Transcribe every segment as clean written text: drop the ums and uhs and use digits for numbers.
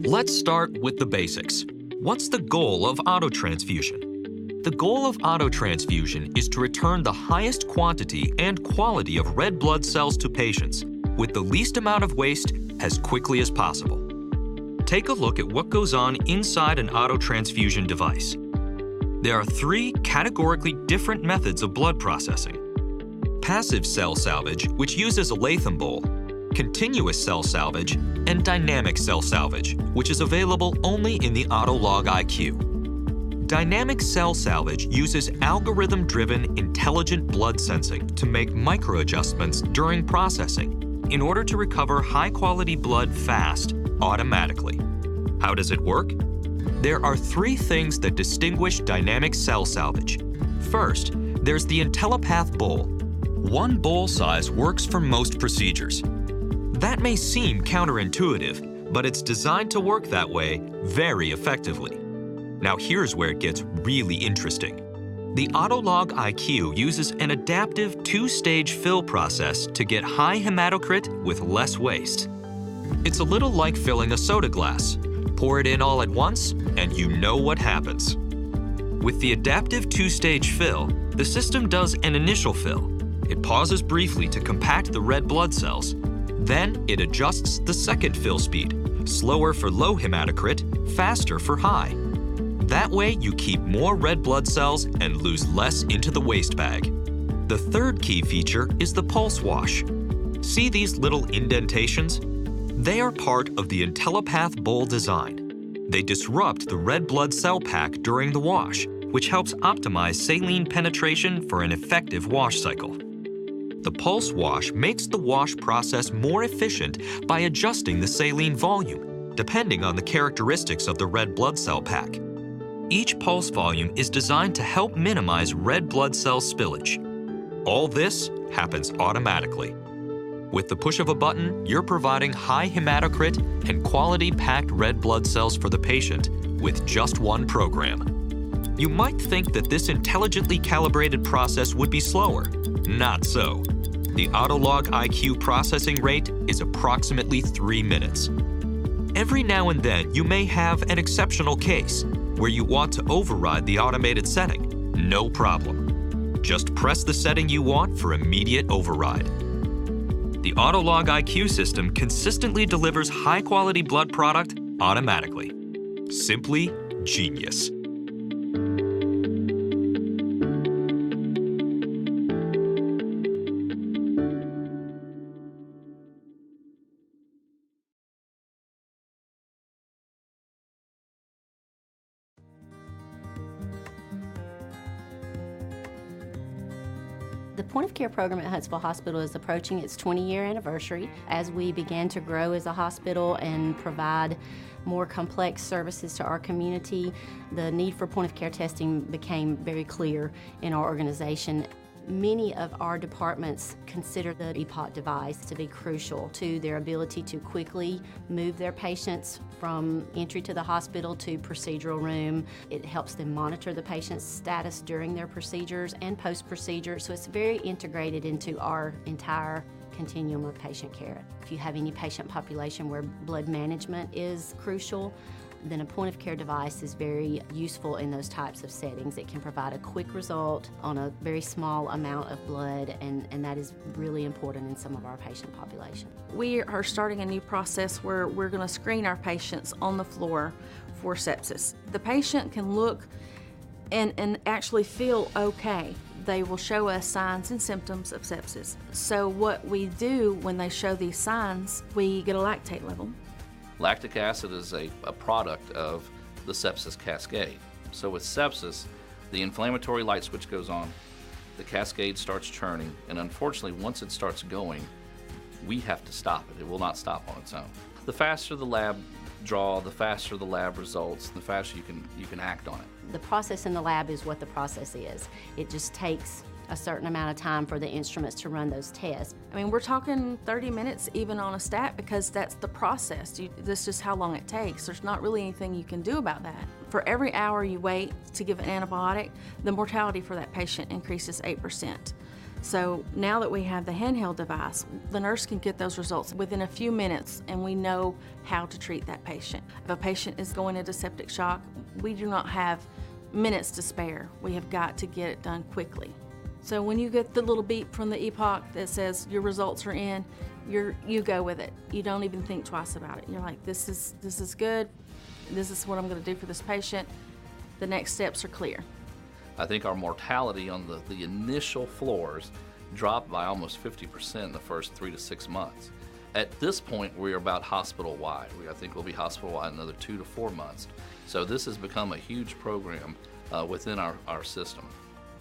Let's start with the basics. What's the goal of autotransfusion? The goal of autotransfusion is to return the highest quantity and quality of red blood cells to patients with the least amount of waste as quickly as possible. Take a look at what goes on inside an autotransfusion device. There are three categorically different methods of blood processing: passive cell salvage, which uses a Latham bowl, continuous cell salvage, and dynamic cell salvage, which is available only in the Autolog IQ. Dynamic cell salvage uses algorithm-driven intelligent blood sensing to make micro-adjustments during processing in order to recover high-quality blood fast, automatically. How does it work? There are three things that distinguish dynamic cell salvage. First, there's the IntelliPath bowl. One bowl size works for most procedures. That may seem counterintuitive, but it's designed to work that way very effectively. Now here's where it gets really interesting. The Autolog IQ uses an adaptive two-stage fill process to get high hematocrit with less waste. It's a little like filling a soda glass. Pour it in all at once, and you know what happens. With the adaptive two-stage fill, the system does an initial fill. It pauses briefly to compact the red blood cells. Then it adjusts the second fill speed, slower for low hematocrit, faster for high. That way you keep more red blood cells and lose less into the waste bag. The third key feature is the pulse wash. See these little indentations? They are part of the IntelliPath bowl design. They disrupt the red blood cell pack during the wash, which helps optimize saline penetration for an effective wash cycle. The pulse wash makes the wash process more efficient by adjusting the saline volume, depending on the characteristics of the red blood cell pack. Each pulse volume is designed to help minimize red blood cell spillage. All this happens automatically. With the push of a button, you're providing high hematocrit and quality packed red blood cells for the patient with just one program. You might think that this intelligently calibrated process would be slower. Not so. The Autolog IQ processing rate is approximately 3 minutes. Every now and then, you may have an exceptional case where you want to override the automated setting. No problem. Just press the setting you want for immediate override. The Autolog IQ system consistently delivers high-quality blood product automatically. Simply genius. The point-of-care program at Huntsville Hospital is approaching its 20-year anniversary. As we began to grow as a hospital and provide more complex services to our community, the need for point-of-care testing became very clear in our organization. Many of our departments consider the EPOC device to be crucial to their ability to quickly move their patients from entry to the hospital to procedural room. It helps them monitor the patient's status during their procedures and post-procedure, so it's very integrated into our entire continuum of patient care. If you have any patient population where blood management is crucial, then a point-of-care device is very useful in those types of settings. It can provide a quick result on a very small amount of blood, and that is really important in some of our patient population. We are starting a new process where we're going to screen our patients on the floor for sepsis. The patient can look and actually feel okay. They will show us signs and symptoms of sepsis. So what we do when they show these signs, we get a lactate level. Lactic acid is a product of the sepsis cascade. So with sepsis, the inflammatory light switch goes on, the cascade starts churning, and unfortunately, once it starts going, we have to stop it. It will not stop on its own. The faster the lab draw, the faster the lab results, the faster you can act on it. The process in the lab is what the process is. It just takes a certain amount of time for the instruments to run those tests. I mean, we're talking 30 minutes even on a stat because that's the process. That's just how long it takes. There's not really anything you can do about that. For every hour you wait to give an antibiotic, the mortality for that patient increases 8%. So now that we have the handheld device, the nurse can get those results within a few minutes, and we know how to treat that patient. If a patient is going into septic shock, we do not have minutes to spare. We have got to get it done quickly. So when you get the little beep from the epoch that says your results are in, you go with it. You don't even think twice about it. You're like, this is good. This is what I'm going to do for this patient. The next steps are clear. I think our mortality on the initial floors dropped by almost 50% in the first 3 to 6 months. At this point, we're about hospital-wide. I think we'll be hospital-wide another 2 to 4 months. So this has become a huge program within our system.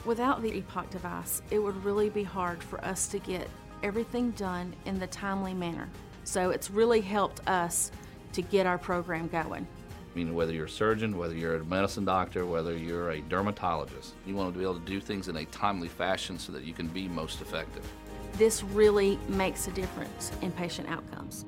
Without the epoch device, it would really be hard for us to get everything done in the timely manner. So it's really helped us to get our program going. I mean, whether you're a surgeon, whether you're a medicine doctor, whether you're a dermatologist, you want to be able to do things in a timely fashion so that you can be most effective. This really makes a difference in patient outcomes.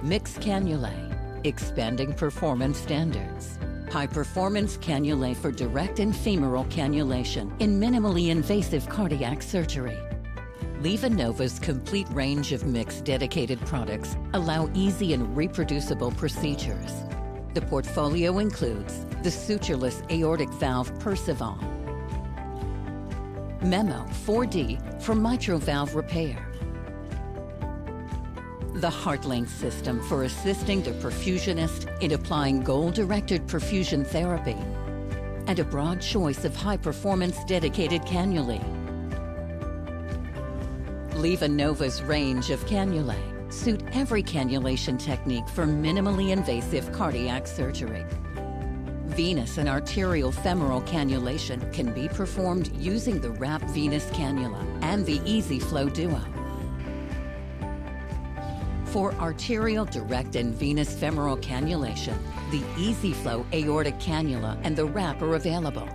Mixed cannulae, expanding performance standards. High-performance cannulae for direct and femoral cannulation in minimally invasive cardiac surgery. LivaNova's complete range of mixed dedicated products allow easy and reproducible procedures. The portfolio includes the sutureless aortic valve Percival, Memo 4D for mitral valve repair, the HeartLink system for assisting the perfusionist in applying goal-directed perfusion therapy, and a broad choice of high-performance dedicated cannulae. LivaNova's range of cannulae suit every cannulation technique for minimally invasive cardiac surgery. Venous and arterial femoral cannulation can be performed using the WRAP venous cannula and the EasyFlow Duo. For arterial direct and venous femoral cannulation, the EasyFlow aortic cannula and the WRAP are available.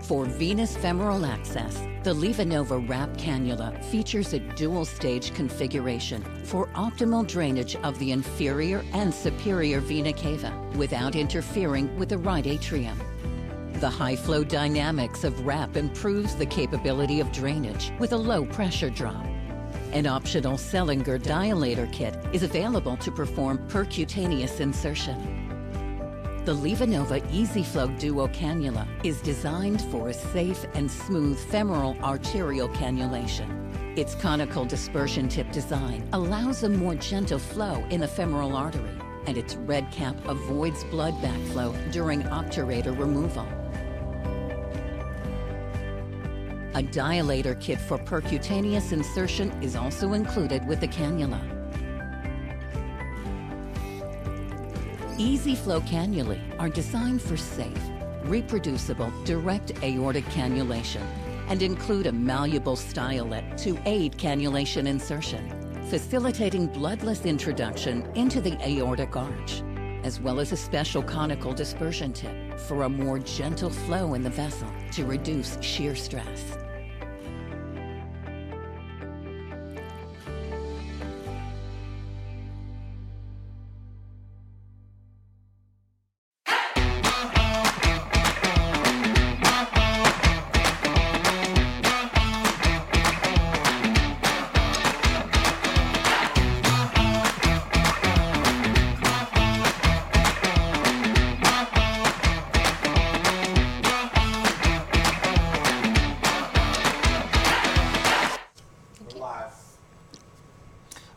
For venous femoral access, the LivaNova WRAP cannula features a dual-stage configuration for optimal drainage of the inferior and superior vena cava without interfering with the right atrium. The high-flow dynamics of WRAP improves the capability of drainage with a low pressure drop. An optional Sellinger dilator kit is available to perform percutaneous insertion. The LivaNova EasyFlow Duo cannula is designed for a safe and smooth femoral arterial cannulation. Its conical dispersion tip design allows a more gentle flow in the femoral artery, and its red cap avoids blood backflow during obturator removal. A dilator kit for percutaneous insertion is also included with the cannula. EasyFlow cannulae are designed for safe, reproducible, direct aortic cannulation and include a malleable stylet to aid cannulation insertion, facilitating bloodless introduction into the aortic arch, as well as a special conical dispersion tip for a more gentle flow in the vessel to reduce shear stress.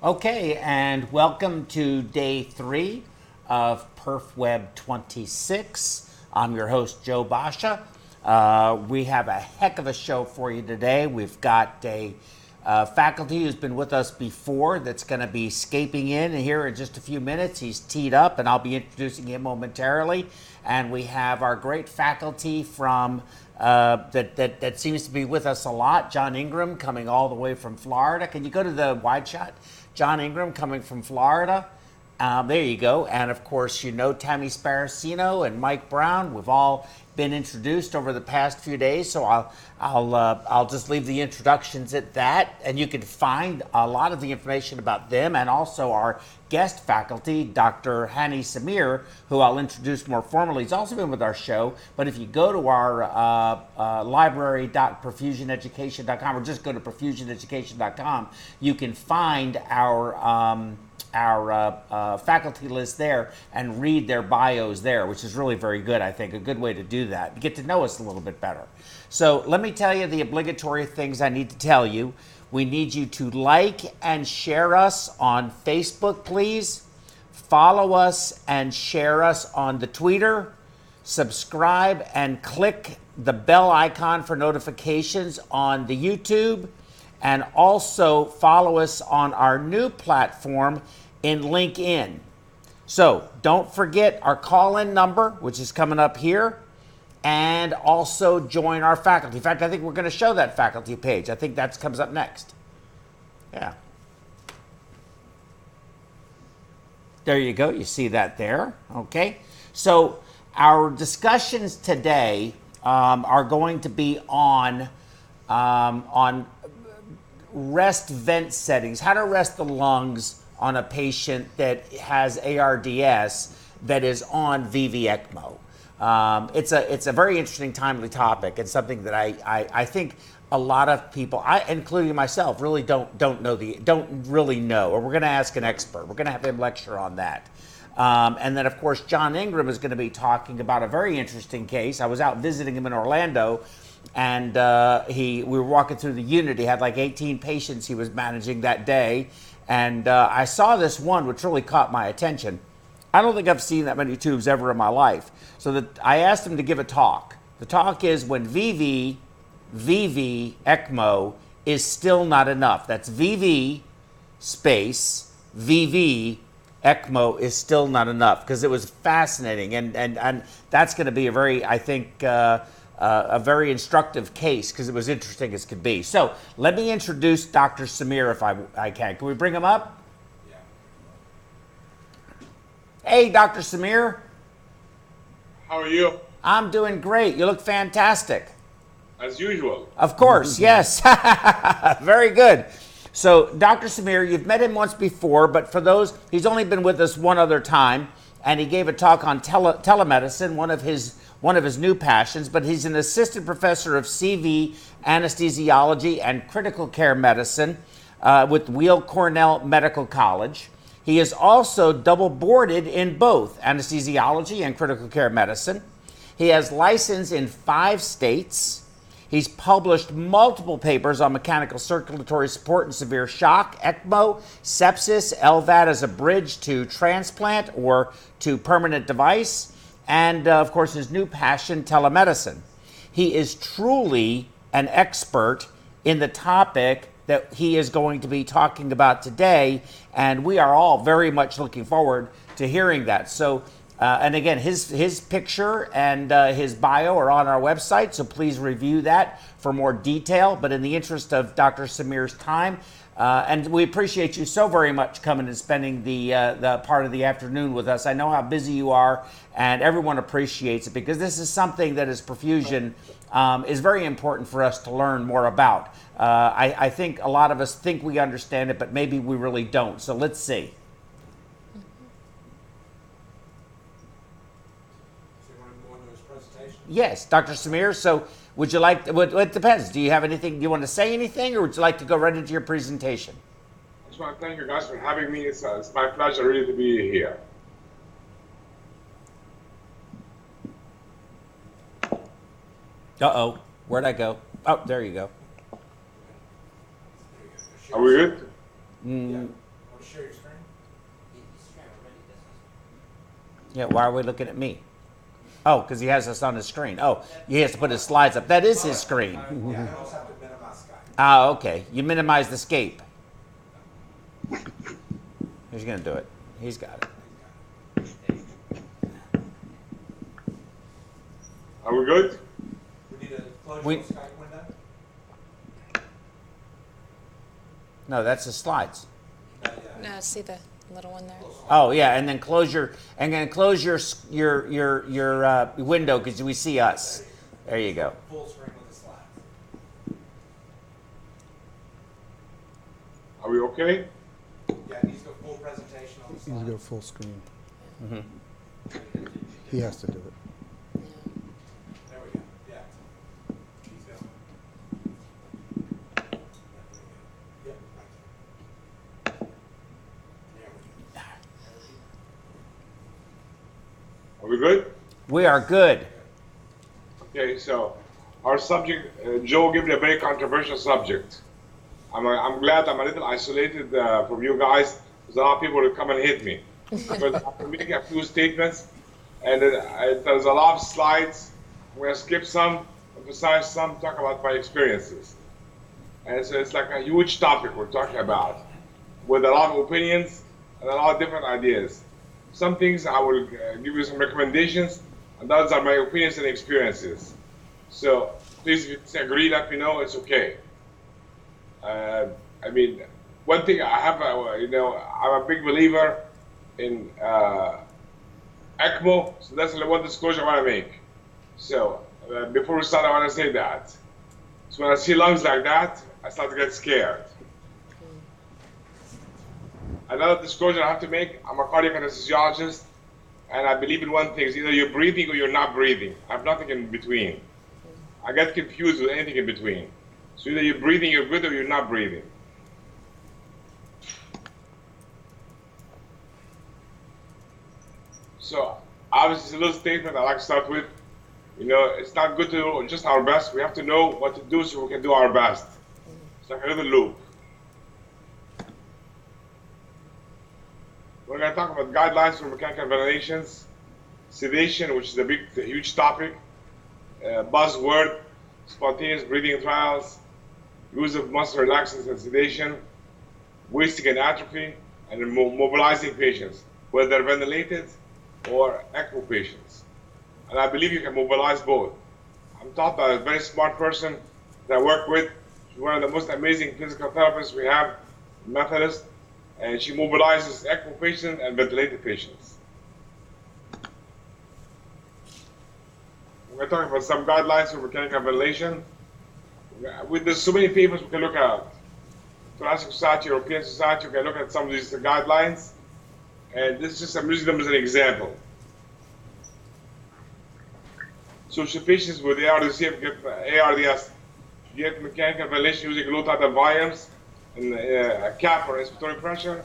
Okay, and welcome to day 3 of PerfWeb 26. I'm your host, Joe Basha. We have a heck of a show for you today. We've got a faculty who's been with us before that's going to be escaping in here in just a few minutes. He's teed up, and I'll be introducing him momentarily. And we have our great faculty from that seems to be with us a lot, John Ingram, coming all the way from Florida. Can you go to the wide shot? John Ingram coming from Florida. There you go. And of course, you know Tammy Sparacino and Mike Brown. We've all been introduced over the past few days, so I'll just leave the introductions at that. And you can find a lot of the information about them and also our guest faculty, Dr. Hani Samir, who I'll introduce more formally. He's also been with our show. But if you go to our library.perfusioneducation.com or just go to perfusioneducation.com, you can find our faculty list there and read their bios there, which is really very good, I think, a good way to do that, to get to know us a little bit better. So let me tell you the obligatory things I need to tell you. We need you to like and share us on Facebook, please. Follow us and share us on the Twitter. Subscribe and click the bell icon for notifications on the YouTube. And also follow us on our new platform in LinkedIn. So don't forget our call-in number, which is coming up here, and also join our faculty. In fact, I think we're going to show that faculty page. I think that comes up next. Yeah. There you go. You see that there. Okay. So our discussions today are going to be on rest vent settings, how to rest the lungs on a patient that has ARDS that is on VV ECMO. It's a very interesting, timely topic, and something that I think a lot of people, including myself, really don't really know. Or we're going to ask an expert. We're going to have him lecture on that. And then, of course, John Ingram is going to be talking about a very interesting case. I was out visiting him in Orlando, and we were walking through the unit. He had like 18 patients he was managing that day. And I saw this one which really caught my attention. I don't think I've seen that many tubes ever in my life. So I asked him to give a talk. The talk is when VV-VV ECMO is still not enough. That's VV space VV ECMO is still not enough, because it was fascinating. And that's going to be a very, I think, a very instructive case, because it was interesting as could be. So let me introduce Dr. Samir if I can. Can we bring him up? Yeah. Hey, Dr. Samir. How are you? I'm doing great. You look fantastic. As usual. Of course, yes. Very good. So Dr. Samir, you've met him once before, but for those, he's only been with us one other time, and he gave a talk on telemedicine, one of his new passions, but he's an assistant professor of CV, anesthesiology, and critical care medicine with Weill Cornell Medical College. He is also double boarded in both anesthesiology and critical care medicine. He has license in 5 states. He's published multiple papers on mechanical circulatory support and severe shock, ECMO, sepsis, LVAD as a bridge to transplant or to permanent device, and of course his new passion, telemedicine. He is truly an expert in the topic that he is going to be talking about today, and we are all very much looking forward to hearing that. So, and again, his picture and his bio are on our website, so please review that for more detail. But in the interest of Dr. Samir's time, and we appreciate you so very much coming and spending the part of the afternoon with us. I know how busy you are, and everyone appreciates it, because this is something that is perfusion is very important for us to learn more about. I think a lot of us think we understand it, but maybe we really don't. So let's see. Yes, Dr. Samir. So would you like, it depends. Do you have anything, do you want to say anything, or would you like to go right into your presentation? I just want to thank you guys for having me. It's my pleasure really to be here. Uh-oh, where'd I go? Oh, there you go. Are we good? Yeah, why are we looking at me? Oh, because he has us on his screen. Oh, he has to put his slides up. That is his screen. Ah, okay. You minimize the scape. Who's going to do it? He's got it. Are we good? We need to close We- your Skype window. No, that's his slides. Not yet. No, see the little one there. Oh yeah, and then close your window because we see us. There you go. Full screen with the slides. Are we okay? Yeah, it needs to go full presentation on the Needs slide. to go full screen. He has to do it. There we go. Yeah. He's going. Yep. Right there. There we go. Are we good? We are good. Okay, so our subject, Joe gave me a very controversial subject. I'm glad I'm a little isolated from you guys, because a lot of people will come and hit me. But I'm making a few statements, and there's a lot of slides. I'm going to skip some, emphasize some, talk about my experiences. And so it's like a huge topic we're talking about, with a lot of opinions and a lot of different ideas. Some things I will give you some recommendations, and those are my opinions and experiences. So please, if you disagree, let me know. It's okay. I mean, one thing I have, I'm a big believer in ECMO, so that's the one disclosure I want to make. So before we start, I want to say that. So when I see lungs like that, I start to get scared. Another disclosure I have to make, I'm a cardiac anesthesiologist, and I believe in one thing, either you're breathing or you're not breathing. I have nothing in between. I get confused with anything in between. So either you're breathing, you're good, or you're not breathing. So obviously it's a little statement I like to start with. It's not good to do just our best. We have to know what to do so we can do our best. It's like a little loop. We're going to talk about guidelines for mechanical ventilations, sedation, which is a huge topic, buzzword, spontaneous breathing trials, use of muscle relaxants and sedation, wasting and atrophy, and mobilizing patients, whether they're ventilated or ECMO patients. And I believe you can mobilize both. I'm taught by a very smart person that I work with. She's one of the most amazing physical therapists we have, Methodist, and she mobilizes ECMO patients and ventilated patients. We're going to talk about some guidelines for mechanical ventilation. There's so many papers we can look at. Thoracic Society, European Society, we can look at some of these guidelines. And this is just, I'm using them as an example. So should patients with ARDS get mechanical ventilation using low tidal volumes and a cap or respiratory pressure?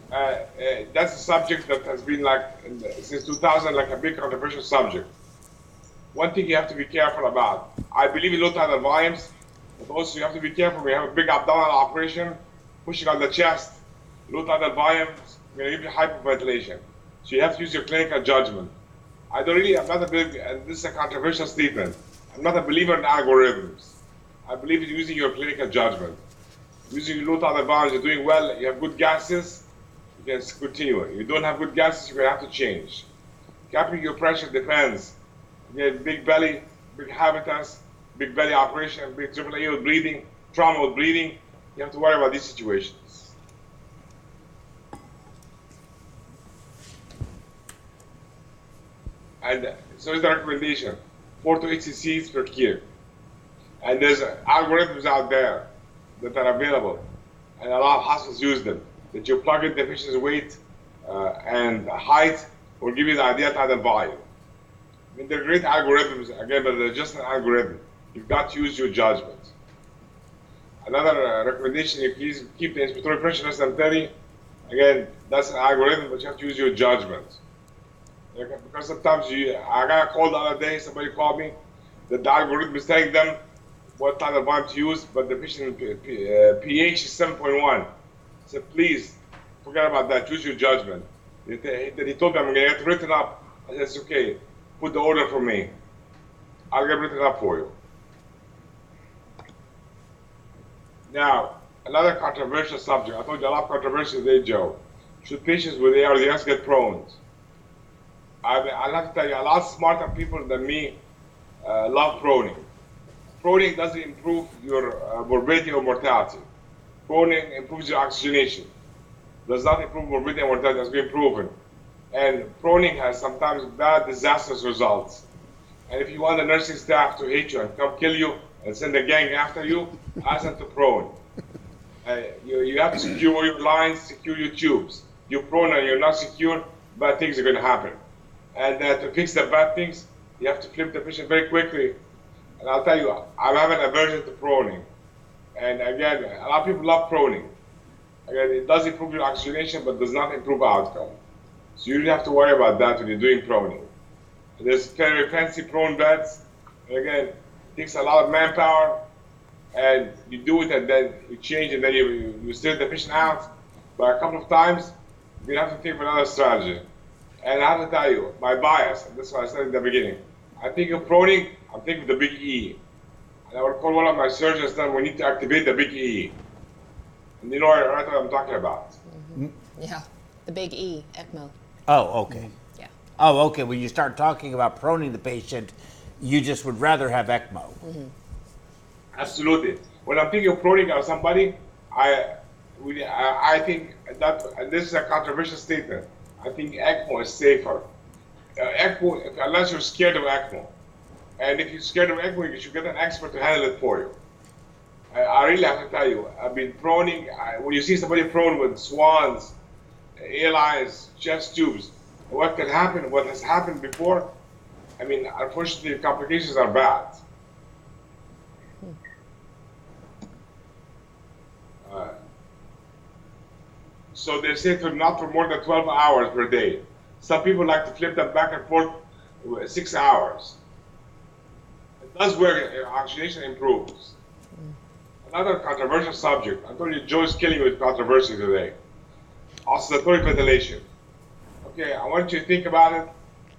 That's a subject that has been since 2000 a big controversial subject. One thing you have to be careful about, I believe in low tidal volumes, but also you have to be careful when you have a big abdominal operation, pushing on the chest, low tidal volumes, we're going to give you hyperventilation. So you have to use your clinical judgment. I'm not a big, and this is a controversial statement, I'm not a believer in algorithms. I believe in using your clinical judgment. Using low tidal volumes, you're doing well, you have good gases, you can continue. You don't have good gases, you're going to have to change. Capping your pressure depends. You get big belly, big habitus, big belly operation, big AAA with bleeding, trauma with bleeding. You have to worry about these situations. And so is the recommendation, 4 to 8 cc's per kg. And there's algorithms out there that are available, and a lot of hospitals use them. That you plug in the patient's weight and height will give you the idea of the volume. I mean, they're great algorithms, again, but they're just an algorithm. You've got to use your judgment. Another recommendation, if you keep the inspiratory pressure less than 30, again, that's an algorithm, but you have to use your judgment. Because sometimes I got a call the other day, somebody called me, that the algorithm is telling them what type of volume to use, but the patient pH is 7.1. I said, please, forget about that, use your judgment. He told me I'm gonna get written up. I said, it's okay, put the order for me. I'll get written up for you. Now, another controversial subject. I told you a lot of controversy today, Joe. Should patients with ARDS get prone? I'll have to tell you, a lot smarter people than me love proning. Proning doesn't improve your morbidity or mortality. Proning improves your oxygenation. does not improve morbidity and mortality, has been proven. And proning has sometimes bad, disastrous results. And if you want the nursing staff to hate you and come kill you and send a gang after you, ask them to prone. You have to secure your lines, secure your tubes. You prone and you're not secure, bad things are going to happen. And to fix the bad things, you have to flip the patient very quickly. And I'll tell you, I have an aversion to proning. And again, a lot of people love proning. Again, it does improve your oxygenation, but does not improve outcome. So you don't have to worry about that when you're doing proning. There's very fancy prone beds. And again, it takes a lot of manpower, and you do it and then you change and then you steer the patient out. But a couple of times, you have to think of another strategy. And I have to tell you, my bias, and this is what I said in the beginning, I think of proning, I'm thinking of the big E. And I would call one of my surgeons, then we need to activate the big E. And you know right what I'm talking about. Mm-hmm. Yeah, the big E, ECMO. Oh, okay. Yeah. Oh, okay. When you start talking about proning the patient, you just would rather have ECMO. Mm-hmm. Absolutely. When I'm thinking of proning on somebody, I think that, and this is a controversial statement, I think ECMO is safer. ECMO, unless you're scared of ECMO. And if you're scared of ECMO, you should get an expert to handle it for you. I really have to tell you, I've been proning, when you see somebody prone with swans, ALIs, chest tubes, what can happen, what has happened before, I mean, unfortunately, complications are bad. So they say not for more than 12 hours per day. Some people like to flip them back and forth 6 hours. It does work, oxygenation improves. Another controversial subject. I told you Joe's killing me with controversy today. Oscillatory ventilation. Okay, I want you to think about it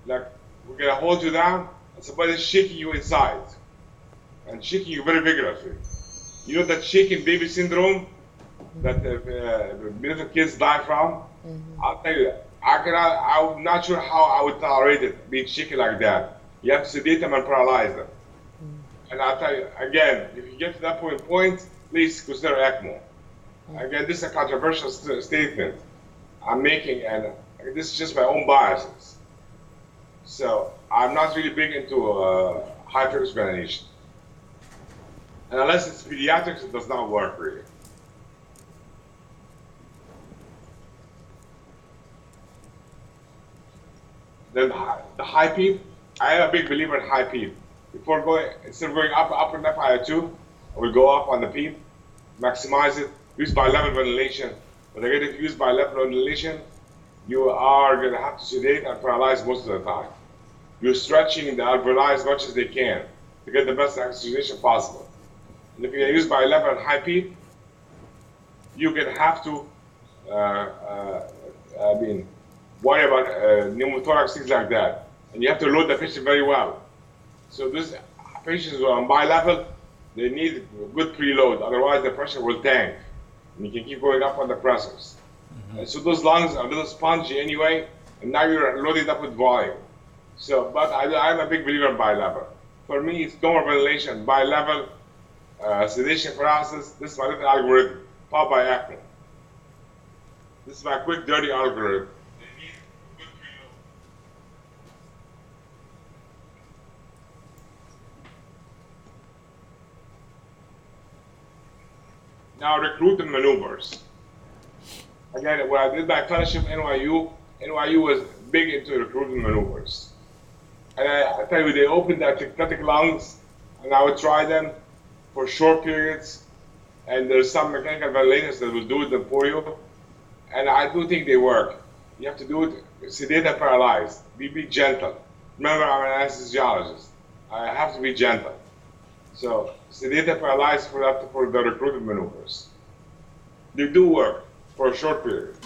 like we're gonna hold you down and somebody's shaking you inside and shaking you very vigorously. You know that shaking baby syndrome that little kids die from? Mm-hmm. I'll tell you, I'm not sure how I would tolerate it being shaken like that. You have to sedate them and paralyze them. And I'll tell you, again, if you get to that point, please consider ECMO. Again, this is a controversial statement I'm making, and this is just my own biases. So I'm not really big into high-frequency ventilation. And unless it's pediatrics, it does not work really. Then the high PEEP, I am a big believer in high PEEP. Instead of going up and FiO2, I will go up on the PEEP, maximize it, use bi-level ventilation. But again, if you use bi-level ventilation, you are going to have to sedate and paralyze most of the time. You're stretching the alveoli as much as they can to get the best oxygenation possible. And if you use bi-level and high PEEP, you're going to have to worry about pneumothorax, things like that. And you have to load the patient very well. So these patients who are on bi-level, they need good preload, otherwise the pressure will tank. And you can keep going up on the pressors. Mm-hmm. And so those lungs are a little spongy anyway, and now you're loaded up with volume. So, but I'm a big believer in bi-level. For me, it's normal ventilation, bi-level, sedation paralysis. This is my little algorithm, powered by ECMO. This is my quick, dirty algorithm. Now, recruitment maneuvers. Again, when I did my fellowship at NYU was big into recruitment maneuvers. And I tell you, they opened their synthetic lungs, and I would try them for short periods. And there's some mechanical ventilators that will do them for you. And I do think they work. You have to do it, sedate and paralyzed. Be gentle. Remember, I'm an anesthesiologist. I have to be gentle. So, sedate and paralyzed for the recruitment maneuvers. They do work for a short period.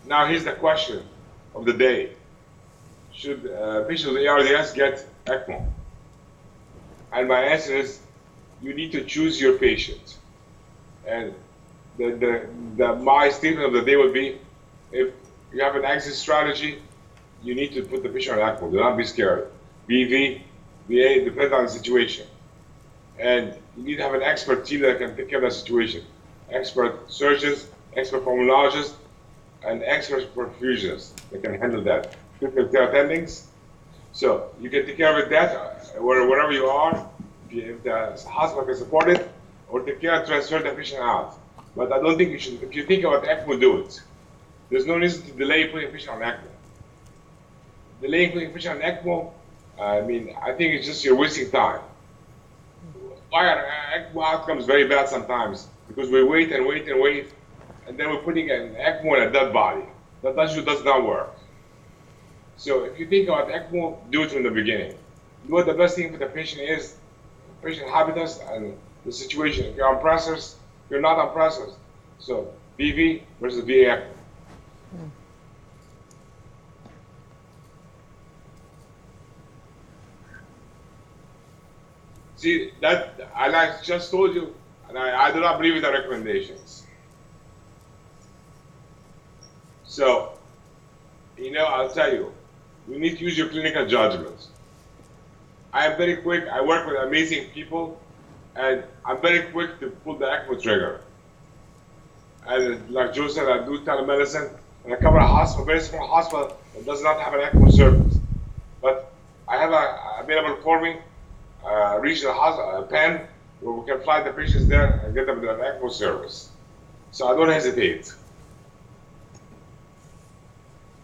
Now here's the question of the day. Should patients with ARDS get ECMO? And my answer is, you need to choose your patient. And my statement of the day would be, if you have an exit strategy, you need to put the patient on ECMO. Do not be scared. VV, VA, depends on the situation. And you need to have an expert team that can take care of that situation. Expert surgeons, expert pulmonologists, and expert perfusionists that can handle that. Critical care attendings. So you can take care of that wherever you are, if the hospital can support it, or take care of transfer the patient out. But I don't think you should, if you think about ECMO, do it. There's no reason to delay putting a patient on ECMO. Delaying putting a patient on ECMO, I think it's just you're wasting time. Why are ECMO outcomes very bad sometimes? Because we wait and wait and wait, and then we're putting an ECMO in a dead body. That usually does not work. So if you think about ECMO, do it from the beginning. Do what the best thing for the patient is, patient habitus and the situation. If you're on pressors, you're not on pressors. So VV versus VA ECMO. See, that I just told you, and I do not believe in the recommendations. So, I'll tell you, you need to use your clinical judgment. I am very quick. I work with amazing people, and I'm very quick to pull the ECMO trigger. And like Joe said, I do telemedicine, and I cover a hospital, very small hospital that does not have an ECMO service. But I have available for me regional hospital, pen, where we can fly the patients there and get them to an ECMO service. So I don't hesitate.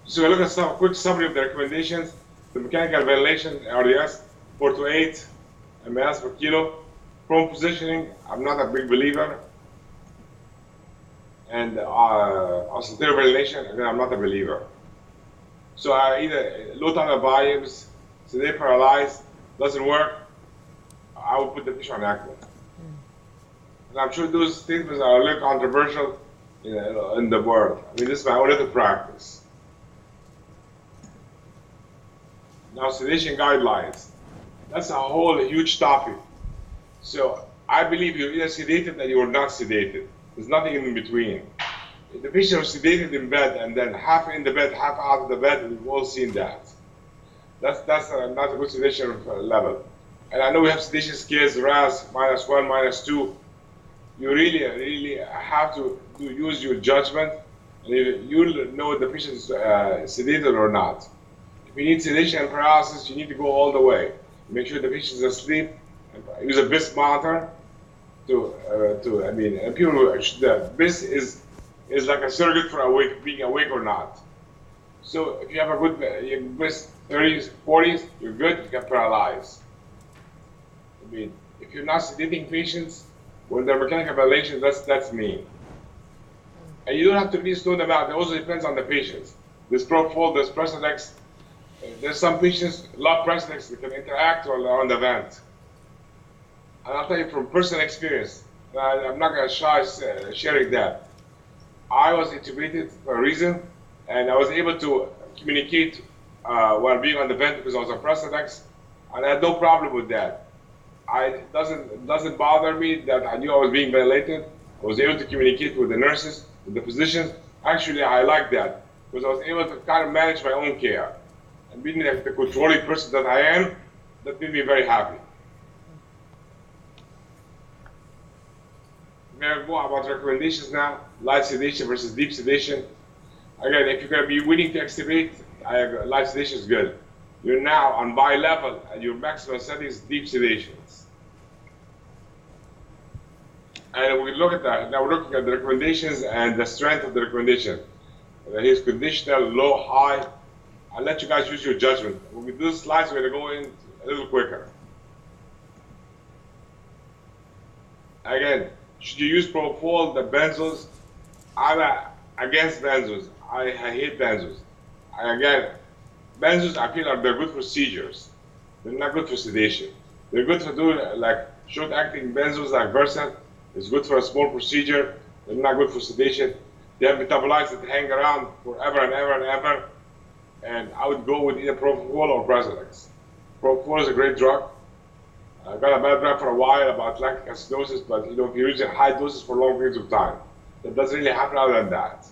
So we look at some quick summary of the recommendations. The mechanical ventilation, ARDS, 4 to 8 mL per kilo. Prone positioning, I'm not a big believer. And auscultative ventilation, again, I'm not a believer. So either low tidal volumes, sedate paralyzed, doesn't work, I would put the patient on ECMO. And I'm sure those statements are a little controversial in the world. This is my own little practice. Now, sedation guidelines. That's a whole huge topic. So I believe you're either sedated or you're not sedated. There's nothing in between. If the patient is sedated in bed and then half in the bed, half out of the bed, we've all seen that. That's not a good sedation level. And I know we have sedation scales, RAS, -1, -2. You really have to use your judgment. And you'll know if the patient is sedated or not. If you need sedation and paralysis, you need to go all the way. Make sure the patient is asleep. And use a BIS monitor and people, the BIS is like a surrogate for being awake or not. So if you have a good BIS 30s, 40s, you're good, you can paralyze. If you're not sedating patients, when they're mechanical ventilation, that's mean. And you don't have to really slow them out. It also depends on the patients. There's propofol, there's Precedex. There's some patients love Precedex that can interact on the vent. And I'll tell you from personal experience, I'm not going to shy sharing that. I was intubated for a reason, and I was able to communicate while being on the vent because I was on Precedex, and I had no problem with that. It doesn't bother me that I knew I was being ventilated. I was able to communicate with the nurses, with the physicians. Actually, I like that because I was able to kind of manage my own care. And being the controlling person that I am, that made me very happy. We're going to go about recommendations now. Light sedation versus deep sedation. Again, if you're going to be willing to extubate, light sedation is good. You're now on bi-level, and your maximum setting is deep sedations. And we look at that. Now we're looking at the recommendations and the strength of the recommendation. Here's conditional, low, high. I'll let you guys use your judgment. When we do the slides, we're going to go in a little quicker. Again, should you use propofol, the benzos? I'm against benzos. I hate benzos. Benzos, I feel they're good for seizures. They're not good for sedation. They're good for doing like short-acting benzos like Versant. It's good for a small procedure. They're not good for sedation. They have metabolites that hang around forever and ever and ever. And I would go with either propofol or Precedex. Propofol is a great drug. I got a bad rap for a while about lactic acidosis, but if you're using high doses for long periods of time, that doesn't really happen other than that.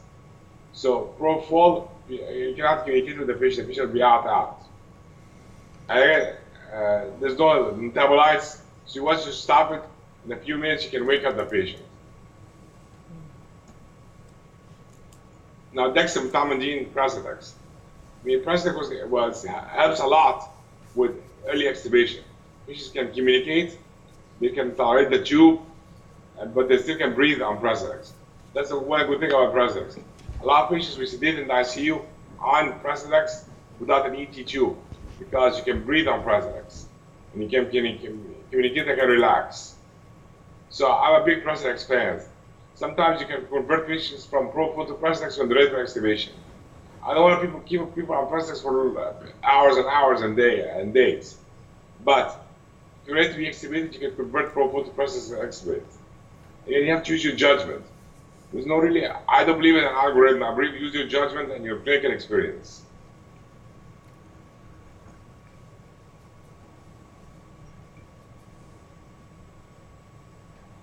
So propofol, you cannot communicate with the patient will be out. And again, there's no metabolites, so once you stop it, In a few minutes, you can wake up the patient. Now, dexmedetomidine Precedex. I mean, Precedex helps a lot with early extubation. Patients can communicate, they can tolerate the tube, but they still can breathe on Precedex. That's one good thing about Precedex. A lot of patients we sedate in the ICU on Precedex without an ET tube because you can breathe on Precedex and you can communicate and can relax. So I'm a big Precedex fan. Sometimes you can convert patients from propofol to Precedex when they're ready for extubation. I don't want to keep people on Precedex for hours and hours and days. But if you're ready to be extubated, you can convert propofol to Precedex and extubate. And you have to use your judgment. There's no really, I don't believe in an algorithm. I believe you use your judgment and your clinical experience.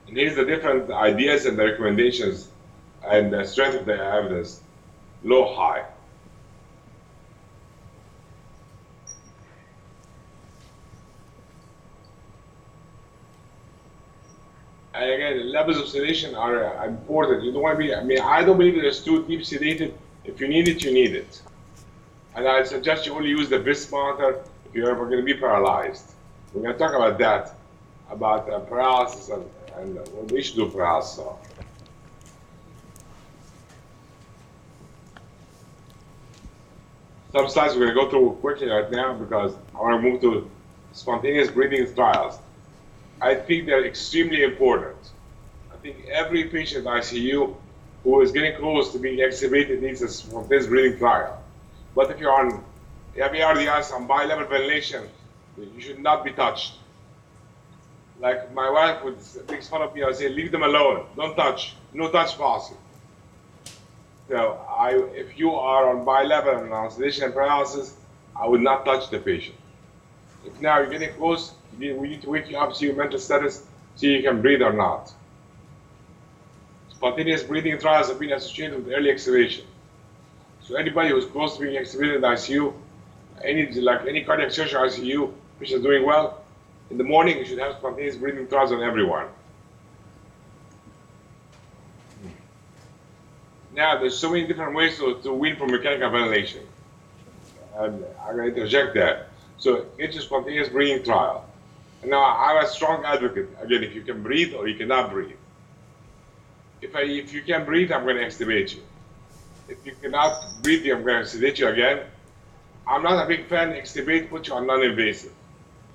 And here's the different ideas and the recommendations and the strength of the evidence, low, high. And again, levels of sedation are important. You don't want to be, I don't believe there's too deep sedated. If you need it, you need it. And I suggest you only use the BIS monitor if you're ever going to be paralyzed. We're going to talk about that, about paralysis and what we should do paralysis of. Some slides we're going to go through quickly right now because I want to move to spontaneous breathing trials. I think they're extremely important. I think every patient in ICU who is getting close to being extubated needs a spontaneous breathing trial. But if you're on heavy ARDS on bi-level ventilation, you should not be touched. Like my wife would make fun of me, I would say, leave them alone, don't touch, no touch policy. So if you are on bi-level and on sedation and paralysis, I would not touch the patient. If now you're getting close, we need to wake you up, see your mental status, see if you can breathe or not. Spontaneous breathing trials have been associated with early extubation. So anybody who's close to being extubated in the ICU, any cardiac surgery ICU, patient is doing well, in the morning you should have spontaneous breathing trials on everyone. Now there's so many different ways to wean from mechanical ventilation. And I'm going to interject that. So it's a spontaneous breathing trial. And now I'm a strong advocate, again, if you can breathe or you cannot breathe. If you can breathe, I'm going to extubate you. If you cannot breathe, I'm going to sedate you again. I'm not a big fan of extubate, put you on non-invasive.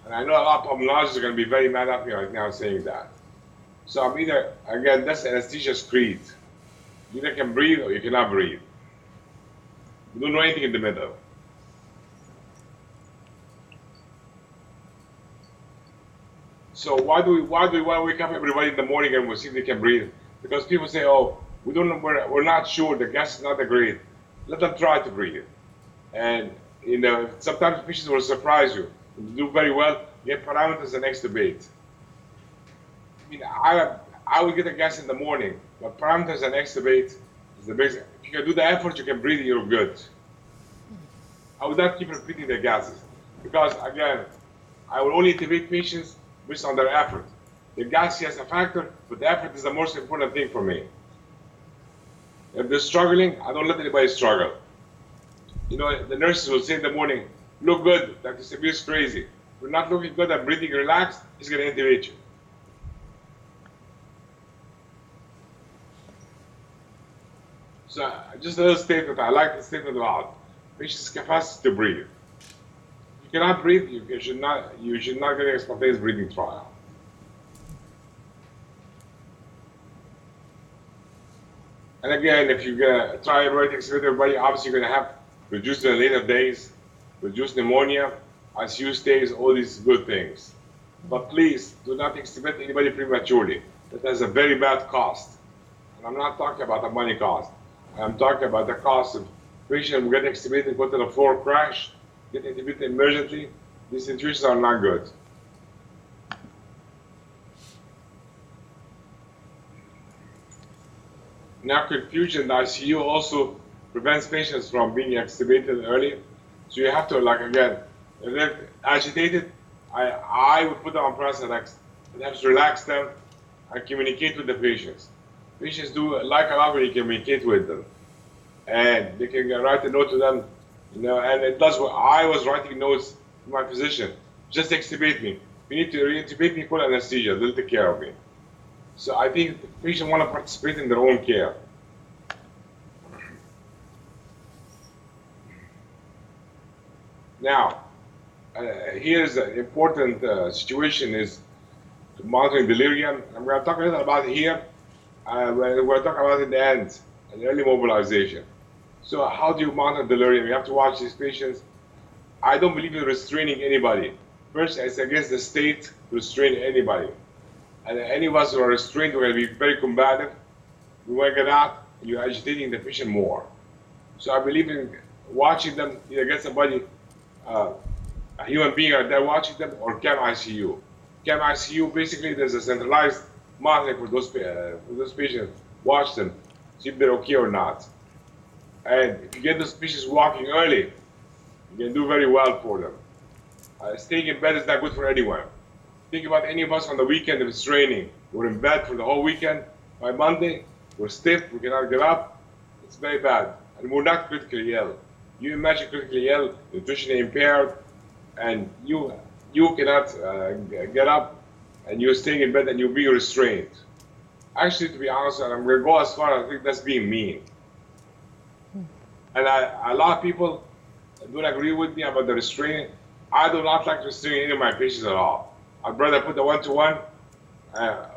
And I know a lot of pulmonologists are going to be very mad at me right now saying that. So I'm either, again, that's anesthesia's creed. You either can breathe or you cannot breathe. You don't know anything in the middle. So why do we want to wake up everybody in the morning and we'll see if they can breathe? Because people say, oh, we don't know, we're not sure, the gas is not that great. Let them try to breathe. And sometimes patients will surprise you. If you do very well, you get parameters and extubate. I would get a gas in the morning, but parameters and extubate is the basic. If you can do the effort, you can breathe, you're good. I would not keep repeating the gases. Because again, I will only intubate patients based on their effort. The gas has a factor, but the effort is the most important thing for me. If they're struggling, I don't let anybody struggle. You know, the nurses will say in the morning, look good, Dr. Samir is crazy. If you're not looking good and breathing relaxed, he's going to intubate you. So just a little statement, I like the statement about patient's capacity to breathe. If you cannot breathe, you should not get a spontaneous breathing trial. And again, if you're gonna try everybody to extubate everybody, obviously you're gonna have reduced in the later days, reduced pneumonia, ICU stays, all these good things. But please do not extubate anybody prematurely. That has a very bad cost. And I'm not talking about the money cost. I'm talking about the cost of patient who get extubated, go to the floor, crash, get intubated emergently. These situations are not good. Now, confusion in the ICU also prevents patients from being extubated early. So you have to, again, if they're agitated, I would put them on Precedex. It helps relax them, and communicate with the patients. Patients do like a lot when you communicate with them. And they can write a note to them, you know, and it does what I was writing notes to my physician. Just extubate me. If you need to re-intubate me, put anesthesia. They'll take care of me. So I think the patient want to participate in their own care. Now, here's an important situation is monitoring delirium. I'm going to talk a little about it here. We'll talk about it in the end, an early mobilization. So how do you monitor delirium? You have to watch these patients. I don't believe in restraining anybody. First, it's against the state to restrain anybody. And any of us who are restrained, we're going to be very combative. We want to get out, you're agitating the patient more. So I believe in watching them, either get somebody, a human being out there watching them, or CAM ICU. CAM ICU, basically, there's a centralized monitoring for those patients. Watch them, see if they're okay or not. And if you get those patients walking early, you can do very well for them. Staying in bed is not good for anyone. Think about any of us on the weekend if it's raining. We're in bed for the whole weekend. By Monday, we're stiff, we cannot get up. It's very bad. And we're not critically ill. You imagine critically ill, nutritionally impaired, and you cannot get up, and you're staying in bed and you're being restrained. Actually, to be honest, and I'm going to go as far as I think that's being mean. And a lot of people don't agree with me about the restraining. I do not like restraining any of my patients at all. I'd rather put the one-to-one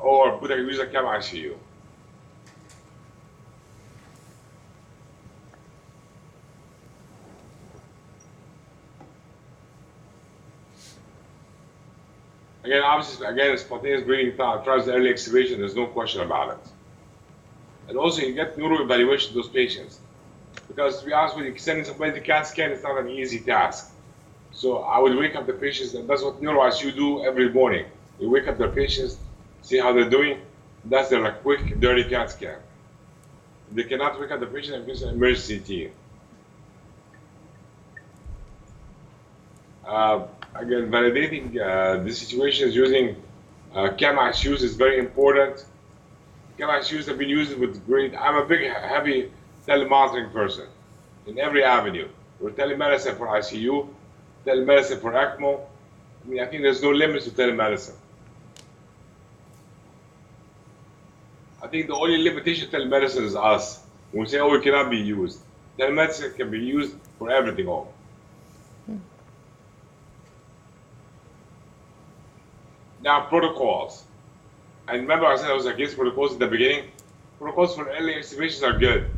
or use a CAM ICU. Again, obviously, spontaneous breathing trials the early extubation, there's no question about it. And also, you get neuro evaluation of those patients. Because to be honest with you, sending somebody to CAT scan is not an easy task. So I would wake up the patients, and that's what neuro ICU do every morning. You wake up their patients, see how they're doing. That's their quick, dirty CAT scan. If they cannot wake up the patient, it's an emergency CT. Again, validating the situations using CAM ICUs is very important. CAM ICUs have been used with great. I'm a big, heavy telemonitoring person in every avenue. We're telemedicine for ICU, telemedicine for ECMO. I mean, I think there's no limits to telemedicine. I think the only limitation of telemedicine is us. When we say, oh, it cannot be used. Telemedicine can be used for everything all. Now, protocols. And remember I said I was against protocols at the beginning? Protocols for early extubations are good.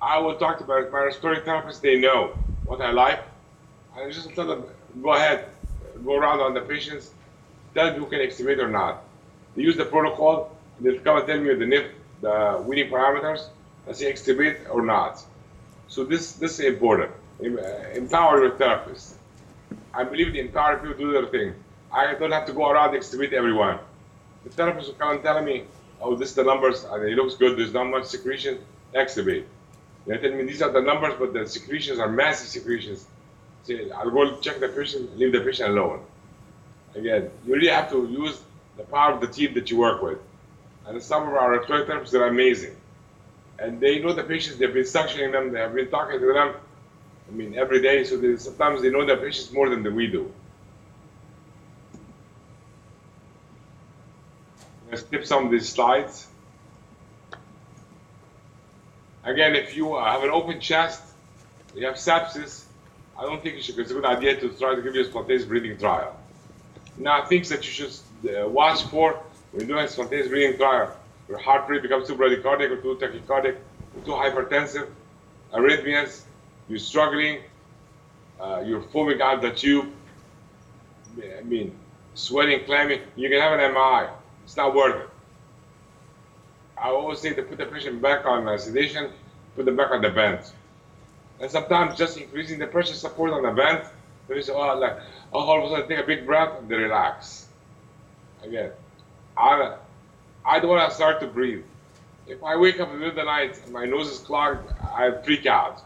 I will talk to my respiratory therapists, they know what I like. And just tell them, go ahead, go around on the patients, tell them who can extubate or not. They use the protocol, they'll come and tell me the NIF, the weaning parameters, and say extubate or not. So this is important. Empower your therapist. I believe the empowered people do their thing. I don't have to go around and extubate everyone. The therapist will come and tell me, oh, this is the numbers, and it looks good, there's not much secretion, extubate. They tell me these are the numbers, but the secretions are massive secretions. Say, I'll go check the patient, leave the patient alone. Again, you really have to use the power of the team that you work with. And some of our respiratory therapists are amazing. And they know the patients, they've been suctioning them, they have been talking to them, I mean, every day, so sometimes they know their patients more than we do. Let's skip some of these slides. Again, if you have an open chest, you have sepsis, I don't think it's a good idea to try to give you a spontaneous breathing trial. Now, things that you should watch for when you're doing a spontaneous breathing trial, your heart rate becomes too bradycardic or too tachycardic, or too hypertensive, arrhythmias, you're struggling, you're foaming out the tube, I mean, sweating, clammy, you can have an MRI. It's not worth it. I always say to put the patient back on sedation, put them back on the vent. And sometimes just increasing the pressure support on the vent, they say, oh, like, oh, all of a sudden take a big breath and they relax. Again, I don't want to start to breathe. If I wake up in the middle of the night and my nose is clogged, I freak out.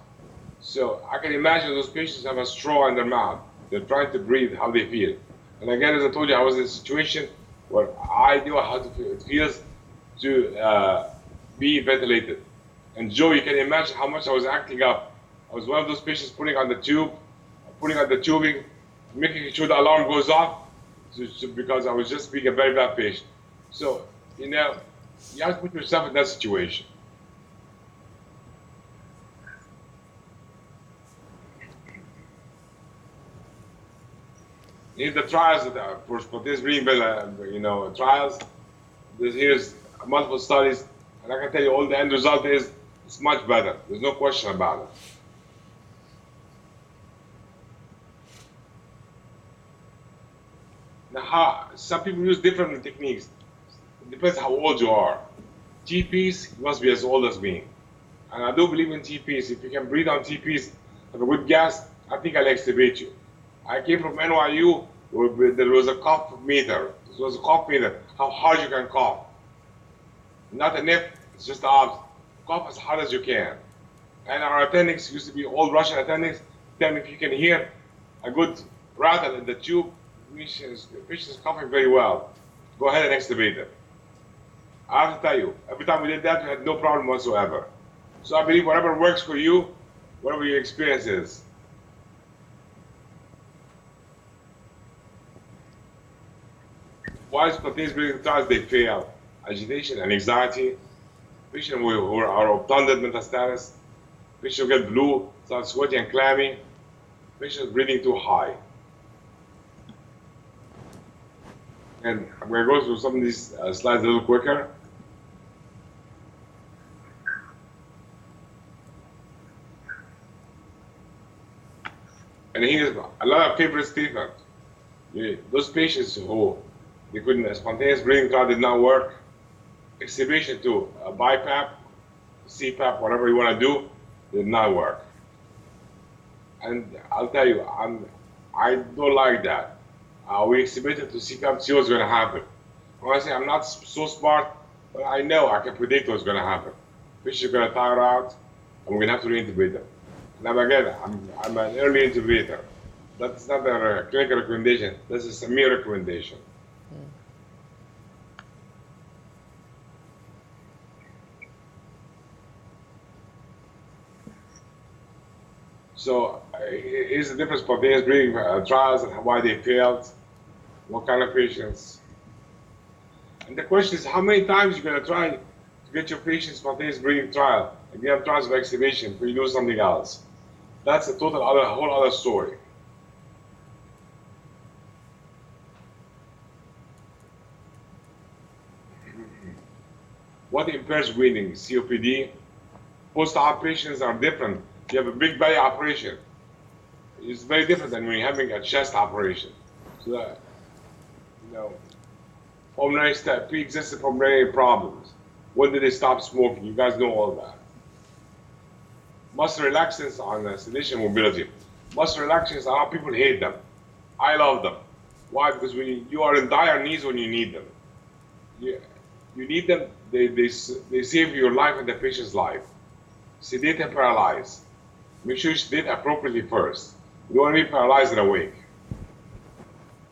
So I can imagine those patients have a straw in their mouth. They're trying to breathe, how they feel. And again, as I told you, I was in a situation where I knew how it feels to be ventilated. And Joe, you can imagine how much I was acting up. I was one of those patients putting on the tubing, making sure the alarm goes off, because I was just being a very bad patient. So, you know, you have to put yourself in that situation. Here's the trials for spontaneous breathing, trials. Here's multiple studies, and I can tell you all the end result is it's much better. There's no question about it. Now, some people use different techniques. It depends how old you are. TPs, you must be as old as me. And I do believe in TPs. If you can breathe on TPs, have a good gas, I think I'll extubate you. I came from NYU, where there was a cough meter. This was a cough meter, how hard you can cough. Not an if, it's just the opposite. Cough as hard as you can. And our attendings used to be old Russian attendings. Tell me if you can hear a good rattle in the tube, the patient is coughing very well. Go ahead and extubate them. I have to tell you, every time we did that, we had no problem whatsoever. So I believe whatever works for you, whatever your experience is. Why spontaneous breathing trials they fail? Agitation and anxiety. Patients who are obtunded metastasis. Patients who get blue, start sweaty and clammy. Patients breathing too high. And I'm going to go through some of these slides a little quicker. And here's a lot of favorite statement. Those patients who they couldn't, spontaneous breathing trial did not work, extubation to BiPAP, CPAP, whatever you want to do, did not work. And I'll tell you, I don't like that. We extubated to CPAP, see what's going to happen. When I say I'm not so smart, but I know I can predict what's going to happen. Patients are going to tire out, and we're going to have to re-intubate them. Now again, I'm an early intubator. That's not a clinical recommendation. This is a Samir recommendation. So here's the difference spontaneous breathing trials and why they failed, what kind of patients. And the question is, how many times you're going to try to get your patient spontaneous breathing trial and you have trials of extubation before you do something else? That's a whole other story. What impairs breathing? COPD. Post-op patients are different. You have a big belly operation. It's very different than when you're having a chest operation. So that, pulmonary pre-existing pulmonary problems. When did they stop smoking? You guys know all that. Muscle relaxants on sedation mobility. Muscle relaxants, a lot of people hate them. I love them. Why? Because you are in dire needs when you need them. You need them, they save your life and the patient's life. Sedate and paralyze. Make sure you sedate appropriately first. You don't want to be paralyzed and awake.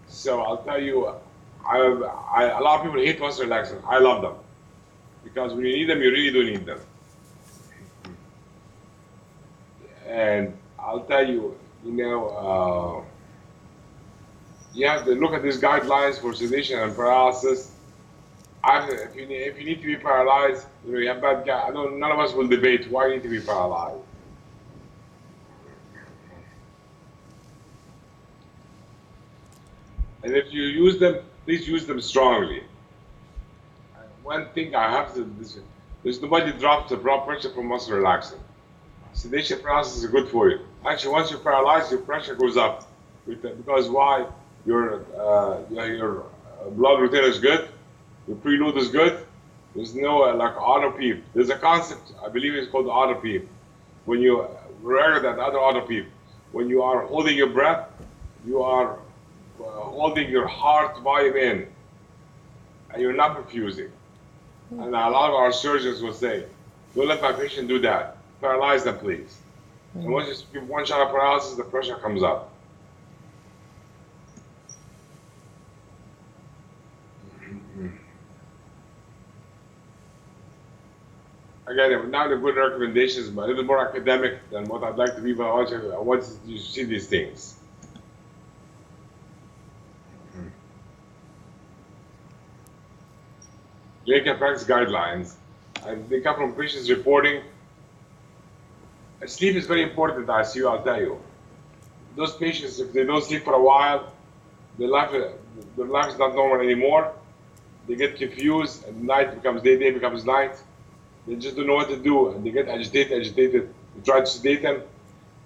So I'll tell you, a lot of people hate muscle relaxants. I love them. Because when you need them, you really do need them. And I'll tell you, you have to look at these guidelines for sedation and paralysis. If you need to be paralyzed, you have bad guy. None of us will debate why you need to be paralyzed. And if you use them, please use them strongly. One thing I have to, there's nobody drops the blood pressure from muscle relaxant. Sedation paralysis is good for you. Actually, once you're paralyzed, your pressure goes up. Because why? Your blood retainer is good, your preload is good. There's no like auto PEEP. There's a concept, I believe it's called auto PEEP. When you rather than other auto PEEP, when you are holding your breath, you are holding your heart volume in, and you're not perfusing. And a lot of our surgeons will say, don't let my patient do that. Paralyze them, please. And once you give one shot of paralysis, the pressure comes up. again, now the good recommendations, but a little more academic than what I'd like to be, but I want you to see these things. Clinical practice guidelines, and they come from patients reporting. Sleep is very important in ICU, I'll tell you. Those patients, if they don't sleep for a while, their life is not normal anymore. They get confused, and night becomes day, day becomes night. They just don't know what to do, and they get agitated. We try to sedate them,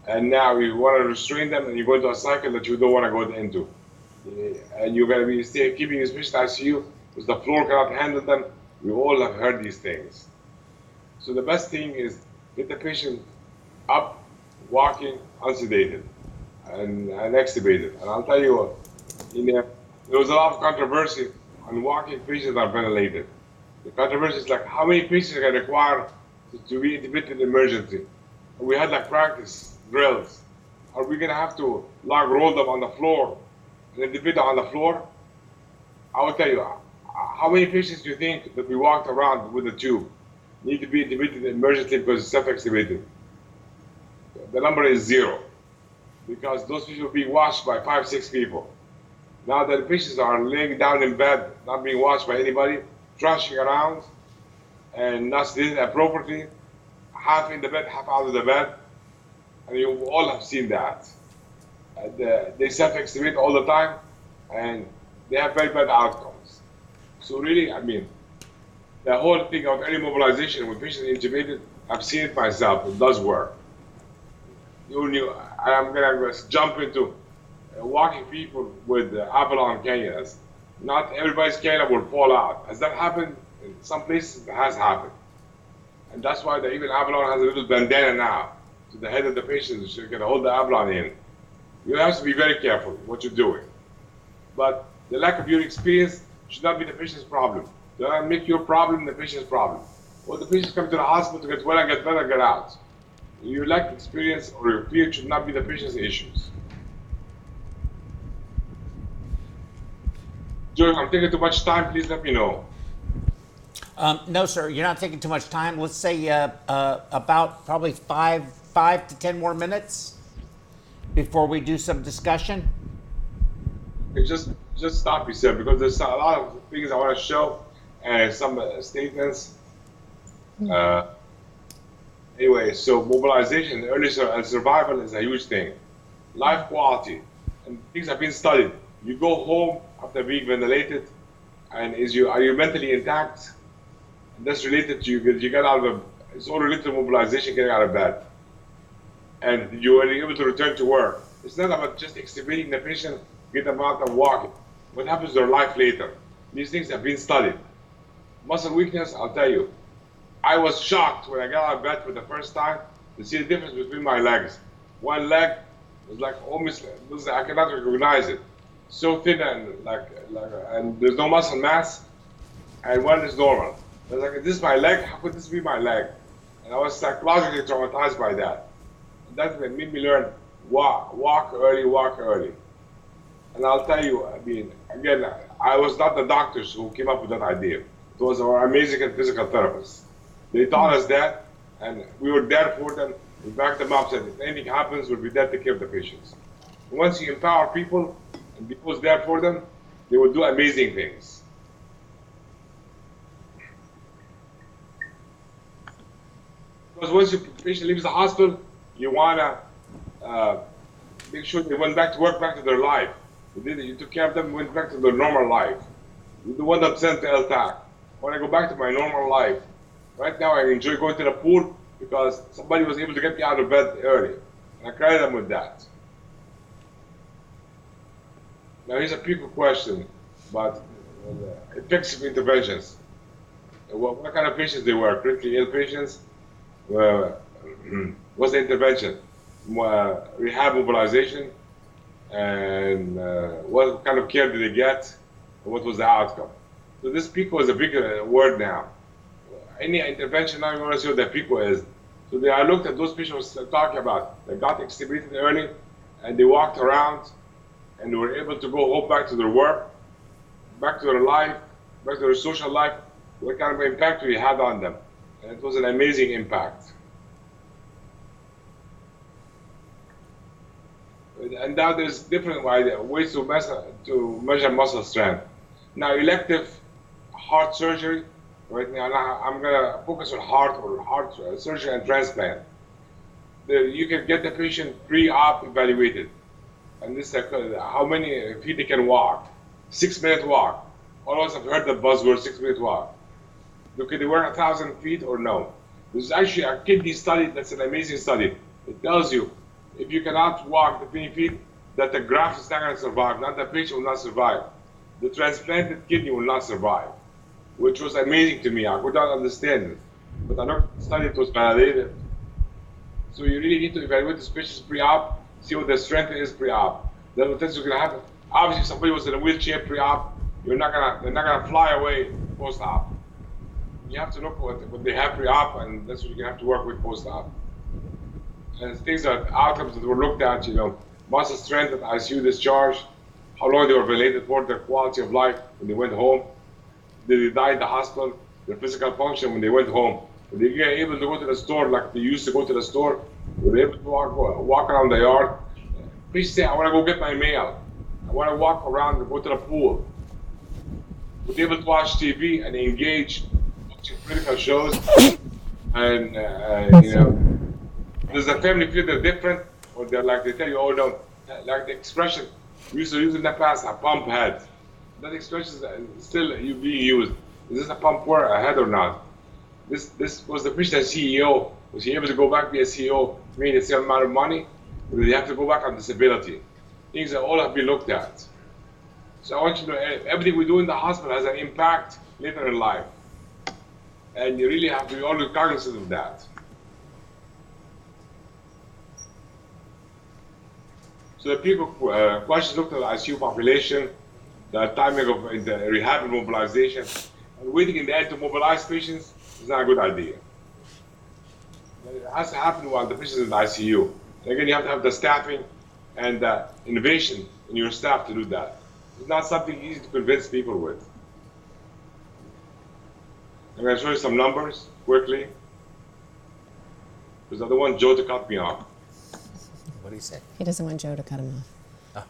and now we want to restrain them, and you go into a cycle that you don't want to go into. And you're going to be keeping this patient in ICU because the floor cannot handle them. We all have heard these things. So the best thing is get the patient up, walking, unsedated, and extubated. And I'll tell you, there was a lot of controversy on walking patients that are ventilated. The controversy is like, how many patients are required to be intubated in emergency? And we had like practice drills. Are we going to have to log roll them on the floor and intubate them on the floor? I will tell you, how many patients do you think that we walked around with a tube need to be intubated in emergency because it's self-extubated? The number is 0, because those people are being watched by 5, 6 people. Now that the patients are laying down in bed, not being watched by anybody, thrashing around, and not sedated appropriately, half in the bed, half out of the bed, and you all have seen that. They self-extubate all the time, and they have very bad outcomes. So really, I mean, the whole thing of early mobilization with patients intubated, I've seen it myself. It does work. I'm going to jump into walking people with Avalon cannulas. Not everybody's cannula will fall out. Has that happened? In some places, it has happened. And that's why even Avalon has a little bandana now to the head of the patient so you can hold the Avalon in. You have to be very careful what you're doing. But the lack of your experience should not be the patient's problem. Do not make your problem the patient's problem. Well, the patients come to the hospital to get well and get better, get out. Your lack of experience or your fear should not be the patient's issues. Joe, if I'm taking too much time, please let me know. No, sir, you're not taking too much time. Let's say about probably five to 10 more minutes before we do some discussion. Okay, just stop, you said, because there's a lot of things I want to show and some statements. Anyway, so mobilization, early survival is a huge thing. Life quality, and things have been studied. You go home after being ventilated, and are you mentally intact? And that's related to you get out of it's all related to mobilization, getting out of bed. And you are able to return to work. It's not about just extubating the patient, get them out and walking. What happens to their life later? These things have been studied. Muscle weakness, I'll tell you. I was shocked when I got out of bed for the first time to see the difference between my legs. One leg was like almost, I cannot recognize it. So thin and and there's no muscle mass, and one is normal. I was like, this is my leg? How could this be my leg? And I was psychologically traumatized by that. And that made me learn, walk early. And I'll tell you, I mean, again, I was not the doctors who came up with that idea. It was our amazing physical therapists. They taught us that, and we were there for them. We backed them up, said if anything happens, we'll be there to take care of the patients. And once you empower people and be there for them, they will do amazing things. Because once your patient leaves the hospital, you want to make sure they went back to work, back to their life. You took care of them, went back to their normal life. You don't want them sent to LTAC. When I go back to my normal life, right now I enjoy going to the pool because somebody was able to get me out of bed early. And I credit them with that. Now here's a people question about effective interventions. What kind of patients they were? Critically ill patients? What's the intervention? Rehab, mobilization, and what kind of care did they get? And what was the outcome? So this PICO is a big word now. Any intervention now you want to see what the PICO is. So I looked at those patients I was talking about. They got extubated early, and they walked around, and they were able to go home, back to their work, back to their life, back to their social life. What kind of impact we had on them? And it was an amazing impact. And now there's different ways to measure muscle strength. Now, elective heart surgery, right now I'm gonna focus on heart surgery and transplant. You can get the patient pre-op evaluated. And this is how many feet they can walk. 6-minute walk. All of us have heard the buzzword 6-minute walk. Can they work 1,000 feet or no? There's actually a kidney study that's an amazing study. It tells you if you cannot walk the 20 feet, that the graft is not going to survive, not the patient will not survive. The transplanted kidney will not survive, which was amazing to me. I could not understand it. But I looked at the study, it was validated. So you really need to evaluate this patient's pre-op, see what their strength is pre-op. Then what things are going to happen. Obviously, if somebody was in a wheelchair pre-op, they're not gonna fly away post-op. You have to look what they have pre-op, and that's what you're gonna have to work with post-op. And things that outcomes that were looked at, muscle strength at ICU discharge, how long they were ventilated for, their quality of life when they went home, did they die in the hospital, their physical function when they went home. Were they able to go to the store like they used to go to the store? Were they able to walk around the yard? Please say, I want to go get my mail. I want to walk around and go to the pool. Were they able to watch TV and engage, watching critical shows? And, does the family feel they're different? Or they're like, they tell you, oh no, like the expression we used to use in the past, a pump head. That expression is still being used. Is this a pump head or not? This was the president CEO. Was he able to go back be a CEO, making the same amount of money? Or did he have to go back on disability? Things that all have been looked at. So I want you to know everything we do in the hospital has an impact later in life. And you really have to be always cognizant of that. So the people questions looked at the ICU population, the timing of the rehab and mobilization, and waiting in the end to mobilize patients is not a good idea. It has to happen while the patient is in the ICU. And again, you have to have the staffing and the innovation in your staff to do that. It's not something easy to convince people with. I'm going to show you some numbers quickly, because I don't want Joe to cut me off. What do you say? He doesn't want Joe to cut him off.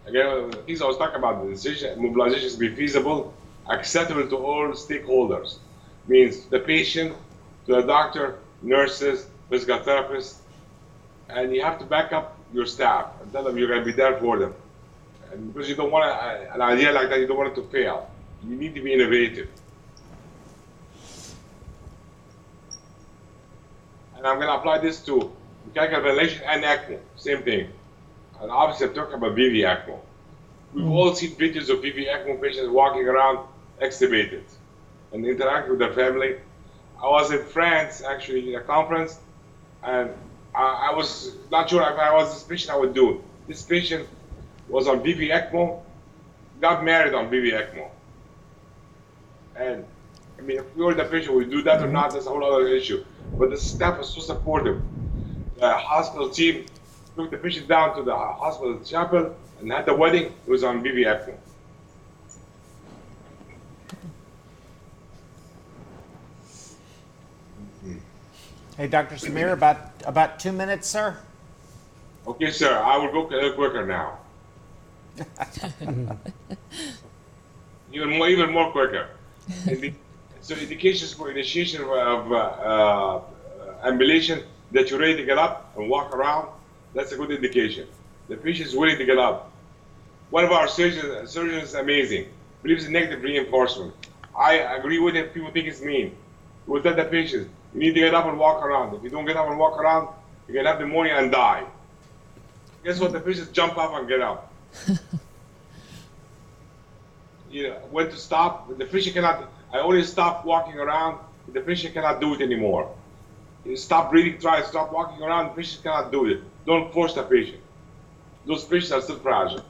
Again, the things I was talking about, the decision, mobilization is to be feasible, acceptable to all stakeholders. Means the patient, to the doctor, nurses, physical therapists, and you have to back up your staff and tell them you're going to be there for them. And because you don't want an idea like that, you don't want it to fail. You need to be innovative. And I'm going to apply this to mechanical ventilation and ECMO, same thing. And obviously I'm talking about VV ECMO. We've all seen pictures of VV ECMO patients walking around extubated and interacting with their family. I was in France actually in a conference, and I was not sure if I was this patient I would do. This patient was on VV ECMO, got married on VV ECMO. And I mean, if we were the patient, would we do that or not, that's a whole other issue. But the staff was so supportive. The hospital team took the patient down to the hospital chapel and had the wedding. It was on VV ECMO. Hey, Dr. Samir, about 2 minutes, sir. Okay, sir. I will go a little quicker now. even more quicker. So indications for initiation of ambulation, that you're ready to get up and walk around, that's a good indication. The patient is willing to get up. One of our surgeons is amazing, believes in negative reinforcement. I agree with him. People think it's mean. We'll tell the patient, you need to get up and walk around. If you don't get up and walk around, you're going to have pneumonia and die. Guess what? The patients jump up and get up. When to stop, the patient cannot. I only stop walking around, the patient cannot do it anymore. You stop breathing, try to stop walking around, the patient cannot do it. Don't force the patient. Those patients are still fragile.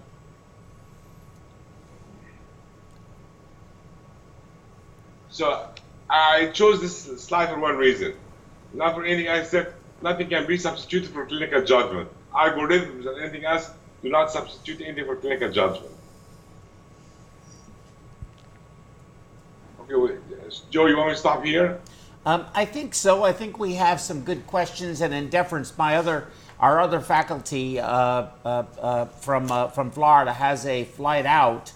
So I chose this slide for one reason. Not for anything I said, nothing can be substituted for clinical judgment. Algorithms and anything else do not substitute anything for clinical judgment. Okay, Joe, you want me to stop here? I think so. I think we have some good questions, and in deference, our other faculty from Florida has a flight out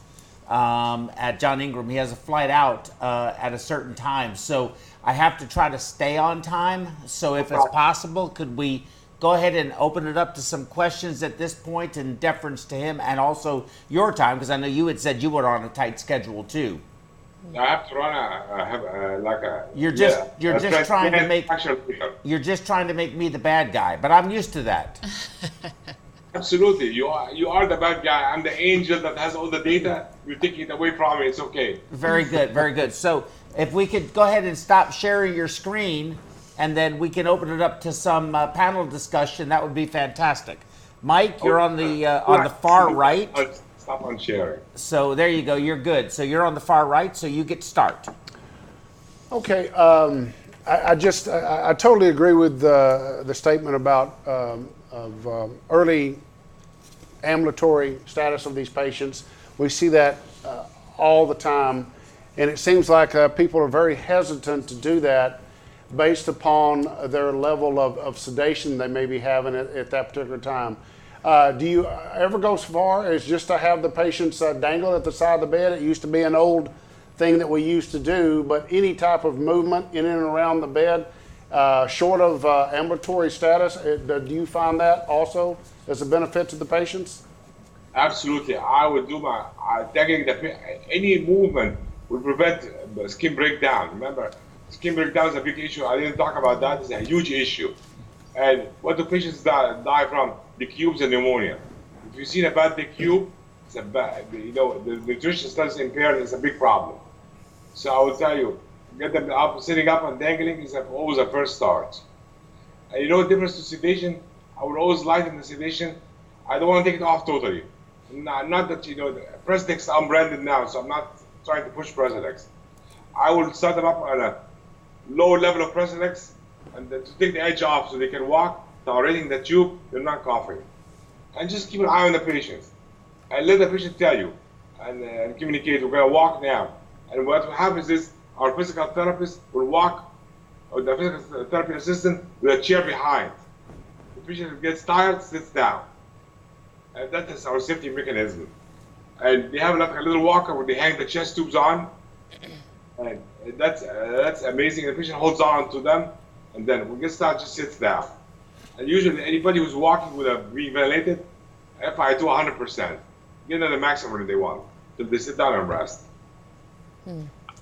at John Ingram. He has a flight out at a certain time, so I have to try to stay on time. So if it's possible, could we go ahead and open it up to some questions at this point in deference to him, and also your time, because I know you had said you were on a tight schedule too. I have to run You're just trying to make me the bad guy, but I'm used to that. Absolutely, you are the bad guy. I'm the angel that has all the data. You're taking it away from me. It's okay. Very good, very good. So if we could go ahead and stop sharing your screen, and then we can open it up to some panel discussion, that would be fantastic. Mike, you're on the far right. Stop on sharing. So there you go. You're good. So you're on the far right. So you get to start. Okay. I totally agree with the statement about early ambulatory status of these patients. We see that all the time, and it seems like people are very hesitant to do that based upon their level of sedation they may be having at that particular time. Do you ever go so far as just to have the patients dangle at the side of the bed? It used to be an old thing that we used to do, but any type of movement in and around the bed, short of ambulatory status, do you find that also as a benefit to the patients? Absolutely. I would do any movement would prevent skin breakdown. Remember, skin breakdown is a big issue. I didn't talk about that. It's a huge issue. And what do patients die from? Decubes and pneumonia. If you see a bad decube, it's a bad, the nutrition status impaired is a big problem. So I will tell you, get them up, sitting up and dangling is always a first start. And the difference to sedation, I would always lighten the sedation. I don't want to take it off totally. Not that, Presidex I'm branded now, so I'm not trying to push Presidex. I will start them up on a low level of Presidex and then to take the edge off so they can walk, tolerating the tube, they're not coughing. And just keep an eye on the patient. And let the patient tell you and communicate, we're going to walk now. And what happens is our physical therapist will walk, or the physical therapy assistant with a chair behind. The patient gets tired, sits down. And that is our safety mechanism. And they have like a little walker where they hang the chest tubes on. And that's amazing. The patient holds on to them. And then when it gets started, just sits down. And usually anybody who's walking with a being ventilated, FI to 100%. Get to the maximum that they want till they sit down and rest.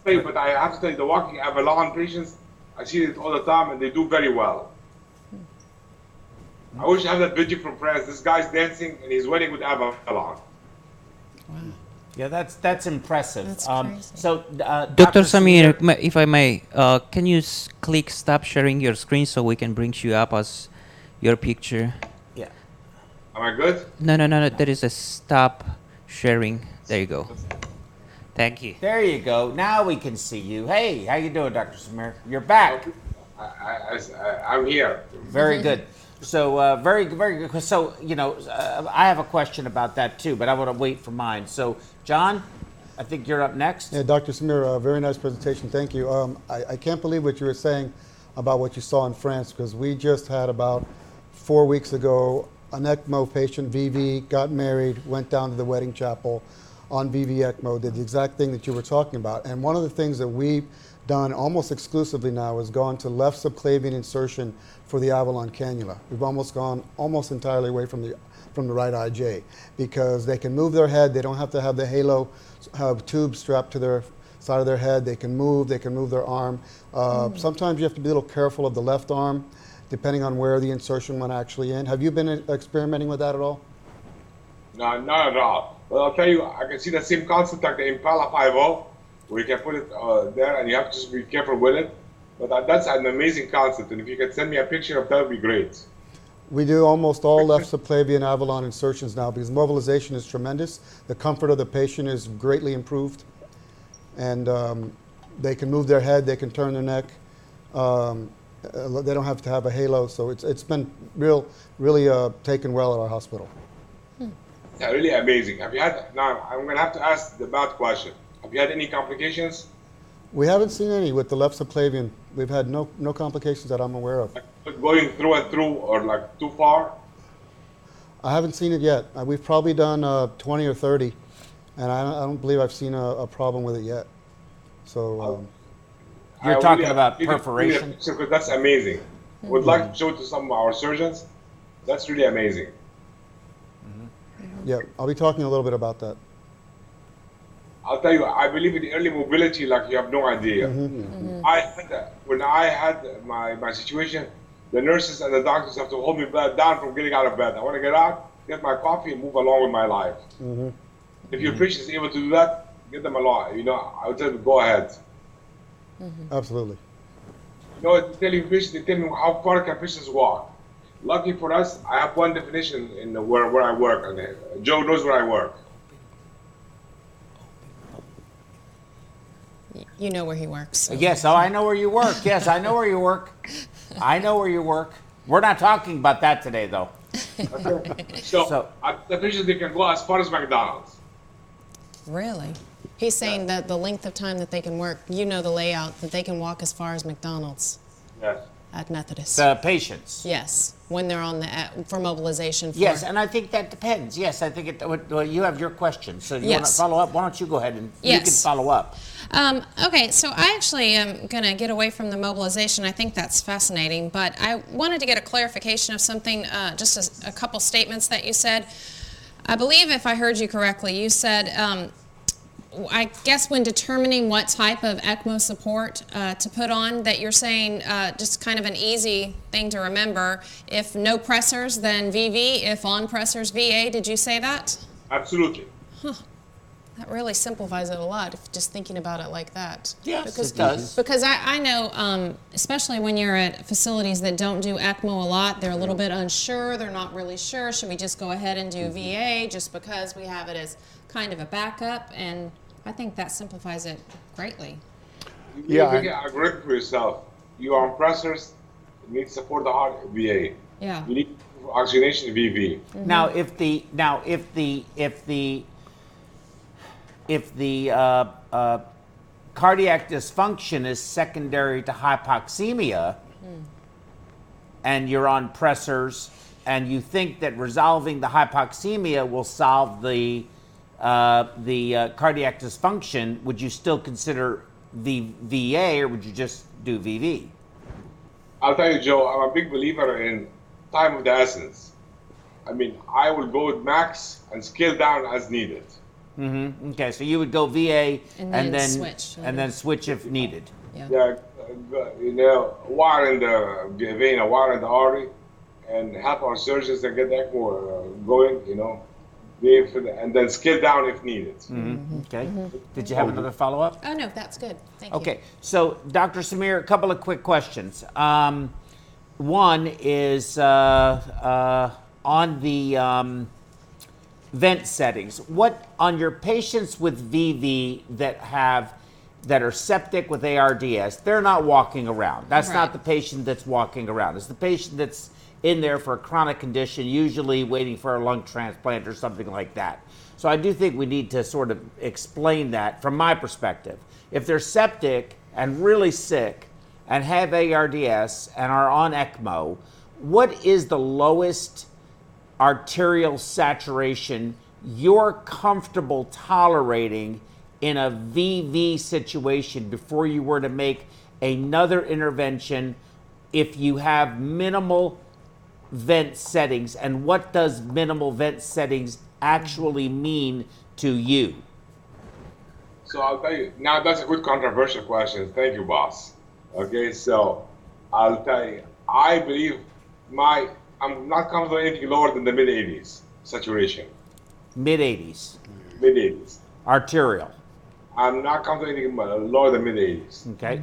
But I have to tell you, the walking Avalon patients, I see it all the time and they do very well. I wish I had that video from France. This guy's dancing and he's wedding with Avalon. Wow. Yeah, that's impressive. That's crazy. So, Dr. Samir, if I may, can you click stop sharing your screen so we can bring you up as your picture? Yeah. Am I good? No. There is a stop sharing. There you go. Thank you. There you go. Now we can see you. Hey, how you doing, Dr. Samir? You're back. I'm here. Very good. So very good. So I have a question about that too, but I want to wait for mine. So John, I think you're up next. Yeah, Dr. Samir, very nice presentation. Thank you. I can't believe what you were saying about what you saw in France, because we just had about 4 weeks ago an ECMO patient, VV, got married, went down to the wedding chapel on VV ECMO, did the exact thing that you were talking about. And one of the things that we've done almost exclusively now is gone to left subclavian insertion for the Avalon cannula. We've almost gone almost entirely away from the right IJ, because they can move their head. They don't have to have the halo tube strapped to their side of their head. They can move their arm. Sometimes you have to be a little careful of the left arm, depending on where the insertion went actually in. Have you been experimenting with that at all? No, not at all. Well, I'll tell you, I can see the same concept like the Impala 5.0, where you can put it there and you have to just be careful with it. But that's an amazing concept, and if you can send me a picture of that, would be great. We do almost all left subclavian Avalon insertions now because mobilization is tremendous. The comfort of the patient is greatly improved, and they can move their head, they can turn their neck. They don't have to have a halo, so it's been really taken well at our hospital. Yeah, really amazing. Have you had? Now I'm gonna have to ask the bad question. Have you had any complications? We haven't seen any with the left subclavian. We've had no complications that I'm aware of. Like going through and through, or like too far? I haven't seen it yet. We've probably done 20 or 30, and I don't believe I've seen a problem with it yet. So You're talking about perforation? Because that's amazing. Would like to show it to some of our surgeons. That's really amazing. yeah, I'll be talking a little bit about that. I'll tell you, I believe in early mobility like you have no idea. When I had my situation, the nurses and the doctors have to hold me down from getting out of bed. I want to get out, get my coffee, and move along with my life. If your patient is able to do that, get them along. You know, I would tell them, go ahead. Absolutely. You know, they tell you patients, they tell me how far can patients walk. Lucky for us, I have one definition in where I work, and Joe knows where I work. You know where he works. So. Yes, oh, I know where you work. Yes, I know where you work. I know where you work. We're not talking about that today, though. Okay. So the patients, they can go as far as McDonald's. Really? He's saying that the length of time that they can work, you know the layout, that they can walk as far as McDonald's. Yes. At Methodist. The patients. Yes, when they're on the for mobilization. Yes, and I think that depends. Yes, I think well, you have your question, so you want to follow up. Why don't you go ahead and you can follow up? Okay, so I actually am going to get away from the mobilization. I think that's fascinating, but I wanted to get a clarification of something, just a couple statements that you said. I believe if I heard you correctly, you said, I guess when determining what type of ECMO support to put on, that you're saying just kind of an easy thing to remember. If no pressors, then VV. If on pressors, VA. Did you say that? Absolutely. Huh. That really simplifies it a lot, if just thinking about it like that. Yes, it does. Because I know, especially when you're at facilities that don't do ECMO a lot, they're a little bit unsure. They're not really sure. Should we just go ahead and do VA just because we have it as kind of a backup? And I think that simplifies it greatly. You make a grip for yourself. You are on pressors, you need to support the heart, VA. Yeah. You need oxygenation, VV. Now, if the cardiac dysfunction is secondary to hypoxemia, and you're on pressors, and you think that resolving the hypoxemia will solve the cardiac dysfunction, would you still consider the VA, or would you just do VV? I'll tell you, Joe, I'm a big believer in time of the essence. I mean, I will go with max and scale down as needed. Okay, so you would go VA and then switch. And then switch if needed. Yeah, you know, wire in the vein, a wire in the artery, and help our surgeons to get ECMO going, you know, and then scale down if needed. Okay. Did you have another follow-up? Oh, no, that's good. Thank you. Okay, so Dr. Samir, a couple of quick questions. One is on the vent settings. What on your patients with VV that are septic with ARDS? They're not walking around. That's not the patient that's walking around. It's the patient that's in there for a chronic condition, usually waiting for a lung transplant or something like that. So I do think we need to sort of explain that from my perspective. If they're septic and really sick and have ARDS and are on ECMO, what is the lowest arterial saturation you're comfortable tolerating in a VV situation before you were to make another intervention if you have minimal vent settings? And what does minimal vent settings actually mean to you? So I'll tell you, now that's a good controversial question. Thank you, boss. Okay, so I'll tell you, I believe I'm not comfortable with anything lower than the mid-80s saturation. Mid-80s. Mid-80s. Arterial. I'm not comfortable with anything lower than mid-80s. Okay.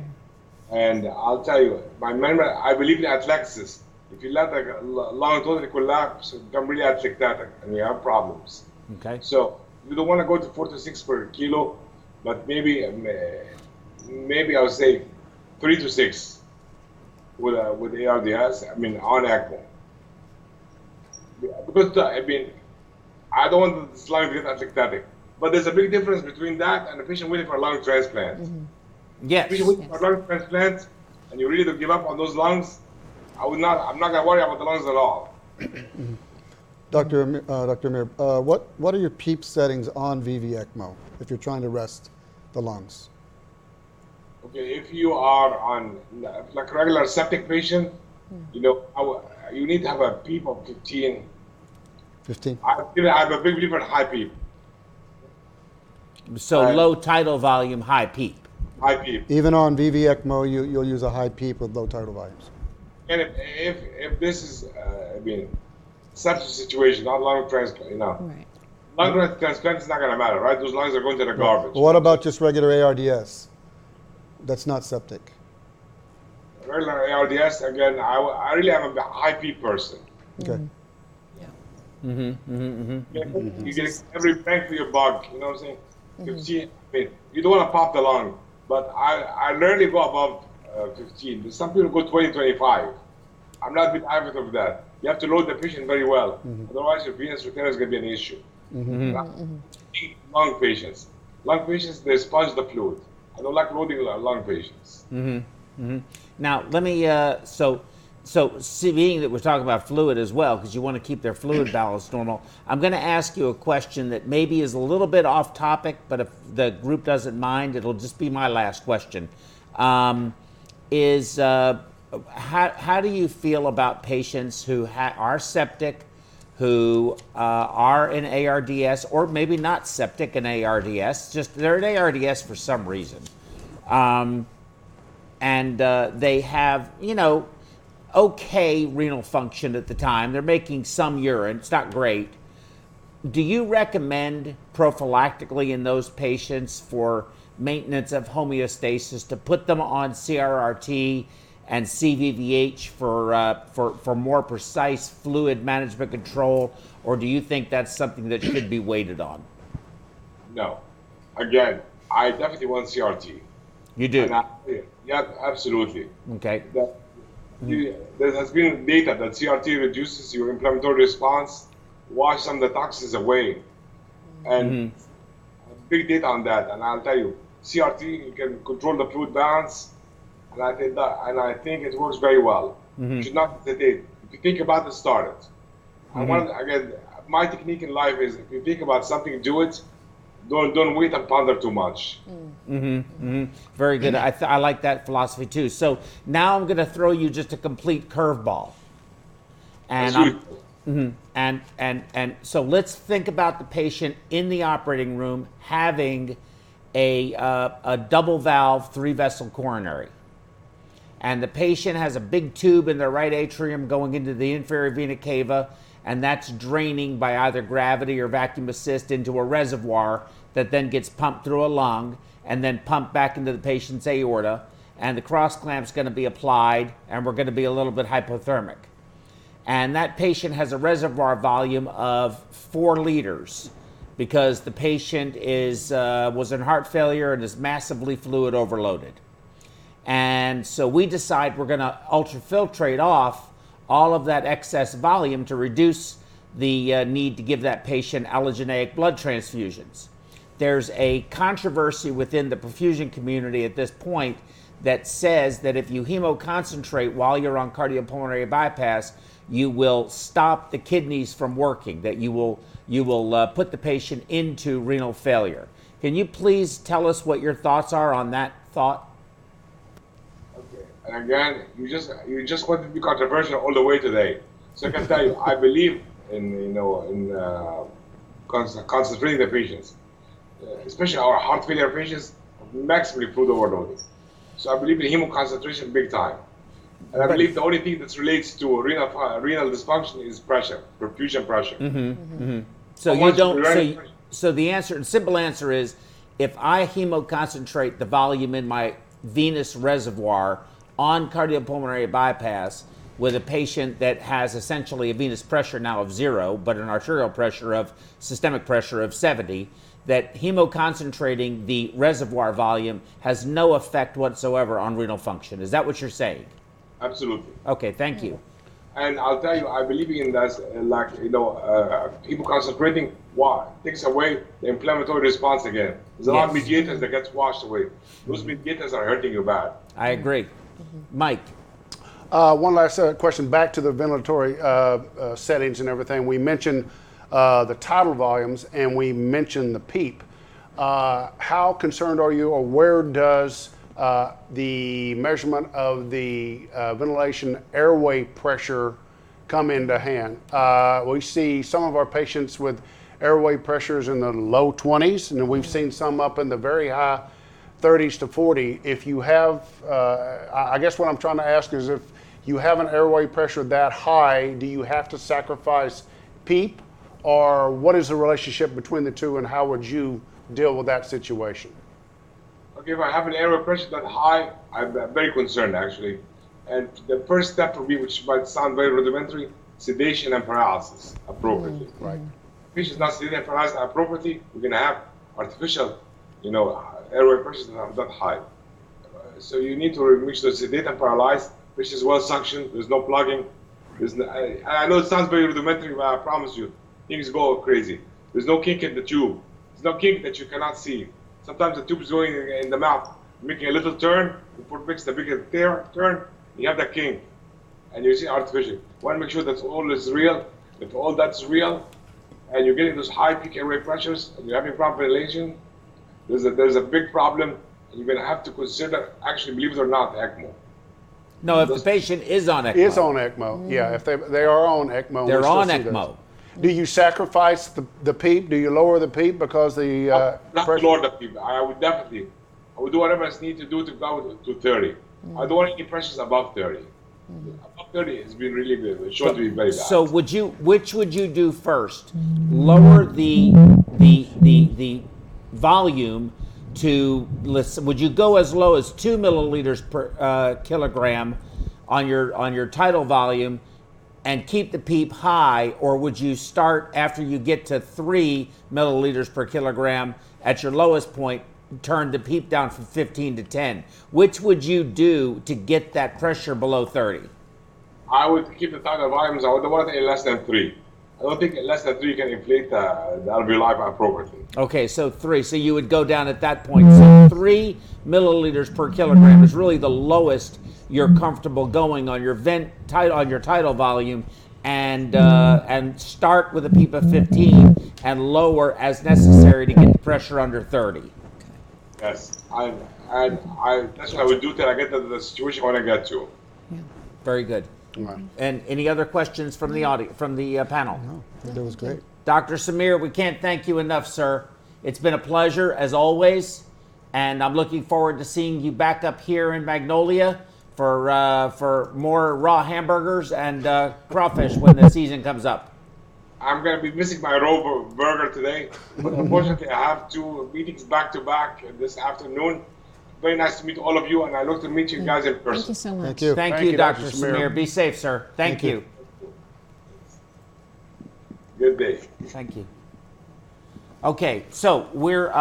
And I'll tell you, I believe in athleticism. If you let a lung totally collapse, it becomes really atlectatic, and you have problems. Okay. So you don't want to go to 4 to 6 per kilo, but maybe I would say 3 to 6. with ARDS, I mean, on ECMO. Because, I mean, I don't want this lung to get asymptomatic. But there's a big difference between that and a patient waiting for a lung transplant. Yes. If you're waiting for a lung transplant and you're ready to give up on those lungs, I'm not going to worry about the lungs at all. Dr. Amir, what are your PEEP settings on VV ECMO if you're trying to rest the lungs? Okay, if you are on like a regular septic patient, you know, you need to have a PEEP of 15. 15. I'm a big believer in high PEEP. So low tidal volume, high PEEP. High PEEP. Even on VV ECMO, you'll use a high PEEP with low tidal volumes. And if this is, I mean, such a situation, not lung transplant, you know. Right. Lung transplant is not going to matter, right? Those lungs are going to the garbage. Well, what about just regular ARDS? That's not septic. Regular ARDS, again, I really am a high PEEP person. Okay. You get every bang for your buck, you know what I'm saying? 15, I mean, you don't want to pop the lung, but I rarely go above 15. Some people go 20, 25. I'm not a big advocate of that. You have to load the patient very well. Otherwise, your venous retainer is going to be an issue. Lung patients. Lung patients, they sponge the fluid. I don't like loading lung patients. Now, let me, so being that we're talking about fluid as well, because you want to keep their fluid balance normal, I'm going to ask you a question that maybe is a little bit off topic, but if the group doesn't mind, it'll just be my last question. How do you feel about patients who are septic, who are in ARDS, or maybe not septic in ARDS, just they're in ARDS for some reason, and they have, you know, okay renal function at the time. They're making some urine. It's not great. Do you recommend prophylactically in those patients for maintenance of homeostasis to put them on CRRT and CVVH for more precise fluid management control, or do you think that's something that should be waited on? No. Again, I definitely want CRT. You do? Yeah, absolutely. Okay. There has been data that CRT reduces your inflammatory response, wash some of the toxins away, and big data on that. And I'll tell you, CRT, you can control the fluid balance, and I think it works very well. You should not hesitate. If you think about it, start it. Again, my technique in life is if you think about something, do it. Don't wait and ponder too much. Very good. I like that philosophy too. So now I'm going to throw you just a complete curveball, and so let's think about the patient in the operating room having a double valve 3-vessel coronary, and the patient has a big tube in their right atrium going into the inferior vena cava, and that's draining by either gravity or vacuum assist into a reservoir that then gets pumped through a lung and then pumped back into the patient's aorta, and the cross clamp's going to be applied, and we're going to be a little bit hypothermic. And that patient has a reservoir volume of 4 liters because the patient was in heart failure and is massively fluid overloaded. And so we decide we're going to ultrafiltrate off all of that excess volume to reduce the need to give that patient allogeneic blood transfusions. There's a controversy within the perfusion community at this point that says that if you hemoconcentrate while you're on cardiopulmonary bypass, you will stop the kidneys from working, that you will put the patient into renal failure. Can you please tell us what your thoughts are on that thought? Okay. And again, you just want to be controversial all the way today. So I can tell you, I believe in concentrating the patients, especially our heart failure patients, maximally fluid overloaded. So I believe in hemoconcentration big time. And I believe the only thing that relates to renal dysfunction is pressure, perfusion pressure. So you don't. So the answer, the simple answer is, if I hemoconcentrate the volume in my venous reservoir on cardiopulmonary bypass with a patient that has essentially a venous pressure now of 0, but an arterial pressure of systemic pressure of 70, that hemoconcentrating the reservoir volume has no effect whatsoever on renal function. Is that what you're saying? Absolutely. Okay, thank you. And I'll tell you, I believe in this, people concentrating takes away the inflammatory response again. There's a lot of Yes. mediators that gets washed away. Those mediators are hurting you bad. I agree. Mike, One last question back to the ventilatory settings and everything. We mentioned the tidal volumes and we mentioned the PEEP. How concerned are you, or where does the measurement of the ventilation airway pressure come into hand? We see some of our patients with airway pressures in the low 20s, and we've seen some up in the very high 30s to 40. If you have, I guess what I'm trying to ask is, if you have an airway pressure that high, do you have to sacrifice PEEP, or what is the relationship between the two, and how would you deal with that situation? Okay, if I have an airway pressure that high, I'm very concerned actually. And the first step for me, which might sound very rudimentary, sedation and paralysis appropriately. Right. If patient's not sedated and paralyzed appropriately, we're going to have artificial, airway pressures that are that high. So you need to make sure sedate and paralyzed, patient is well suctioned, there's no plugging. I know it sounds very rudimentary, but I promise you, things go crazy. There's no kink in the tube. There's no kink that you cannot see. Sometimes the tube is going in the mouth, making a little turn, before it makes the bigger turn, you have that kink, and you see artificial. You want to make sure that all is real. If all that's real, and you're getting those high peak airway pressures, and you're having proper ventilation, there's a big problem, and you're going to have to consider, actually, believe it or not, ECMO. no, if the patient is on ECMO. Is on ECMO, yeah. If they are on ECMO, They're we still on see ECMO. those. Do you sacrifice the PEEP? Do you lower the PEEP because the Not pressure? lower the people. I would do whatever I need to do to go to 30. I don't want any pressures above 30. Above 30 has been really good. It's shown to be very bad. So which would you do first? Lower the volume to, would you go as low as 2 milliliters per kilogram on your tidal volume and keep the PEEP high, or would you start after you get to 3 milliliters per kilogram at your lowest point, turn the PEEP down from 15 to 10? Which would you do to get that pressure below 30? I would keep the tidal volumes. I would want it less than 3. I don't think less than 3 can inflate the alveoli appropriately. Okay, so 3. So you would go down at that point. So 3 milliliters per kilogram is really the lowest you're comfortable going on your tidal volume, and start with a PEEP of 15 and lower as necessary to get the pressure under 30. Yes, that's what I would do till I get to the situation I want to get to. Very good. Right. And any other questions from the audience, from the panel? No, that was great. Dr. Samir, we can't thank you enough, sir. It's been a pleasure as always, and I'm looking forward to seeing you back up here in Magnolia for more raw hamburgers and crawfish when the season comes up. I'm going to be missing my raw burger today, but unfortunately I have 2 meetings back to back this afternoon. Very nice to meet all of you, and I look to meet you guys in person. Thank you so much. Thank you. Thank you, Dr. Samir. Be safe, sir. Thank you. Good day. Thank you. Okay, so we're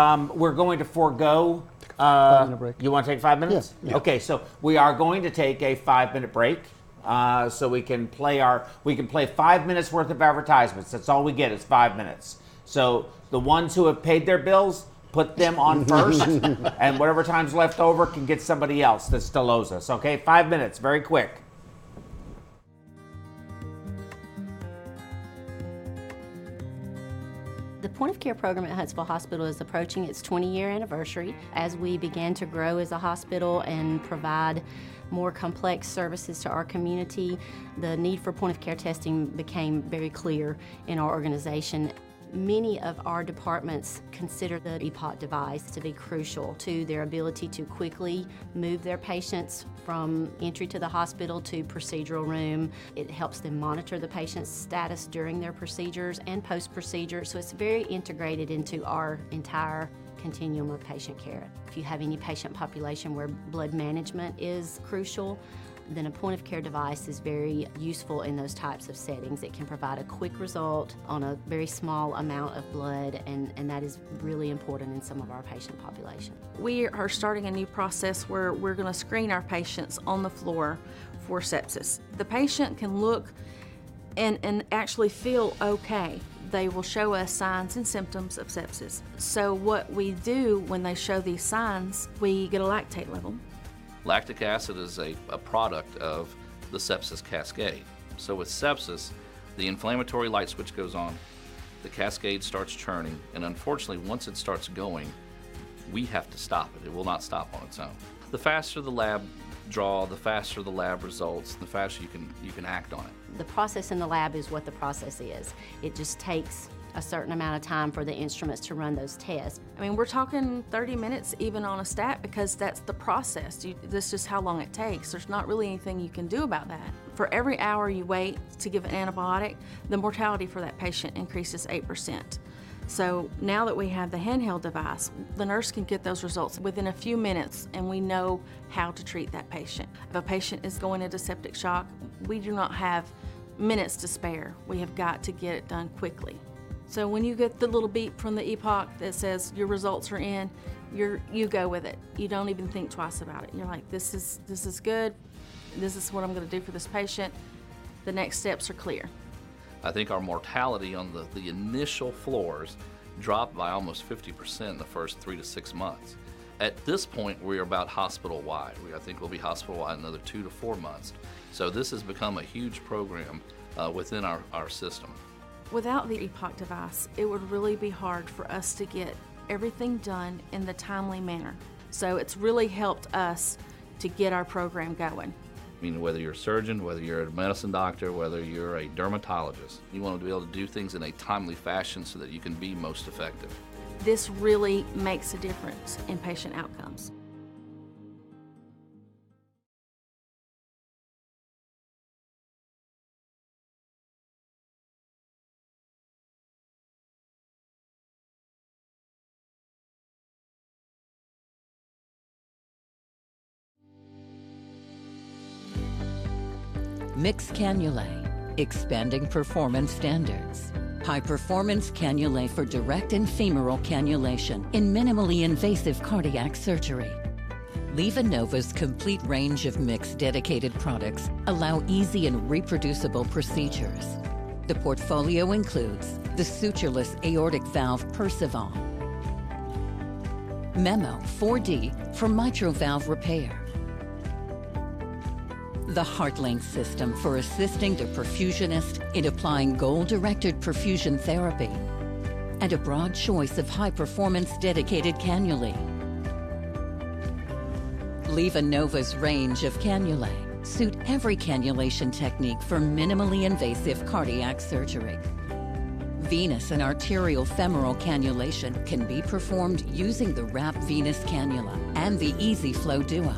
going to forego. 5-minute break. You want to take 5 minutes? Yeah. Okay, so we are going to take a 5-minute break, so we can play 5 minutes worth of advertisements. That's all we get is 5 minutes. So the ones who have paid their bills, put them on first, and whatever time's left over can get somebody else that still owes us. Okay, 5 minutes, very quick. The point of care program at Huntsville Hospital is approaching its 20-year anniversary. As we began to grow as a hospital and provide more complex services to our community, the need for point of care testing became very clear in our organization. Many of our departments consider the EPOT device to be crucial to their ability to quickly move their patients from entry to the hospital to procedural room. It helps them monitor the patient's status during their procedures and post-procedure, so it's very integrated into our entire continuum of patient care. If you have any patient population where blood management is crucial, then a point of care device is very useful in those types of settings. It can provide a quick result on a very small amount of blood, and that is really important in some of our patient population. We are starting a new process where we're going to screen our patients on the floor for sepsis. The patient can look and actually feel okay. They will show us signs and symptoms of sepsis. So what we do when they show these signs, we get a lactate level. Lactic acid is a product of the sepsis cascade. So with sepsis, the inflammatory light switch goes on, the cascade starts churning, and unfortunately, once it starts going, we have to stop it. It will not stop on its own. The faster the lab draw, the faster the lab results, the faster you can act on it. The process in the lab is what the process is. It just takes a certain amount of time for the instruments to run those tests. I mean, we're talking 30 minutes even on a stat because that's the process. That's just how long it takes. There's not really anything you can do about that. For every hour you wait to give an antibiotic, the mortality for that patient increases 8%. So now that we have the handheld device, the nurse can get those results within a few minutes and we know how to treat that patient. If a patient is going into septic shock, we do not have minutes to spare. We have got to get it done quickly. So when you get the little beep from the epoch that says your results are in, you go with it. You don't even think twice about it. You're like, this is good. This is what I'm going to do for this patient. The next steps are clear. I think our mortality on the initial floors dropped by almost 50% in the first 3 to 6 months. At this point, we're about hospital-wide. I think we'll be hospital-wide another 2 to 4 months. So this has become a huge program within our system. Without the epoch device, it would really be hard for us to get everything done in the timely manner. So it's really helped us to get our program going. I mean, whether you're a surgeon, whether you're a medicine doctor, whether you're a dermatologist, you want to be able to do things in a timely fashion so that you can be most effective. This really makes a difference in patient outcomes. Mixed cannulae, expanding performance standards. High-performance cannulae for direct and femoral cannulation in minimally invasive cardiac surgery. LivaNova's complete range of mixed dedicated products allow easy and reproducible procedures. The portfolio includes the sutureless aortic valve Percival, Memo 4D for mitral valve repair, the HeartLink system for assisting the perfusionist in applying goal-directed perfusion therapy, and a broad choice of high-performance dedicated cannulae. LivaNova's range of cannulae suit every cannulation technique for minimally invasive cardiac surgery. Venous and arterial femoral cannulation can be performed using the WRAP venous cannula and the EasyFlow Duo.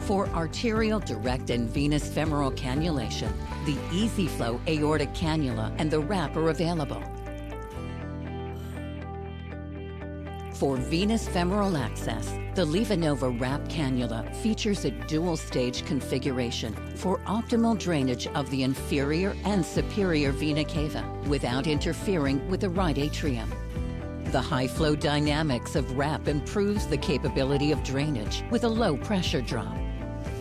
For arterial direct and venous femoral cannulation, the EasyFlow aortic cannula and the WRAP are available. For venous femoral access, the LivaNova WRAP cannula features a dual-stage configuration for optimal drainage of the inferior and superior vena cava without interfering with the right atrium. The high-flow dynamics of WRAP improves the capability of drainage with a low pressure drop.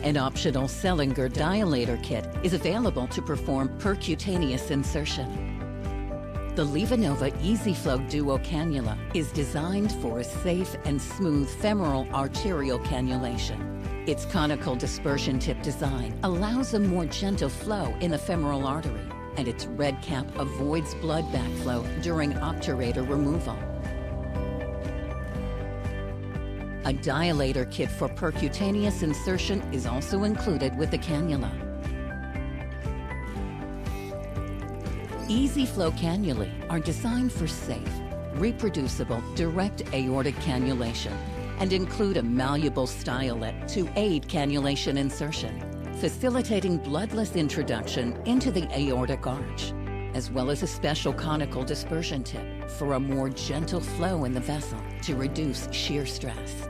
An optional Sellinger dilator kit is available to perform percutaneous insertion. The LivaNova EasyFlow Duo cannula is designed for a safe and smooth femoral arterial cannulation. Its conical dispersion tip design allows a more gentle flow in the femoral artery, and its red cap avoids blood backflow during obturator removal. A dilator kit for percutaneous insertion is also included with the cannula. EasyFlow cannulae are designed for safe, reproducible, direct aortic cannulation and include a malleable stylet to aid cannulation insertion, facilitating bloodless introduction into the aortic arch, as well as a special conical dispersion tip for a more gentle flow in the vessel to reduce shear stress.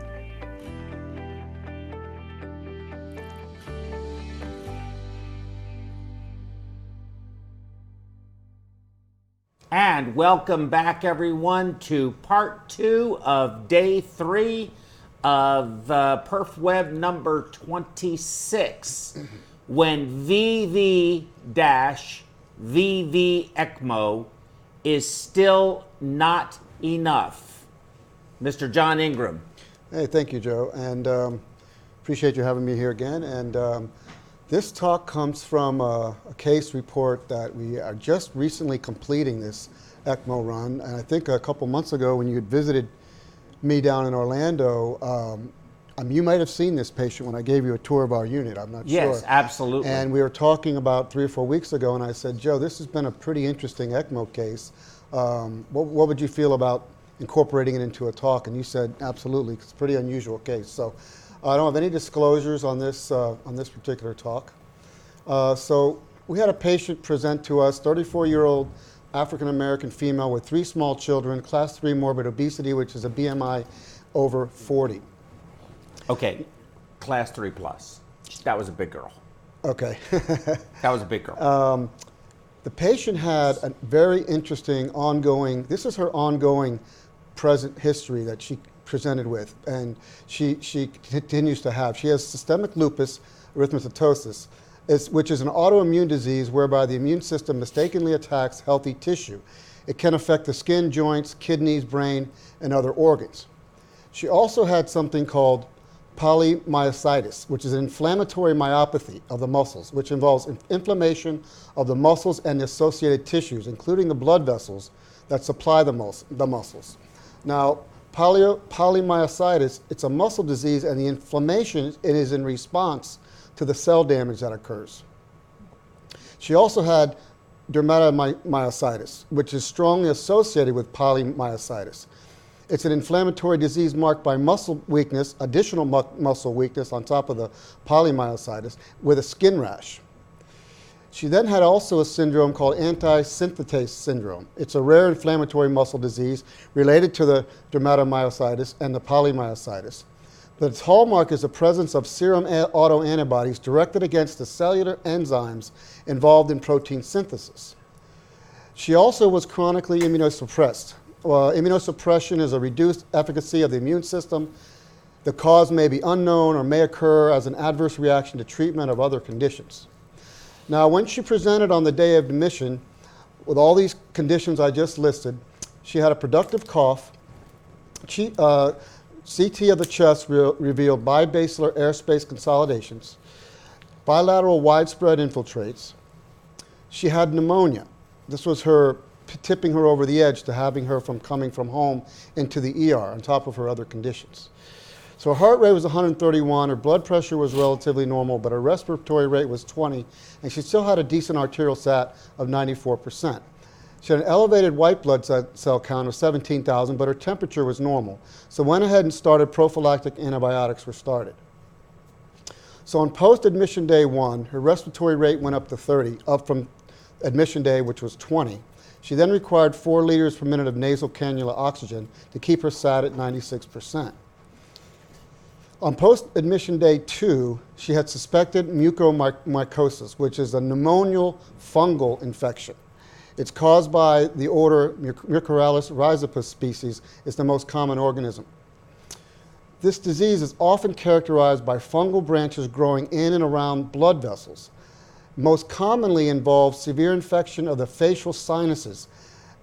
And welcome back, everyone, to part 2 of day 3 of PerfWeb number 26 when VV-VV ECMO is still not enough? Mr. John Ingram. Hey, thank you, Joe, and appreciate you having me here again. And this talk comes from a case report that we are just recently completing this ECMO run. And I think a couple months ago when you had visited me down in Orlando, you might have seen this patient when I gave you a tour of our unit, I'm not sure. Yes, absolutely. And we were talking about 3 or 4 weeks ago, and I said, Joe, this has been a pretty interesting ECMO case. What would you feel about incorporating it into a talk? And you said, absolutely, it's a pretty unusual case. So I don't have any disclosures on this particular talk. So we had a patient present to us, 34-year-old African-American female with 3 small children, class 3 morbid obesity, which is a BMI over 40. Okay, class 3 plus. That was a big girl. Okay. That was a big girl. The patient had a very interesting ongoing, this is her ongoing present history that she presented with, and she continues to have. She has systemic lupus erythematosus, which is an autoimmune disease whereby the immune system mistakenly attacks healthy tissue. It can affect the skin, joints, kidneys, brain, and other organs. She also had something called polymyositis, which is an inflammatory myopathy of the muscles, which involves inflammation of the muscles and the associated tissues, including the blood vessels that supply the muscles. Now, polymyositis, it's a muscle disease, and the inflammation it is in response to the cell damage that occurs. She also had dermatomyositis, which is strongly associated with polymyositis. It's an inflammatory disease marked by muscle weakness, additional muscle weakness on top of the polymyositis, with a skin rash. She then had also a syndrome called anti-synthetase syndrome. It's a rare inflammatory muscle disease related to the dermatomyositis and the polymyositis. But its hallmark is the presence of serum autoantibodies directed against the cellular enzymes involved in protein synthesis. She also was chronically immunosuppressed. Immunosuppression is a reduced efficacy of the immune system. The cause may be unknown or may occur as an adverse reaction to treatment of other conditions. Now, when she presented on the day of admission with all these conditions I just listed, she had a productive cough. CT of the chest revealed bibasilar airspace consolidations, bilateral widespread infiltrates. She had pneumonia. This was her tipping her over the edge to having her coming from home into the ER on top of her other conditions. So her heart rate was 131, her blood pressure was relatively normal, but her respiratory rate was 20, and she still had a decent arterial sat of 94%. She had an elevated white blood cell count of 17,000, but her temperature was normal. So went ahead and started prophylactic antibiotics were started. So on post-admission day 1, her respiratory rate went up to 30, up from admission day, which was 20. She then required 4 liters per minute of nasal cannula oxygen to keep her sat at 96%. On post-admission day 2, she had suspected mucormycosis, which is a pneumonial fungal infection. It's caused by the order Mucorales rhizopus species. It's the most common organism. This disease is often characterized by fungal branches growing in and around blood vessels. Most commonly involves severe infection of the facial sinuses.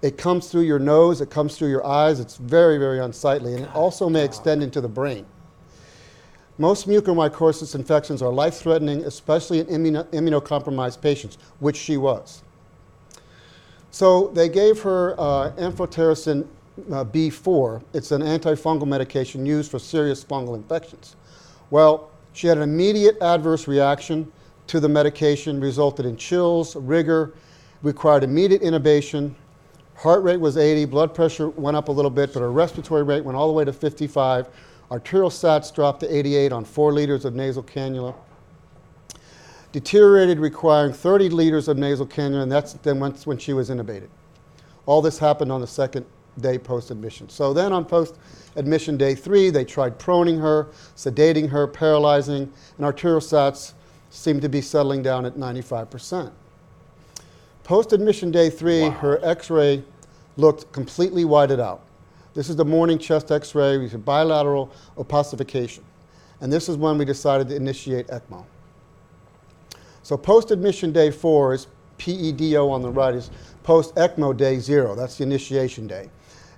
It comes through your nose, it comes through your eyes. It's very, very unsightly, and it also may extend into the brain. Most mucormycosis infections are life-threatening, especially in immunocompromised patients, which she was. So they gave her amphotericin B4. It's an antifungal medication used for serious fungal infections. Well, she had an immediate adverse reaction to the medication, resulted in chills, rigor, required immediate intubation. Heart rate was 80, blood pressure went up a little bit, but her respiratory rate went all the way to 55. Arterial sats dropped to 88 on 4 liters of nasal cannula. Deteriorated, requiring 30 liters of nasal cannula, and that's then when she was intubated. All this happened on the second day post-admission. So then on post-admission day 3, they tried proning her, sedating her, paralyzing, and arterial sats seemed to be settling down at 95%. Post-admission day 3, her x-ray looked completely whited out. This is the morning chest x-ray. We have bilateral opacification. And this is when we decided to initiate ECMO. So post-admission day 4 is PEDO on the right, is post-ECMO day 0. That's the initiation day.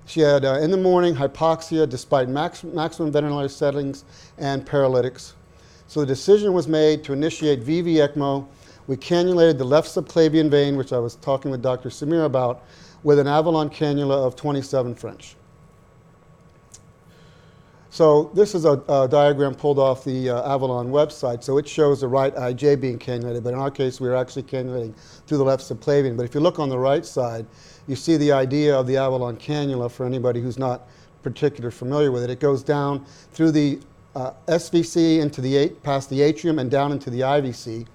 She had, in the morning, hypoxia despite maximum ventilator settings and paralytics. So the decision was made to initiate VV ECMO. We cannulated the left subclavian vein, which I was talking with Dr. Samir about, with an Avalon cannula of 27 French. So this is a diagram pulled off the Avalon website. So it shows the right IJ being cannulated, but in our case, we were actually cannulating through the left subclavian. But if you look on the right side, you see the idea of the Avalon cannula for anybody who's not particularly familiar with it. It goes down through the SVC into past the atrium and down into the IVC.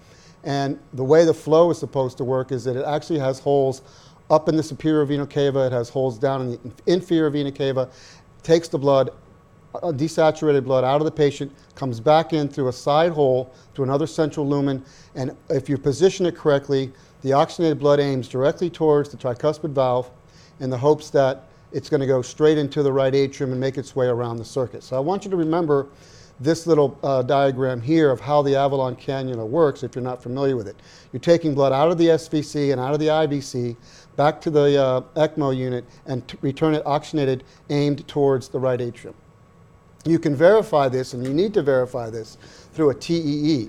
And the way the flow is supposed to work is that it actually has holes up in the superior vena cava. It has holes down in the inferior vena cava, takes the blood, desaturated blood out of the patient, comes back in through a side hole to another central lumen, and if you position it correctly, the oxygenated blood aims directly towards the tricuspid valve in the hopes that it's going to go straight into the right atrium and make its way around the circuit. So I want you to remember this little diagram here of how the Avalon cannula works if you're not familiar with it. You're taking blood out of the SVC and out of the IVC back to the ECMO unit and return it oxygenated, aimed towards the right atrium. You can verify this, and you need to verify this, through a TEE.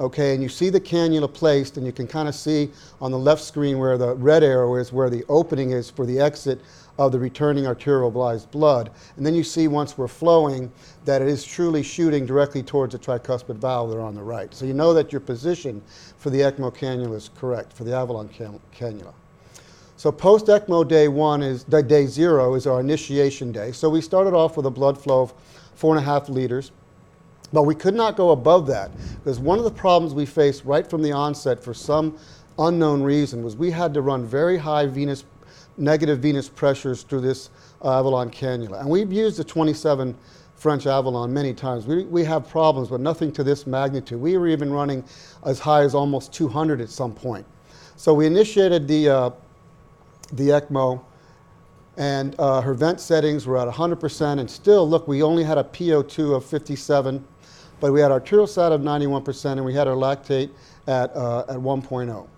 Okay, and you see the cannula placed, and you can kind of see on the left screen where the red arrow is, where the opening is for the exit of the returning arteriobolized blood. And then you see, once we're flowing, that it is truly shooting directly towards the tricuspid valve there on the right. So you know that your position for the ECMO cannula is correct, for the Avalon cannula. So post-ECMO day 0 is our initiation day. So we started off with a blood flow of 4.5 liters. But we could not go above that, because one of the problems we faced right from the onset for some unknown reason was we had to run very high negative venous pressures through this Avalon cannula. And we've used the 27 French Avalon many times. We have problems, but nothing to this magnitude. We were even running as high as almost 200 at some point. So we initiated the ECMO, and her vent settings were at 100%, and still, look, we only had a PO2 of 57, but we had arterial sat of 91%, and we had our lactate at 1.0.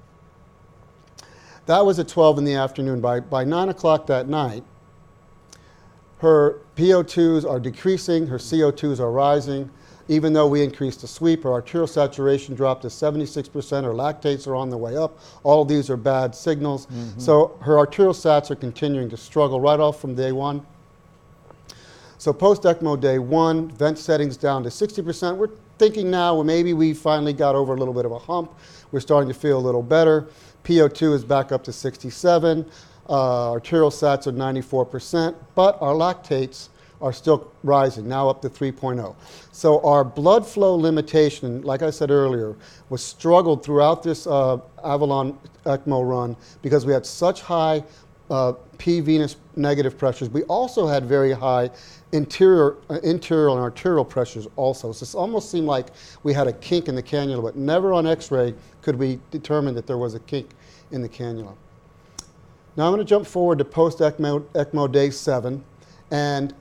That was at 12 in the afternoon. By 9 o'clock that night, her PO2s are decreasing, her CO2s are rising. Even though we increased the sweep, her arterial saturation dropped to 76%, her lactates are on the way up. All of these are bad signals. So her arterial sats are continuing to struggle right off from day 1. So post-ECMO day 1, vent settings down to 60%. We're thinking now, well, maybe we finally got over a little bit of a hump. We're starting to feel a little better. PO2 is back up to 67. Arterial sats are 94%, but our lactates are still rising, now up to 3.0. So our blood flow limitation, like I said earlier, was struggled throughout this Avalon ECMO run because we had such high P venous negative pressures. We also had very high interior and arterial pressures also. So it almost seemed like we had a kink in the cannula, but never on x-ray could we determine that there was a kink in the cannula. Now I'm going to jump forward to post-ECMO day 7, and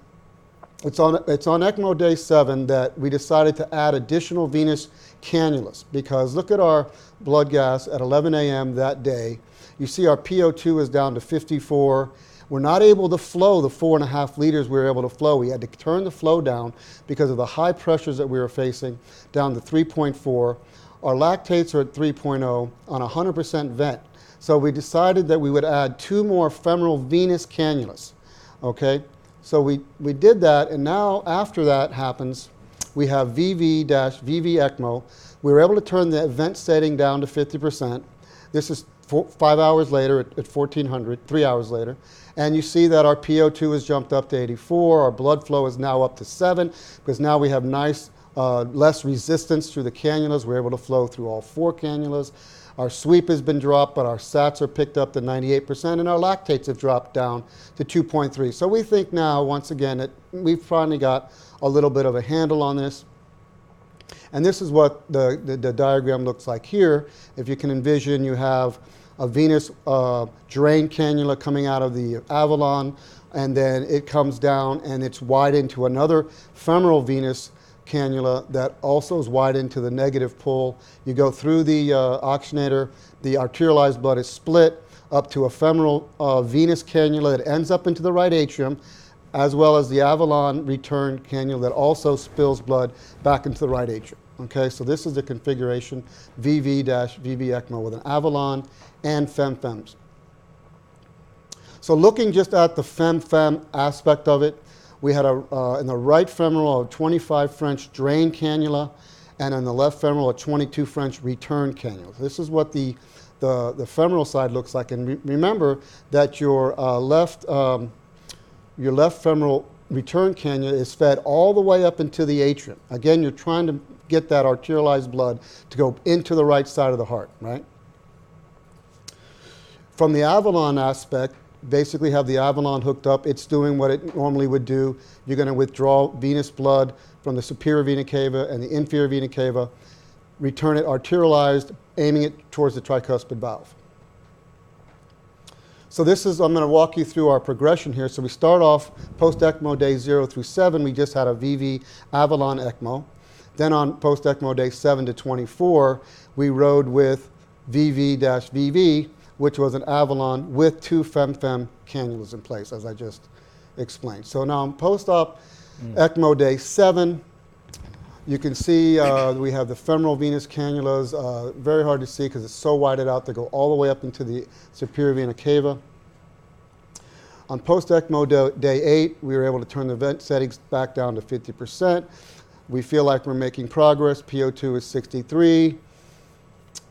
it's on ECMO day 7 that we decided to add additional venous cannulas, because look at our blood gas at 11 a.m. that day. You see our PO2 is down to 54. We're not able to flow the 4.5 liters we were able to flow. We had to turn the flow down because of the high pressures that we were facing, down to 3.4. Our lactates are at 3.0 on 100% vent. So we decided that we would add 2 more femoral venous cannulas, okay? So we did that, and now after that happens, we have VV-VV ECMO. We were able to turn the vent setting down to 50%. This is 5 hours later at 1400, 3 hours later. And you see that our PO2 has jumped up to 84. Our blood flow is now up to 7, because now we have nice, less resistance through the cannulas. We're able to flow through all 4 cannulas. Our sweep has been dropped, but our sats are picked up to 98%, and our lactates have dropped down to 2.3. So we think now, once again, that we've finally got a little bit of a handle on this. And this is what the diagram looks like here. If you can envision, you have a venous drain cannula coming out of the Avalon, and then it comes down and it's widened to another femoral venous cannula that also is widened to the negative pull. You go through the oxygenator, the arterialized blood is split up to a femoral venous cannula that ends up into the right atrium, as well as the Avalon return cannula that also spills blood back into the right atrium. Okay, so this is the configuration, VV-VV ECMO with an Avalon and FEM-FEMs. So looking just at the FEM-FEM aspect of it, we had in the right femoral a 25 French drain cannula, and in the left femoral a 22 French return cannula. This is what the femoral side looks like, and remember that your left femoral return cannula is fed all the way up into the atrium. Again, you're trying to get that arterialized blood to go into the right side of the heart, right? From the Avalon aspect, basically have the Avalon hooked up. It's doing what it normally would do. You're going to withdraw venous blood from the superior vena cava and the inferior vena cava, return it arterialized, aiming it towards the tricuspid valve. So this is, I'm going to walk you through our progression here. So we start off post-ECMO day 0 through 7. We just had a VV Avalon ECMO. Then on post-ECMO day 7 to 24, we rode with VV-VV, which was an Avalon with 2 FEM-FEM cannulas in place, as I just explained. So now on post-op ECMO day 7, you can see we have the femoral venous cannulas, very hard to see because it's so widened out. They go all the way up into the superior vena cava. On post-ECMO day 8, we were able to turn the vent settings back down to 50%. We feel like we're making progress. PO2 is 63.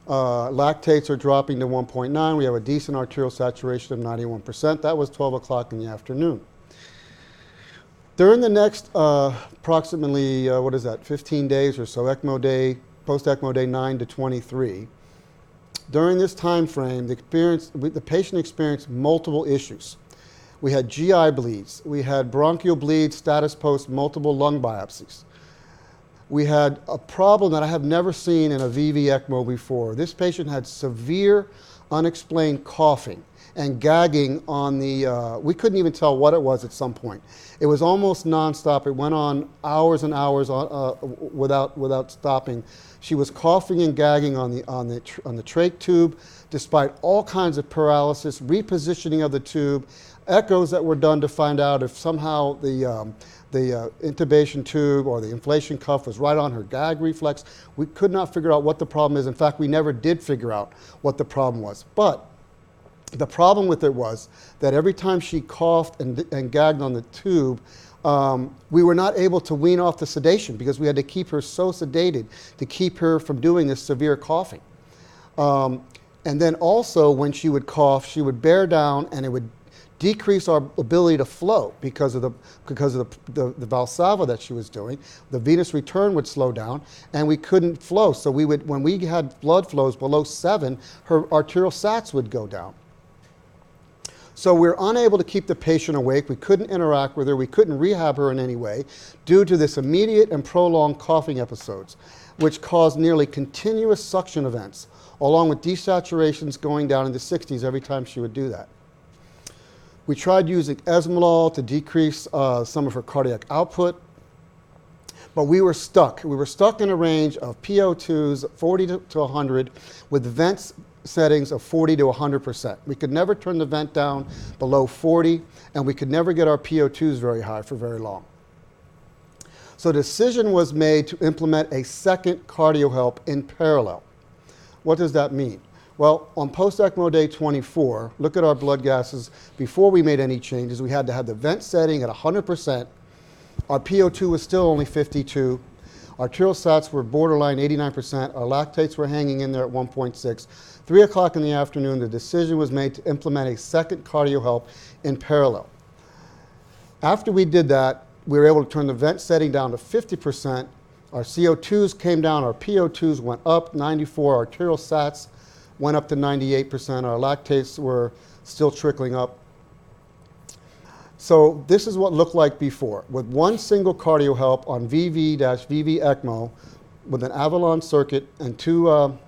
Lactates are dropping to 1.9. We have a decent arterial saturation of 91%. That was 12 o'clock in the afternoon. During the next approximately, 15 days or so, ECMO day, post-ECMO day 9 to 23, during this time frame, the patient experienced multiple issues. We had GI bleeds. We had bronchial bleeds, status post multiple lung biopsies. We had a problem that I have never seen in a VV ECMO before. This patient had severe unexplained coughing and gagging on the, we couldn't even tell what it was at some point. It was almost nonstop. It went on hours and hours without stopping. She was coughing and gagging on the trach tube, despite all kinds of paralysis, repositioning of the tube, echoes that were done to find out if somehow the intubation tube or the inflation cuff was right on her gag reflex. We could not figure out what the problem is. In fact, we never did figure out what the problem was. But the problem with it was that every time she coughed and gagged on the tube, we were not able to wean off the sedation because we had to keep her so sedated to keep her from doing this severe coughing. And then also when she would cough, she would bear down and it would decrease our ability to flow because of the Valsalva that she was doing. The venous return would slow down and we couldn't flow. So we would, when we had blood flows below 7, her arterial sats would go down. So we were unable to keep the patient awake. We couldn't interact with her. We couldn't rehab her in any way due to this immediate and prolonged coughing episodes, which caused nearly continuous suction events, along with desaturations going down in the 60s every time she would do that. We tried using esmolol to decrease some of her cardiac output, but we were stuck. We were stuck in a range of PO2s 40 to 100 with vents settings of 40 to 100%. We could never turn the vent down below 40, and we could never get our PO2s very high for very long. So a decision was made to implement a second cardio help in parallel. What does that mean? Well, on post-ECMO day 24, look at our blood gases. Before we made any changes, we had to have the vent setting at 100%. Our PO2 was still only 52. Arterial sats were borderline 89%. Our lactates were hanging in there at 1.6. 3 o'clock in the afternoon, the decision was made to implement a second cardio help in parallel. After we did that, we were able to turn the vent setting down to 50%. Our CO2s came down, our PO2s went up 94, arterial sats went up to 98%. Our lactates were still trickling up. So this is what it looked like before. With one single cardio help on VV-VV ECMO with an Avalon circuit and two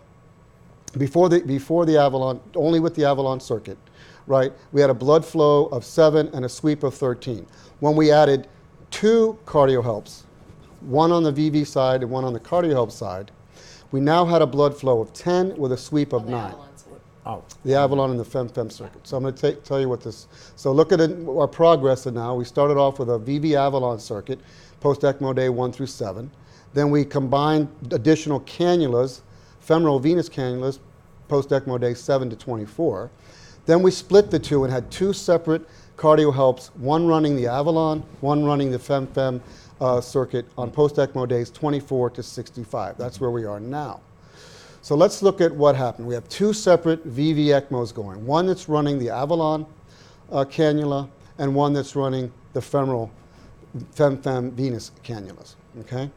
before the Avalon, only with the Avalon circuit, right, we had a blood flow of 7 and a sweep of 13. When we added 2 cardiohelps, one on the VV side and one on the cardiohelp side, we now had a blood flow of 10 with a sweep of 9. Oh. The Avalon and the FEM circuit. So I'm going to tell you what this, so look at our progress now. We started off with a VV Avalon circuit, post-ECMO day 1 through 7. Then we combined additional cannulas, femoral venous cannulas, post-ECMO day 7 to 24. Then we split the two and had 2 separate cardiohelps, one running the Avalon, one running the FEM circuit on post-ECMO days 24 to 65. That's where we are now. So let's look at what happened. We have 2 separate VV ECMOs going. One that's running the Avalon cannula and one that's running the femoral FEM venous cannulas, okay?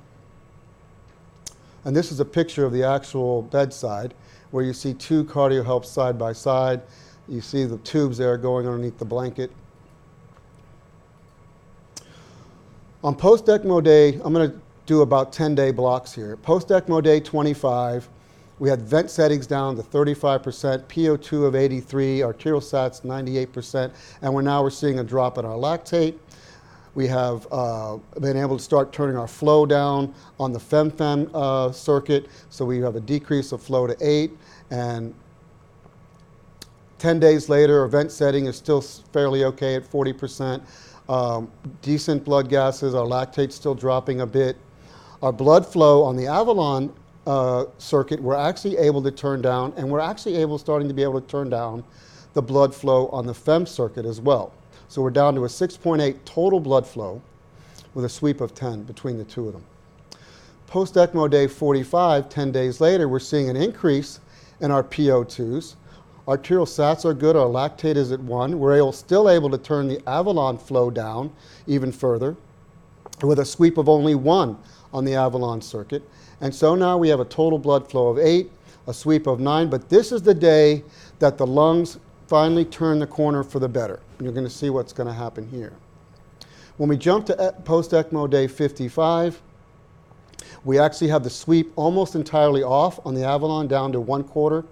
And this is a picture of the actual bedside where you see 2 cardiohelps side by side. You see the tubes there going underneath the blanket. On post-ECMO day, I'm going to do about 10-day blocks here. Post-ECMO day 25, we had vent settings down to 35%, PO2 of 83, arterial sats 98%, and we're seeing a drop in our lactate. We have been able to start turning our flow down on the FEM circuit, so we have a decrease of flow to 8, and 10 days later, our vent setting is still fairly okay at 40%. Decent blood gases, our lactate's still dropping a bit. Our blood flow on the Avalon circuit, we're actually able to turn down, and we're actually starting to be able to turn down the blood flow on the FEM circuit as well. So we're down to a 6.8 total blood flow with a sweep of 10 between the two of them. Post-ECMO day 45, 10 days later, we're seeing an increase in our PO2s. Arterial sats are good, our lactate is at 1. We're still able to turn the Avalon flow down even further with a sweep of only 1 on the Avalon circuit. And so now we have a total blood flow of 8, a sweep of 9, but this is the day that the lungs finally turn the corner for the better. And you're going to see what's going to happen here. When we jump to post-ECMO day 55, we actually have the sweep almost entirely off on the Avalon down to 1/4.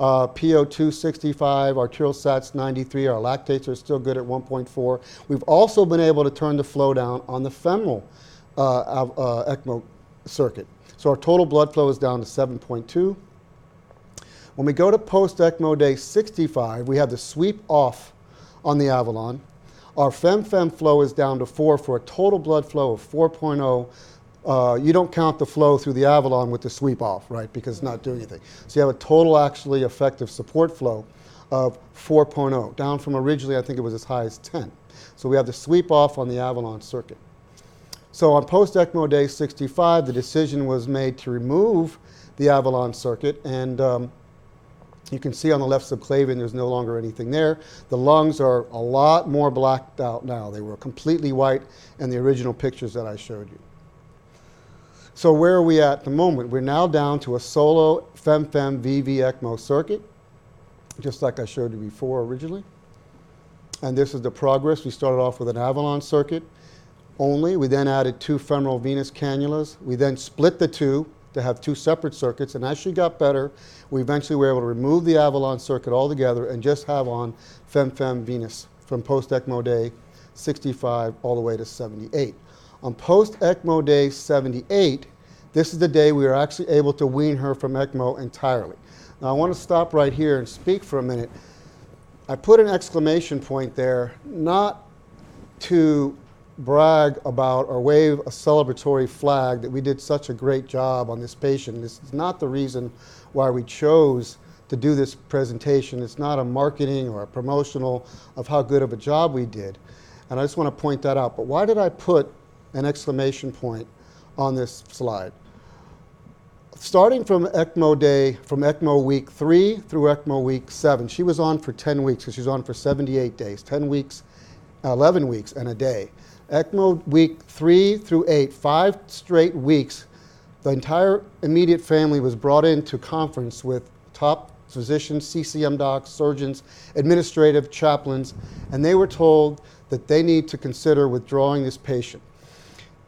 PO2 65, arterial sats 93, our lactates are still good at 1.4. We've also been able to turn the flow down on the femoral ECMO circuit. So our total blood flow is down to 7.2. When we go to post-ECMO day 65, we have the sweep off on the Avalon. Our FEM flow is down to 4 for a total blood flow of 4.0. You don't count the flow through the Avalon with the sweep off, right, because it's not doing anything. So you have a total actually effective support flow of 4.0, down from originally I think it was as high as 10. So we have the sweep off on the Avalon circuit. So on post-ECMO day 65, the decision was made to remove the Avalon circuit, and you can see on the left subclavian there's no longer anything there. The lungs are a lot more blacked out now. They were completely white in the original pictures that I showed you. So where are we at the moment? We're now down to a solo FEM VV ECMO circuit, just like I showed you before originally. And this is the progress. We started off with an Avalon circuit only. We then added 2 femoral venous cannulas. We then split the 2 to have 2 separate circuits. And as she got better, we eventually were able to remove the Avalon circuit altogether and just have on FEM venous from post-ECMO day 65 all the way to 78. On post-ECMO day 78, this is the day we were actually able to wean her from ECMO entirely. Now I want to stop right here and speak for a minute. I put an exclamation point there, not to brag about or wave a celebratory flag that we did such a great job on this patient. This is not the reason why we chose to do this presentation. It's not a marketing or a promotional of how good of a job we did. And I just want to point that out. But why did I put an exclamation point on this slide? Starting from ECMO day, from ECMO week 3 through ECMO week 7, she was on for 10 weeks, because she was on for 78 days, 10 weeks, 11 weeks and a day. ECMO week 3 through 8, 5 straight weeks, the entire immediate family was brought into conference with top physicians, CCM docs, surgeons, administrative chaplains, and they were told that they need to consider withdrawing this patient.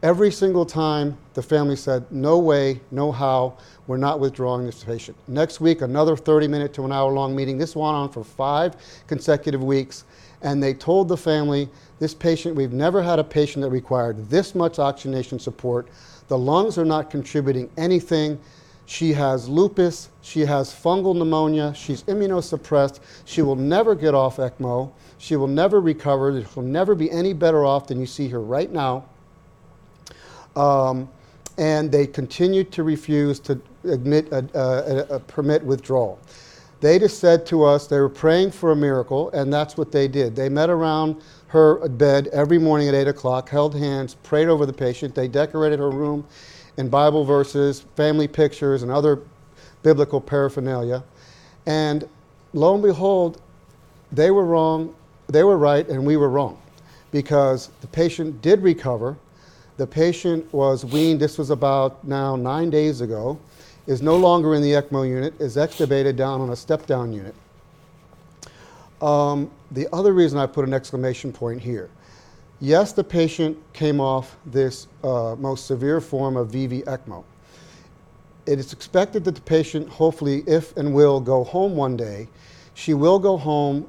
Every single time the family said, no way, no how, we're not withdrawing this patient. Next week, another 30-minute to an hour-long meeting. This went on for 5 consecutive weeks, and they told the family, this patient, we've never had a patient that required this much oxygenation support. The lungs are not contributing anything. She has lupus, she has fungal pneumonia, she's immunosuppressed, she will never get off ECMO, she will never recover, she'll never be any better off than you see her right now. And they continued to refuse to permit withdrawal. They just said to us they were praying for a miracle, and that's what they did. They met around her bed every morning at 8 o'clock, held hands, prayed over the patient. They decorated her room in Bible verses, family pictures, and other biblical paraphernalia. And lo and behold, they were wrong, they were right, and we were wrong, because the patient did recover. The patient was weaned, this was about now 9 days ago, is no longer in the ECMO unit, is extubated down on a step-down unit. The other reason I put an exclamation point here, yes, the patient came off this most severe form of VV ECMO. It is expected that the patient, hopefully, if and will go home one day, she will go home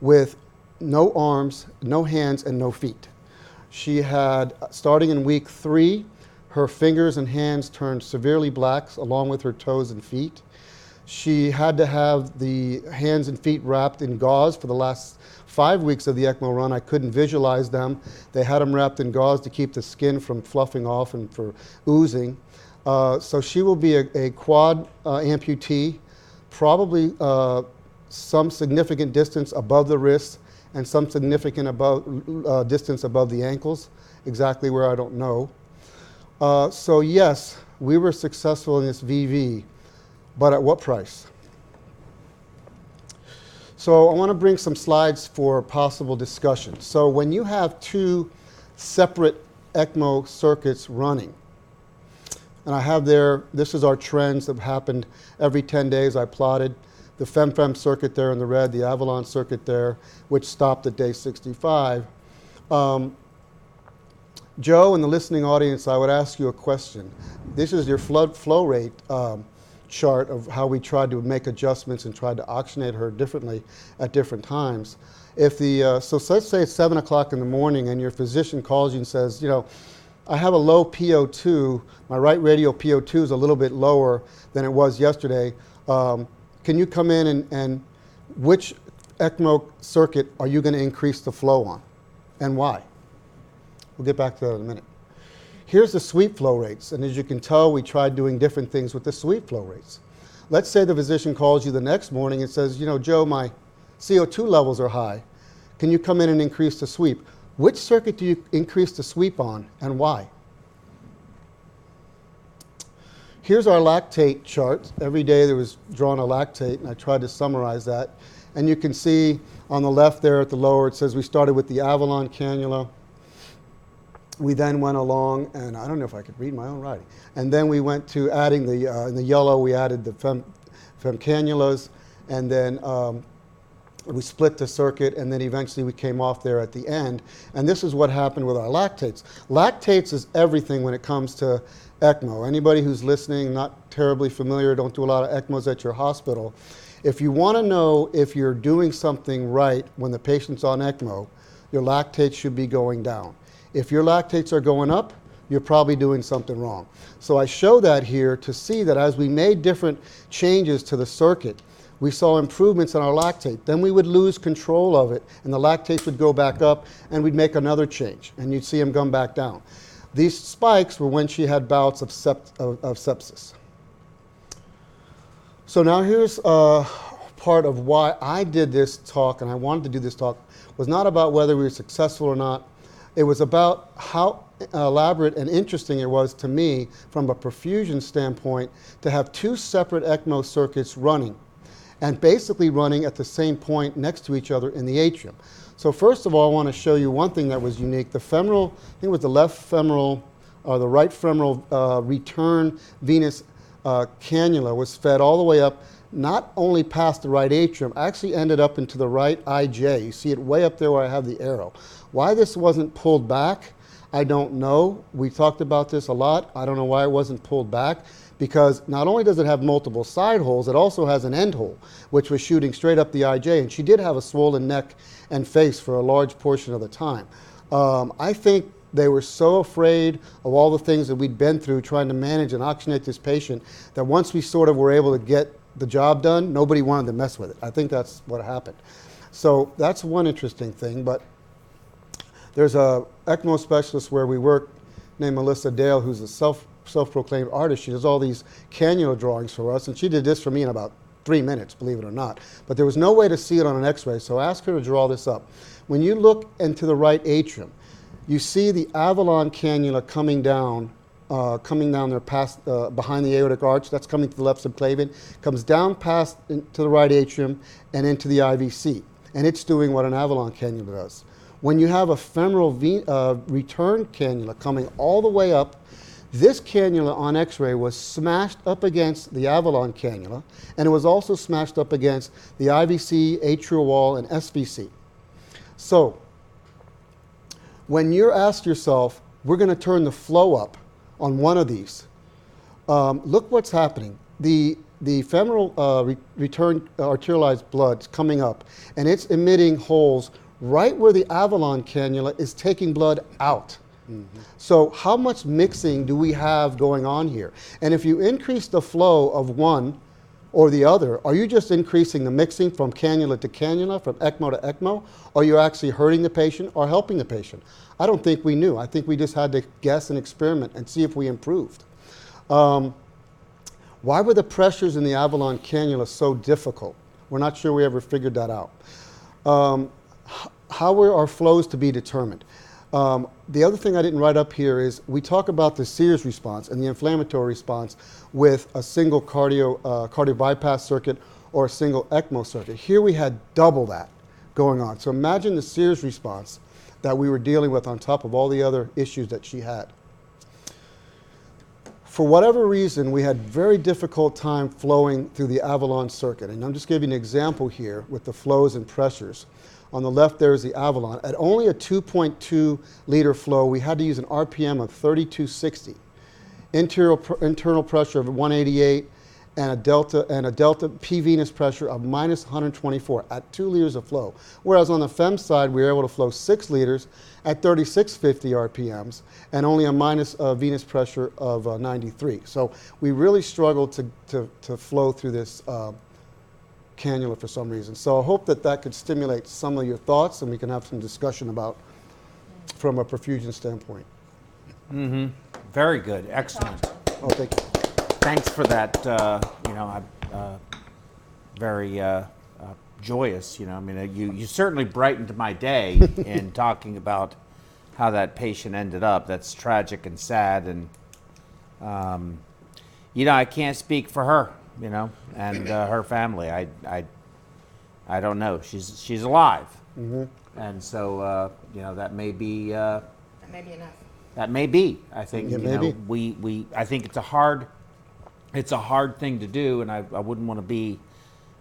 with no arms, no hands, and no feet. She had, starting in week 3, her fingers and hands turned severely black, along with her toes and feet. She had to have the hands and feet wrapped in gauze for the last 5 weeks of the ECMO run. I couldn't visualize them. They had them wrapped in gauze to keep the skin from fluffing off and for oozing. So she will be a quad amputee, probably some significant distance above the wrists and some significant distance above the ankles, exactly where I don't know. So yes, we were successful in this VV, but at what price? So I want to bring some slides for possible discussion. So when you have 2 separate ECMO circuits running, and I have there, this is our trends that happened every 10 days I plotted. The FEM circuit there in the red, the Avalon circuit there, which stopped at day 65. Joe, and the listening audience, I would ask you a question. This is your flow rate chart of how we tried to make adjustments and tried to oxygenate her differently at different times. If the, so let's say it's 7 o'clock in the morning and your physician calls you and says, you know, I have a low PO2, my right radial PO2 is a little bit lower than it was yesterday. Can you come in and which ECMO circuit are you going to increase the flow on and why? We'll get back to that in a minute. Here's the sweep flow rates, and as you can tell, we tried doing different things with the sweep flow rates. Let's say the physician calls you the next morning and says, you know, Joe, my CO2 levels are high. Can you come in and increase the sweep? Which circuit do you increase the sweep on and why? Here's our lactate chart. Every day there was drawn a lactate, and I tried to summarize that. And you can see on the left there at the lower, it says we started with the Avalon cannula. We then went along, and I don't know if I could read my own writing. And then we went to adding the, in the yellow, we added the fem cannulas, and then we split the circuit, and then eventually we came off there at the end. And this is what happened with our lactates. Lactates is everything when it comes to ECMO. Anybody who's listening, not terribly familiar, don't do a lot of ECMOs at your hospital. If you want to know if you're doing something right when the patient's on ECMO, your lactates should be going down. If your lactates are going up, you're probably doing something wrong. So I show that here to see that as we made different changes to the circuit, we saw improvements in our lactate. Then we would lose control of it, and the lactates would go back up, and we'd make another change, and you'd see them come back down. These spikes were when she had bouts of sepsis. So now here's part of why I did this talk, and I wanted to do this talk, was not about whether we were successful or not. It was about how elaborate and interesting it was to me from a perfusion standpoint to have 2 separate ECMO circuits running, and basically running at the same point next to each other in the atrium. So first of all, I want to show you one thing that was unique. The femoral, I think it was the left femoral, or the right femoral return venous cannula was fed all the way up not only past the right atrium, actually ended up into the right IJ. You see it way up there where I have the arrow. Why this wasn't pulled back, I don't know. We talked about this a lot. I don't know why it wasn't pulled back, because not only does it have multiple side holes, it also has an end hole, which was shooting straight up the IJ. And she did have a swollen neck and face for a large portion of the time. I think they were so afraid of all the things that we'd been through trying to manage and oxygenate this patient that once we sort of were able to get the job done, nobody wanted to mess with it. I think that's what happened. So that's one interesting thing. But there's a ECMO specialist where we work named Melissa Dale, who's a self-proclaimed artist. She does all these cannula drawings for us, and she did this for me in about 3 minutes, believe it or not. But there was no way to see it on an x-ray, so I asked her to draw this up. When you look into the right atrium, you see the Avalon cannula coming down there past, behind the aortic arch. That's coming to the left subclavian, comes down past to the right atrium and into the IVC. And it's doing what an Avalon cannula does. When you have a femoral return cannula coming all the way up, this cannula on x-ray was smashed up against the Avalon cannula, and it was also smashed up against the IVC, atrial wall, and SVC. So when you ask yourself, we're going to turn the flow up on one of these, look what's happening. The femoral return arterialized blood's coming up, and it's emitting holes right where the Avalon cannula is taking blood out. Mm-hmm. So how much mixing do we have going on here? And if you increase the flow of one or the other, are you just increasing the mixing from cannula to cannula, from ECMO to ECMO? Or are you actually hurting the patient or helping the patient? I don't think we knew. I think we just had to guess and experiment and see if we improved. Why were the pressures in the Avalon cannula so difficult? We're not sure we ever figured that out. How were our flows to be determined? The other thing I didn't write up here is we talk about the Sears response and the inflammatory response with a single cardio bypass circuit or a single ECMO circuit. Here we had double that going on. So imagine the Sears response that we were dealing with on top of all the other issues that she had. For whatever reason, we had very difficult time flowing through the Avalon circuit. And I'm just giving an example here with the flows and pressures. On the left there is the Avalon. At only a 2.2 liter flow, we had to use an RPM of 3260, internal pressure of 188, and a delta P venous pressure of minus 124 at 2 liters of flow. Whereas on the FEM side, we were able to flow 6 liters at 3650 RPMs and only a minus venous pressure of 93. So we really struggled to flow through this cannula for some reason. So I hope that that could stimulate some of your thoughts and we can have some discussion about from a perfusion standpoint. Mm-hmm. Very good. Excellent. Oh, thank you. Thanks for that, very joyous, I mean, you certainly brightened my day in talking about how that patient ended up. That's tragic and sad, and, I can't speak for her, and her family. I don't know. She's alive. Mm-hmm. And so, that may be... that may be enough. That may be. I think, I think it's a hard thing to do, and I wouldn't want to be,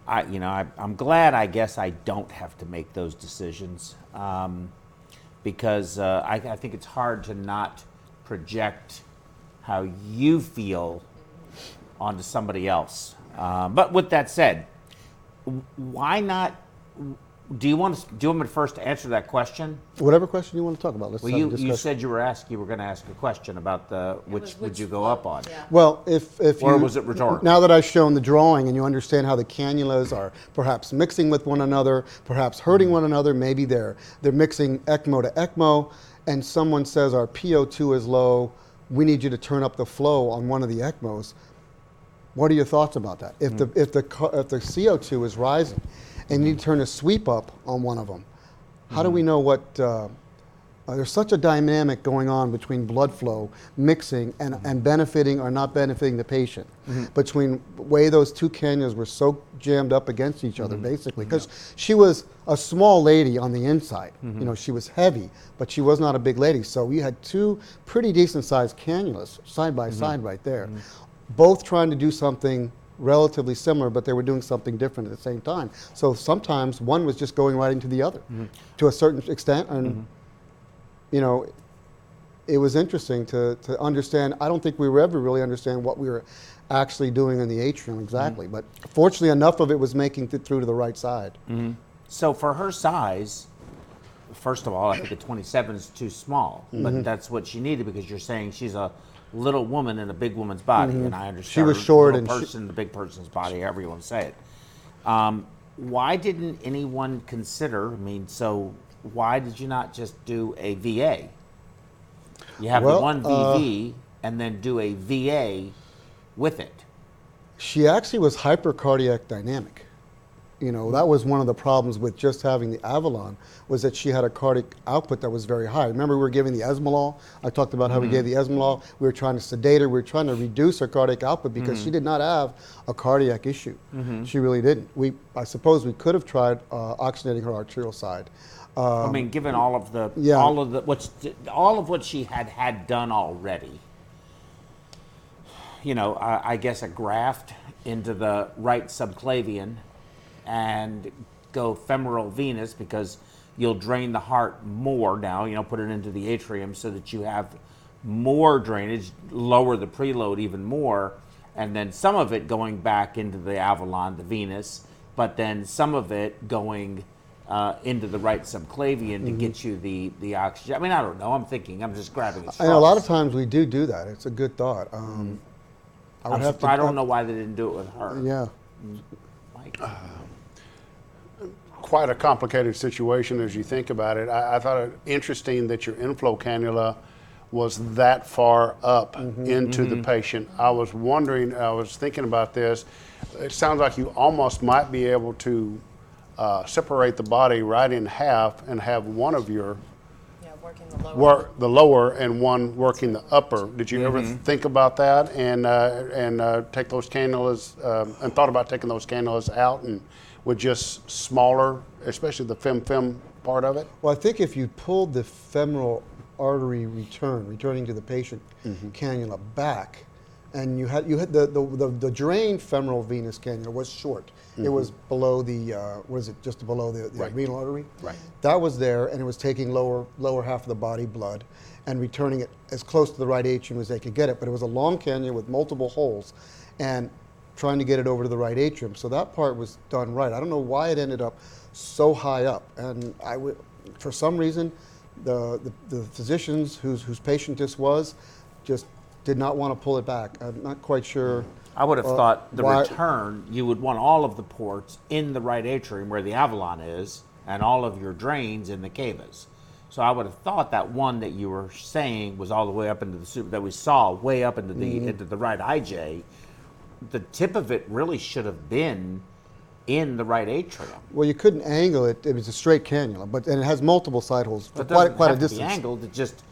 I'm glad, I guess, I don't have to make those decisions, because I think it's hard to not project how you feel onto somebody else. But with that said, why not? Do you want me to first answer that question? Whatever question you want to talk about. Let's well, you said you were going to ask a question about which would you go up on? Yeah. Well, if or was it rhetorical? Now that I've shown the drawing and you understand how the cannulas are perhaps mixing with one another, perhaps hurting one another, maybe they're mixing ECMO to ECMO, and someone says our PO2 is low, we need you to turn up the flow on one of the ECMOs. What are your thoughts about that? If the CO2 is rising, and you need to turn a sweep up on one of them, how do we know what? There's such a dynamic going on between blood flow mixing and benefiting or not benefiting the patient. Between the way those two cannulas were so jammed up against each other, basically, because she was a small lady on the inside. She was heavy, but she was not a big lady. So we had two pretty decent sized cannulas side by side right there, both trying to do something relatively similar, but they were doing something different at the same time. So sometimes one was just going right into the other to a certain extent. And, you know, it was interesting to understand. I don't think we were ever really understand what we were actually doing in the atrium exactly. But fortunately, enough of it was making it through to the right side. So for her size, first of all, I think a 27 is too small, but that's what she needed because you're saying she's a little woman in a big woman's body, and I understand She was short little and person in the big person's body, however you want to say it. Why didn't anyone consider? I mean, so why did you not just do a VA? You have the one VV and then do a VA with it. She actually was hypercardiac dynamic. You know, that was one of the problems with just having the Avalon, was that she had a cardiac output that was very high. Remember we were giving the esmolol? I talked about how we gave the esmolol. We were trying to sedate her. We were trying to reduce her cardiac output because she did not have a cardiac issue. She really didn't. I suppose we could have tried oxygenating her arterial side. I mean, given all of what she had done already, you know, I guess a graft into the right subclavian and go femoral venous, because you'll drain the heart more now, you know, put it into the atrium so that you have more drainage, lower the preload even more, and then some of it going back into the Avalon, the venous, but then some of it going into the right subclavian to get you the oxygen. I mean, I don't know. I'm just grabbing at straws. And a lot of times we do that. It's a good thought. I don't know why they didn't do it with her. Yeah. Mike? Quite a complicated situation as you think about it. I thought it interesting that your inflow cannula was that far up into the patient. I was thinking about this. It sounds like you almost might be able to separate the body right in half and have one of your working the lower. the lower and one working the upper. Did you ever think about that and take those cannulas and thought about taking those cannulas out and with just smaller, especially the fem part of it? Well, I think if you pulled the femoral artery returning to the patient cannula back, and you had the drained femoral venous cannula was short. It was below the just below the renal artery. Right. That was there, and it was taking lower half of the body blood and returning it as close to the right atrium as they could get it. But it was a long cannula with multiple holes, and trying to get it over to the right atrium. So that part was done right. I don't know why it ended up so high up, and for some reason, the physicians whose patient this was just did not want to pull it back. I'm not quite sure. I would have thought the return, you would want all of the ports in the right atrium where the Avalon is, and all of your drains in the cavas. So I would have thought that one that you were saying was all the way up into the that we saw way up into the right IJ. The tip of it really should have been in the right atrium. Well, you couldn't angle it. It was a straight cannula, and it has multiple side holes for quite a distance. Be angled. It just,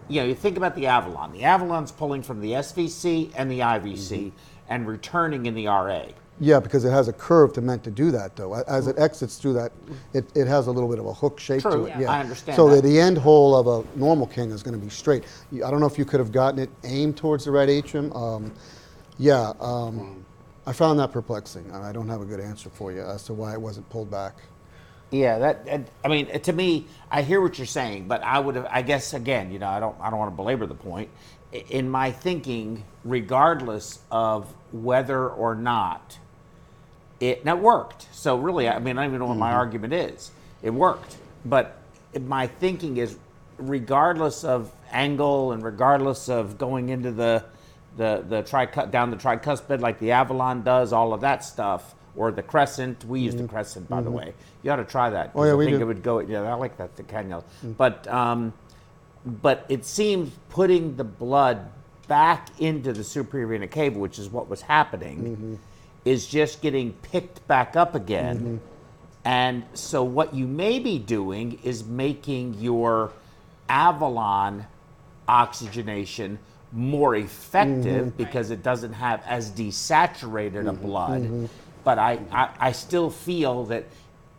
you know, you think about the Avalon. The Avalon's pulling from the SVC and the IVC and returning in the RA. Yeah, because it has a curve meant to do that, though. As it exits through that, it has a little bit of a hook shape to it. Yeah. I understand so that. the end hole of a normal cannula is going to be straight. I don't know if you could have gotten it aimed towards the right atrium. I found that perplexing, and I don't have a good answer for you as to why it wasn't pulled back. Yeah, I mean, to me, I hear what you're saying, but I guess again, you know, I don't want to belabor the point. In my thinking, regardless of whether or not it worked. So really, I mean, I don't even know what my argument is. It worked, but my thinking is, regardless of angle and regardless of going into down the tricuspid like the Avalon does, all of that stuff, or the crescent. We use the crescent, by the way. You ought to try that. Oh yeah, I think it would go. Yeah, I like that, the cannula. But it seems putting the blood back into the superior vena cava, which is what was happening, is just getting picked back up again. And so what you may be doing is making your Avalon oxygenation more effective because it doesn't have as desaturated a blood. But I still feel that,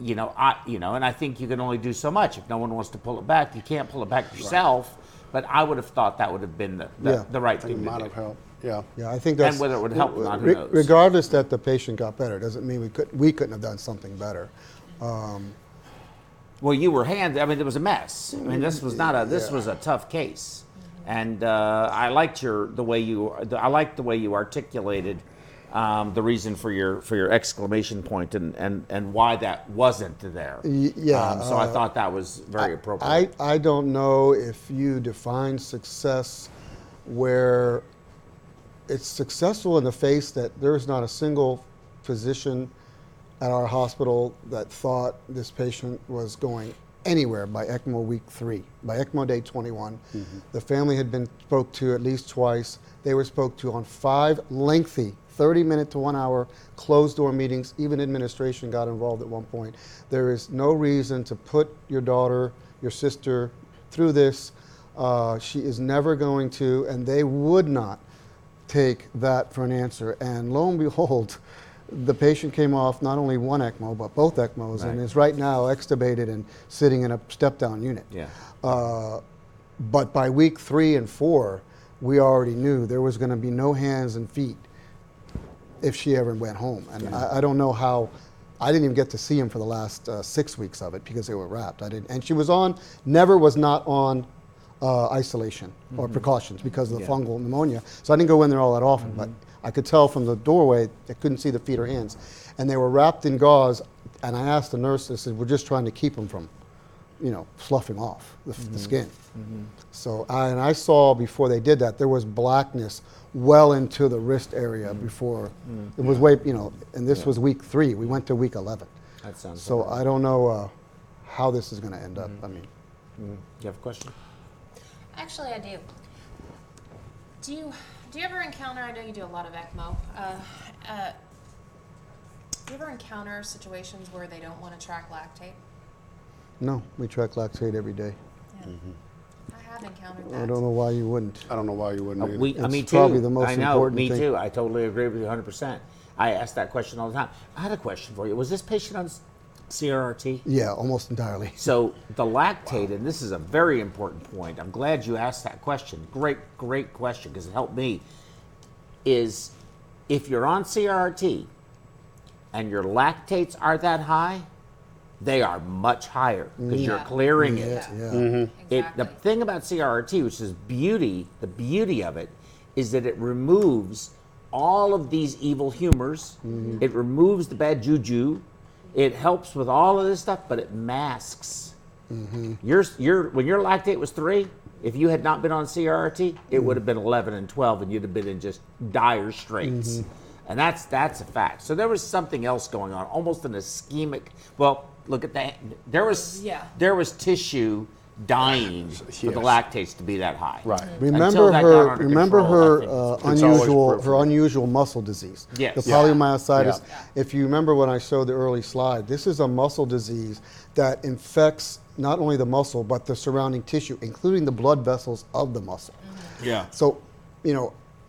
and I think you can only do so much. If no one wants to pull it back, you can't pull it back yourself. but I would have thought that would have been the right I think thing it to might do. have helped. Yeah. Yeah, I think that's. And whether it would help or not, who knows? Regardless that the patient got better, doesn't mean we couldn't have done something better. Well, you were I mean, it was a mess. I mean, this was not this was a tough case, and I liked the way you articulated the reason for your exclamation point and why that wasn't there. So I thought that was very appropriate. I don't know if you define success where it's successful in the face that there's not a single physician at our hospital that thought this patient was going anywhere by ECMO week 3, by ECMO day 21. The family had been spoke to at least twice. They were spoke to on 5 lengthy 30-minute to 1 hour closed-door meetings. Even administration got involved at one point. There is no reason to put your daughter, your sister through this. She is never going to, and they would not take that for an answer. And lo and behold, the patient came off not only one ECMO, but both ECMOs, and is right now extubated and sitting in a step-down unit. Yeah. But by week 3 and 4, we already knew there was going to be no hands and feet if she ever went home. And I don't know how. I didn't even get to see him for the last 6 weeks of it because they were wrapped. And she was not on isolation or precautions because of the fungal pneumonia. So I didn't go in there all that often, but I could tell from the doorway, I couldn't see the feet or hands. And they were wrapped in gauze, and I asked the nurse, I said, we're just trying to keep them from, sloughing off the skin. So I saw before they did that, there was blackness well into the wrist area before. It was and this was week 3. We went to week 11. That sounds so I don't know how this is going to end up. I mean. You have a question? Actually, I do. Do you ever encounter, I know you do a lot of ECMO, do you ever encounter situations where they don't want to track lactate? No, we track lactate every day. Yeah. I have encountered that. I don't know why you wouldn't. I don't know why you wouldn't either. Me too. Probably the most I know, important me thing. too. I totally agree with you 100%. I ask that question all the time. I had a question for you. Was this patient on CRRT? Yeah, almost entirely. So the lactate, and this is a very important point. I'm glad you asked that question. Great question, because it helped me. Is if you're on CRRT and your lactates are that high, they are much higher because you're clearing it. Yeah. The thing about CRRT, which is the beauty of it, is that it removes all of these evil humors. It removes the bad juju. It helps with all of this stuff, but it masks. When your lactate was 3, if you had not been on CRRT, it would have been 11 and 12, and you'd have been in just dire straits. And that's a fact. So there was something else going on, almost an ischemic. Well, look at that. There was tissue dying for the lactates to be that high. Right. Remember her unusual muscle disease. Yes. The polymyositis. If you remember when I showed the early slide, this is a muscle disease that infects not only the muscle but the surrounding tissue, including the blood vessels of the muscle. Yeah. So,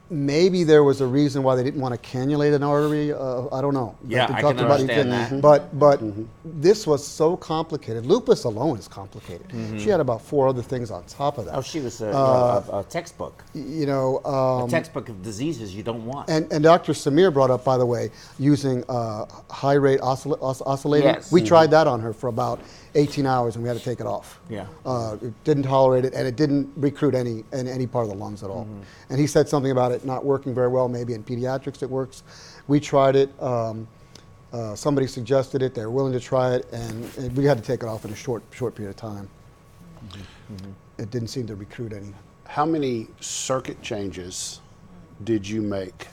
maybe there was a reason why they didn't want to cannulate an artery. I don't know. Yeah, I can understand that. But this was so complicated. Lupus alone is complicated. She had about 4 other things on top of that. Oh, she was a textbook. A textbook of diseases you don't want. And Dr. Samir brought up, by the way, using high rate oscillating. Yes. We tried that on her for about 18 hours, and we had to take it off. Yeah. It didn't tolerate it, and it didn't recruit any part of the lungs at all. And he said something about it not working very well. Maybe in pediatrics it works. We tried it. Somebody suggested it. They were willing to try it, and we had to take it off in a short period of time. It didn't seem to recruit any. How many circuit changes did you make?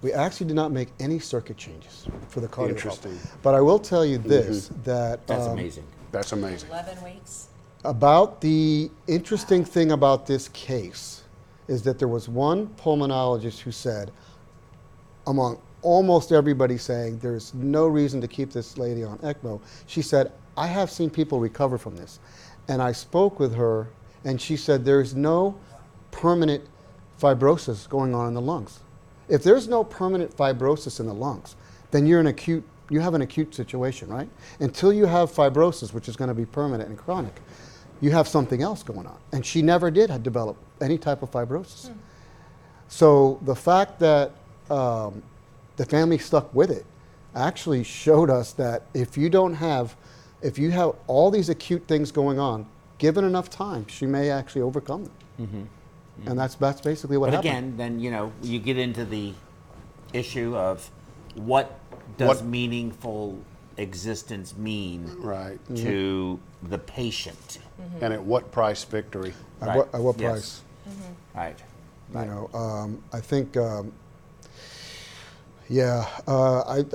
We actually did not make any circuit changes for the cardio. Interesting. But I will tell you this, that That's amazing. That's amazing. 11 weeks. About the interesting thing about this case is that there was one pulmonologist who said, among almost everybody saying there's no reason to keep this lady on ECMO, she said, I have seen people recover from this. And I spoke with her, and she said there's no permanent fibrosis going on in the lungs. If there's no permanent fibrosis in the lungs, then you have an acute situation, right? Until you have fibrosis, which is going to be permanent and chronic, you have something else going on. And she never did develop any type of fibrosis. So the fact that the family stuck with it actually showed us that if you have all these acute things going on, given enough time, she may actually overcome them. And that's basically what happened. Again, then you get into the issue of what does meaningful existence mean to the patient, and at what price victory? At what Yes. price? Right. You know, I think, I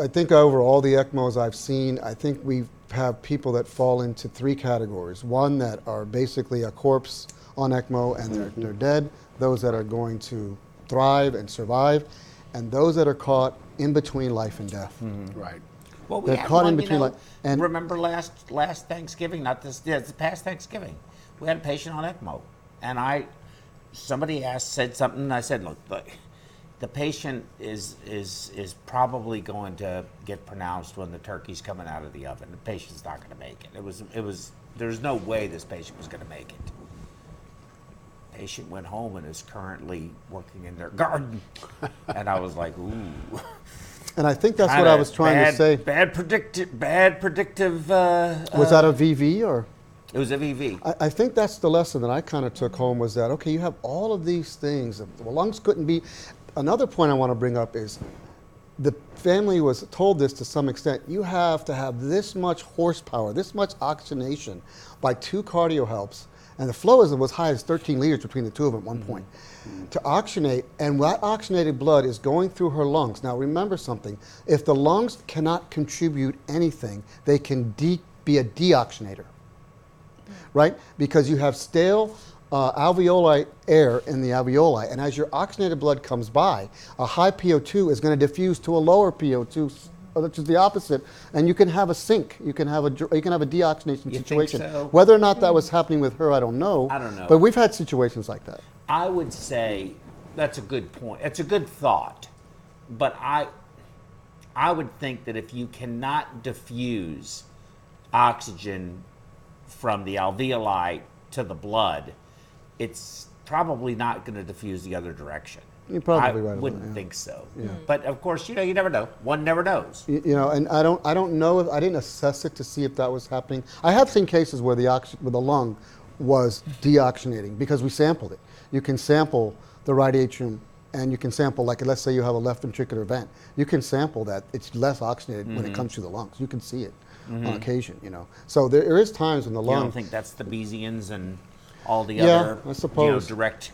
think over all the ECMOs I've seen, I think we have people that fall into 3 categories. One that are basically a corpse on ECMO and they're dead, those that are going to thrive and survive, and those that are caught in between life and death. Right. Well, we They're had caught one, in between and remember last Thanksgiving, not this, the past Thanksgiving, we had a patient on ECMO, and somebody said something, and I said, look, the patient is probably going to get pronounced when the turkey's coming out of the oven. The patient's not going to make it. There's no way this patient was going to make it. Patient went home and is currently working in their garden, and I was like, ooh. And I think that's what I was trying to say. Bad predictive. Was that a VV or? It was a VV. I think that's the lesson that I kind of took home was that, okay, you have all of these things. The lungs couldn't be. Another point I want to bring up is the family was told this to some extent. You have to have this much horsepower, this much oxygenation by 2 cardio helps. And the flow was as high as 13 liters between the 2 of them at one point to oxygenate. And that oxygenated blood is going through her lungs. Now remember something. If the lungs cannot contribute anything, they can be a deoxygenator. Right? Because you have stale alveoli air in the alveoli, and as your oxygenated blood comes by, a high PO2 is going to diffuse to a lower PO2, which is the opposite, and you can have a sink. You can have a deoxygenation situation. Think so? Whether or not that was happening with her, I don't know. I don't know. But we've had situations like that. I would say that's a good point. It's a good thought, but I would think that if you cannot diffuse oxygen from the alveoli to the blood, it's probably not going to diffuse the other direction. You're probably I right about that, wouldn't yeah. think so. Yeah. But of course, you never know. One never knows. You know, and I don't know if I didn't assess it to see if that was happening. I have seen cases where the lung was deoxygenating because we sampled it. You can sample the right atrium, and you can sample, like, let's say you have a left ventricular vent. You can sample that. It's less oxygenated when it comes to the lungs. You can see it on occasion, So there is times when the lung... You don't think that's the Bayesians and all the Yeah, other, I suppose. direct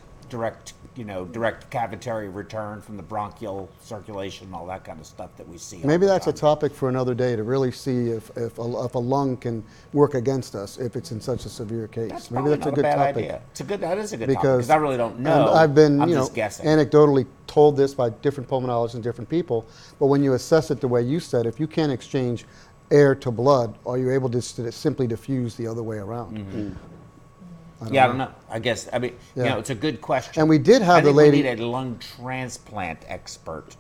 cavitary return from the bronchial circulation, all that kind of stuff that we see. Maybe that's a topic for another day to really see if a lung can work against us if it's in such a severe case. Maybe that's a good bad topic. idea. That is a good topic because I really don't know. And I've been, I'm just guessing. anecdotally told this by different pulmonologists and different people. But when you assess it the way you said, if you can't exchange air to blood, are you able to simply diffuse the other way around? I don't know. I guess, it's a good question. And we did have the lady... we need a lung transplant expert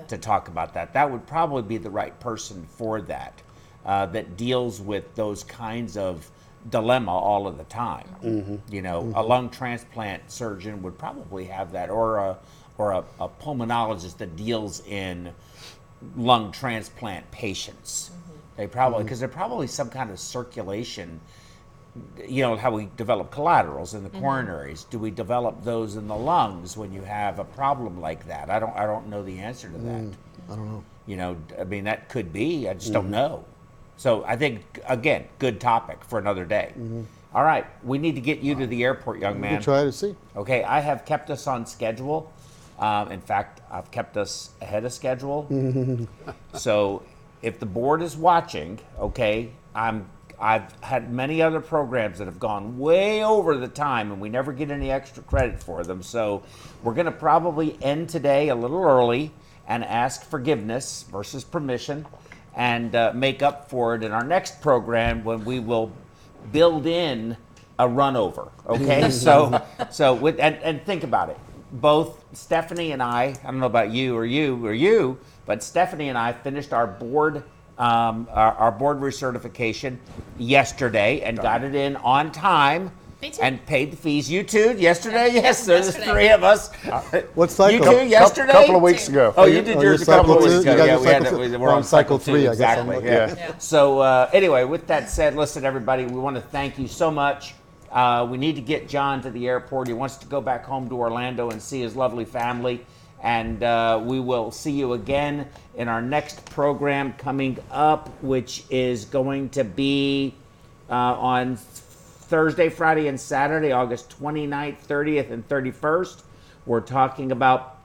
to talk about that. That would probably be the right person for that, that deals with those kinds of dilemma all of the time. A lung transplant surgeon would probably have that, or a pulmonologist that deals in lung transplant patients. They probably, because they're probably some kind of circulation. How we develop collaterals in the coronaries. Do we develop those in the lungs when you have a problem like that? I don't know the answer to that. I don't know. That could be. I just don't know. So I think, again, good topic for another day. All right, we need to get you to the airport, young man. We'll try to see. Okay, I have kept us on schedule. In fact, I've kept us ahead of schedule. So if the board is watching, okay, I've had many other programs that have gone way over the time and we never get any extra credit for them. So we're going to probably end today a little early and ask forgiveness versus permission and make up for it in our next program when we will build in a runover. Okay, so think about it. Both Stephanie and I don't know about you or you, but Stephanie and I finished our board recertification yesterday and got it in on time Me too. And paid the fees. You too? Yesterday? Yeah, Yes, there's yesterday. 3 of us. What cycle? You too? Yesterday? Couple of weeks ago. Oh, you did yours a couple of weeks ago. You guys Yeah, are we had cycle it. two? We're on cycle 2. I guess. Exactly. I'm Yeah. looking. Yeah. So anyway, with that said, listen, everybody, we want to thank you so much. We need to get John to the airport. He wants to go back home to Orlando and see his lovely family. And we will see you again in our next program coming up, which is going to be on Thursday, Friday, and Saturday, August 29th, 30th, and 31st. We're talking about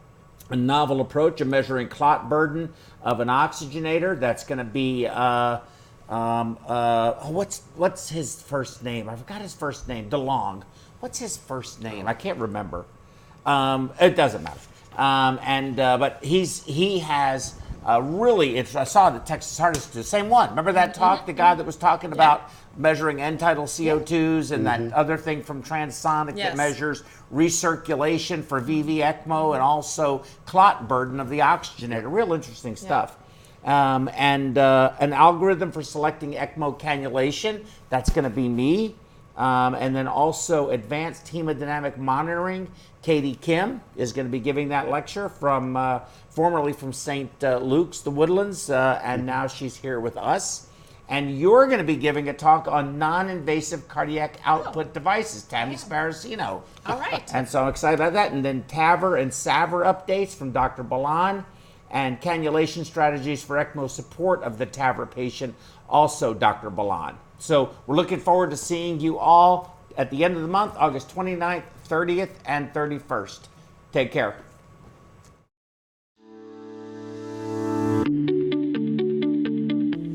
a novel approach of measuring clot burden of an oxygenator. That's going to be, what's his first name? I forgot his first name. DeLong. What's his first name? I can't remember. It doesn't matter. But he has really, I saw the Texas Heart Institute, the same one. Remember that talk, the guy that was talking about measuring end-tidal CO2s and that other thing from Transonic that measures recirculation for VV ECMO and also clot burden of the oxygenator. Real interesting stuff. An algorithm for selecting ECMO cannulation. That's going to be me. And then also advanced hemodynamic monitoring. Katie Kim is going to be giving that lecture from formerly from St. Luke's, the Woodlands, and now she's here with us. And you're going to be giving a talk on non-invasive cardiac output devices, Tammy Sparacino. All right. And so I'm excited about that. And then TAVR and SAVR updates from Dr. Balan, and cannulation strategies for ECMO support of the TAVR patient, also Dr. Balan. So we're looking forward to seeing you all at the end of the month, August 29th, 30th, and 31st. Take care.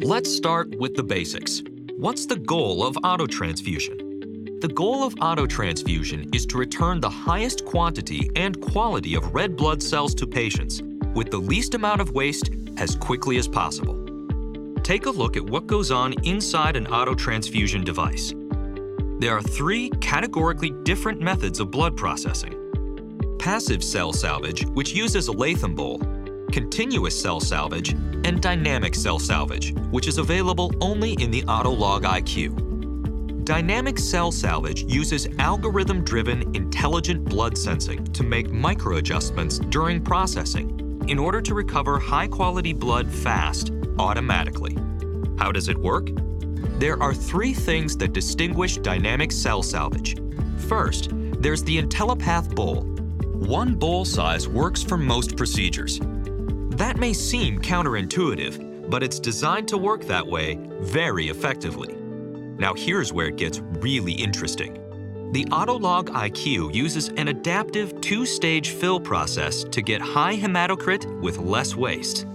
Let's start with the basics. What's the goal of autotransfusion? The goal of autotransfusion is to return the highest quantity and quality of red blood cells to patients with the least amount of waste as quickly as possible. Take a look at what goes on inside an autotransfusion device. There are 3 categorically different methods of blood processing: passive cell salvage, which uses a Latham bowl, continuous cell salvage, and dynamic cell salvage, which is available only in the Autolog IQ. Dynamic cell salvage uses algorithm-driven intelligent blood sensing to make micro-adjustments during processing in order to recover high-quality blood fast, automatically. How does it work? There are 3 things that distinguish dynamic cell salvage. First, there's the IntelliPath bowl. One bowl size works for most procedures. That may seem counterintuitive, but it's designed to work that way very effectively. Now here's where it gets really interesting. The Autolog IQ uses an adaptive 2-stage fill process to get high hematocrit with less waste.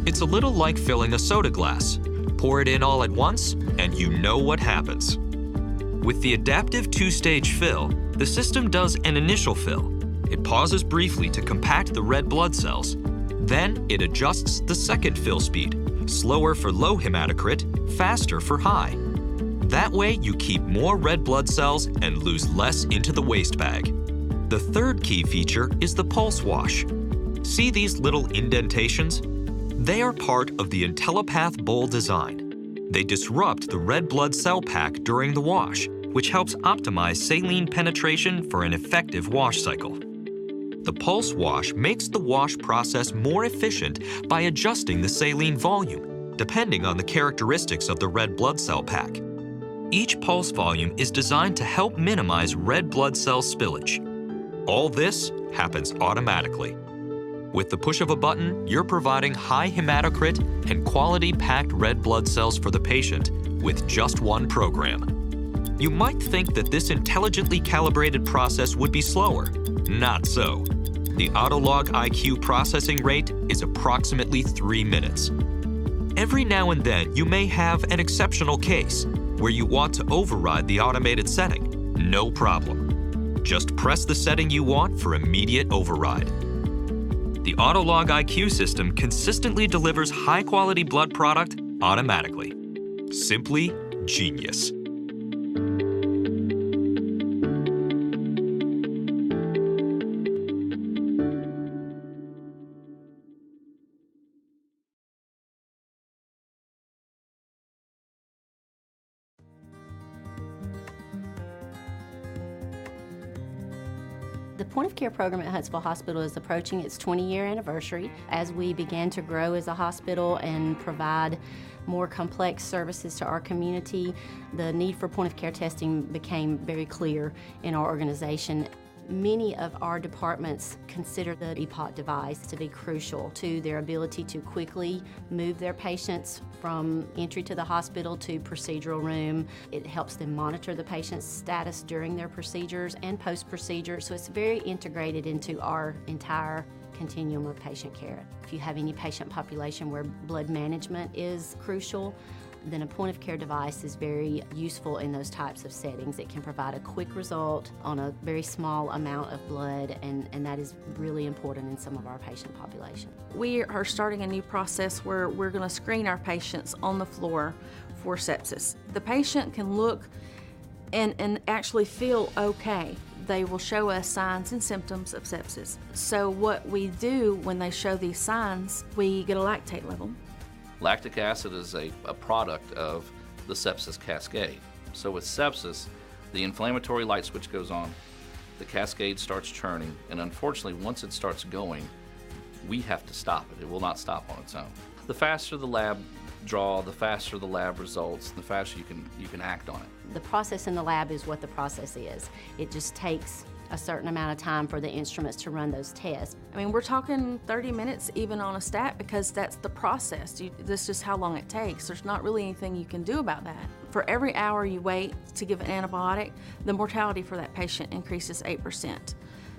It's a little like filling a soda glass. Pour it in all at once, and you know what happens. With the adaptive 2-stage fill, the system does an initial fill. It pauses briefly to compact the red blood cells. Then it adjusts the second fill speed, slower for low hematocrit, faster for high. That way you keep more red blood cells and lose less into the waste bag. The third key feature is the pulse wash. See these little indentations? They are part of the IntelliPath bowl design. They disrupt the red blood cell pack during the wash, which helps optimize saline penetration for an effective wash cycle. The pulse wash makes the wash process more efficient by adjusting the saline volume, depending on the characteristics of the red blood cell pack. Each pulse volume is designed to help minimize red blood cell spillage. All this happens automatically. With the push of a button, you're providing high hematocrit and quality packed red blood cells for the patient with just one program. You might think that this intelligently calibrated process would be slower. Not so. The Autolog IQ processing rate is approximately 3 minutes. Every now and then, you may have an exceptional case where you want to override the automated setting. No problem. Just press the setting you want for immediate override. The Autolog IQ system consistently delivers high-quality blood product automatically. Simply genius. point of care program at Huntsville Hospital is approaching its 20-year anniversary. As we began to grow as a hospital and provide more complex services to our community, the need for point of care testing became very clear in our organization. Many of our departments consider the EPOC device to be crucial to their ability to quickly move their patients from entry to the hospital to procedural room. It helps them monitor the patient's status during their procedures and post-procedure, so it's very integrated into our entire continuum of patient care. If you have any patient population where blood management is crucial, then a point of care device is very useful in those types of settings. It can provide a quick result on a very small amount of blood, and that is really important in some of our patient population. We are starting a new process where we're going to screen our patients on the floor for sepsis. The patient can look and actually feel okay. They will show us signs and symptoms of sepsis. So what we do when they show these signs, we get a lactate level. Lactic acid is a product of the sepsis cascade. So with sepsis, the inflammatory light switch goes on, the cascade starts churning, and unfortunately, once it starts going, we have to stop it. It will not stop on its own. The faster the lab draw, the faster the lab results, the faster you can act on it. The process in the lab is what the process is. It just takes a certain amount of time for the instruments to run those tests. I mean, we're talking 30 minutes even on a stat because that's the process. That's just how long it takes. There's not really anything you can do about that. For every hour you wait to give an antibiotic, the mortality for that patient increases 8%.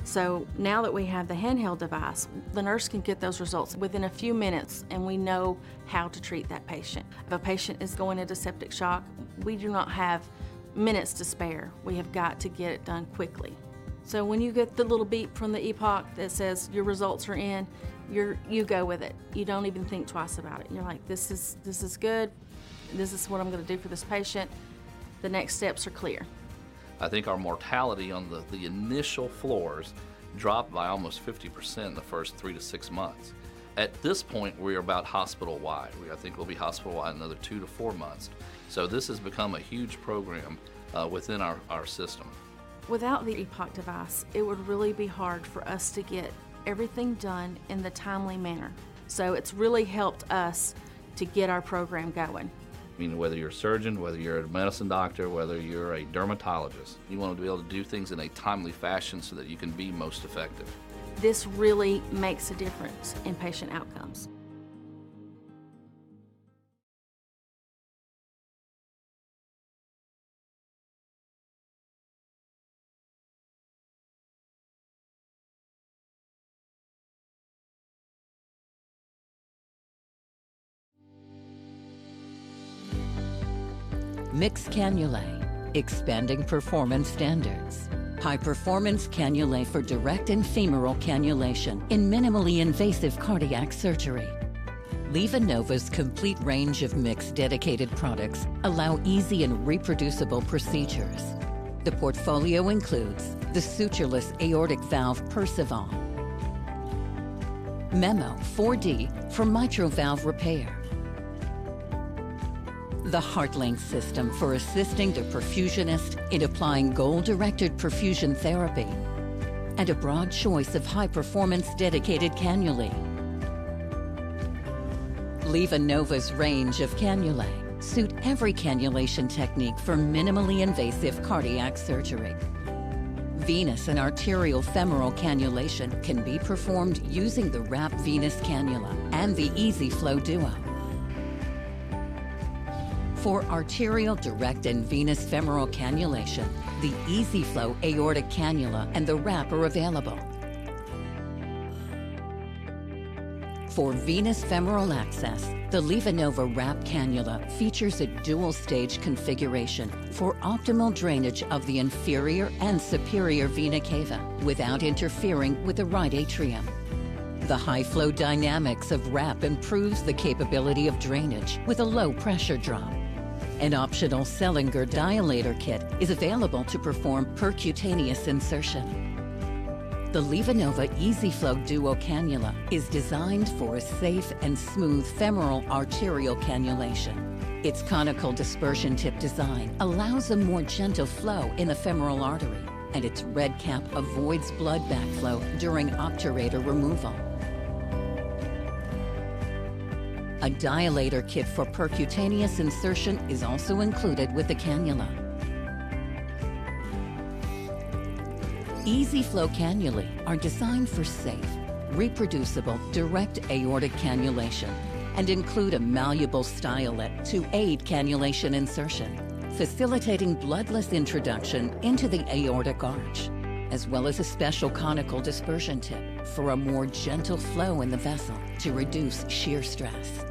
So now that we have the handheld device, the nurse can get those results within a few minutes, and we know how to treat that patient. If a patient is going into septic shock, we do not have minutes to spare. We have got to get it done quickly. So when you get the little beep from the EPOC that says your results are in, you go with it. You don't even think twice about it. You're like, this is good. This is what I'm going to do for this patient. The next steps are clear. I think our mortality on the initial floors dropped by almost 50% in the first 3 to 6 months. At this point, we're about hospital-wide. I think we'll be hospital-wide another 2 to 4 months. So this has become a huge program within our system. Without the EPOC device, it would really be hard for us to get everything done in the timely manner. So it's really helped us to get our program going. I mean, whether you're a surgeon, whether you're a medicine doctor, whether you're a dermatologist, you want to be able to do things in a timely fashion so that you can be most effective. This really makes a difference in patient outcomes. Mixed cannulae, expanding performance standards. High-performance cannulae for direct and femoral cannulation in minimally invasive cardiac surgery. LivaNova's complete range of mixed dedicated products allow easy and reproducible procedures. The portfolio includes the sutureless aortic valve Percival, Memo 4D for mitral valve repair, the HeartLink system for assisting the perfusionist in applying goal-directed perfusion therapy, and a broad choice of high-performance dedicated cannulae. LivaNova's range of cannulae suit every cannulation technique for minimally invasive cardiac surgery. Venous and arterial femoral cannulation can be performed using the WRAP venous cannula and the EasyFlow Duo. For arterial, direct, and venous femoral cannulation, the EasyFlow aortic cannula and the WRAP are available. For venous femoral access, the LivaNova WRAP cannula features a dual-stage configuration for optimal drainage of the inferior and superior vena cava without interfering with the right atrium. The high-flow dynamics of WRAP improves the capability of drainage with a low pressure drop. An optional Sellinger dilator kit is available to perform percutaneous insertion. The LivaNova EasyFlow Duo cannula is designed for a safe and smooth femoral arterial cannulation. Its conical dispersion tip design allows a more gentle flow in the femoral artery. and its red cap avoids blood backflow during obturator removal. A dilator kit for percutaneous insertion is also included with the cannula. EasyFlow cannulae are designed for safe, reproducible, direct aortic cannulation and include a malleable stylet to aid cannulation insertion, facilitating bloodless introduction into the aortic arch, as well as a special conical dispersion tip for a more gentle flow in the vessel to reduce shear stress.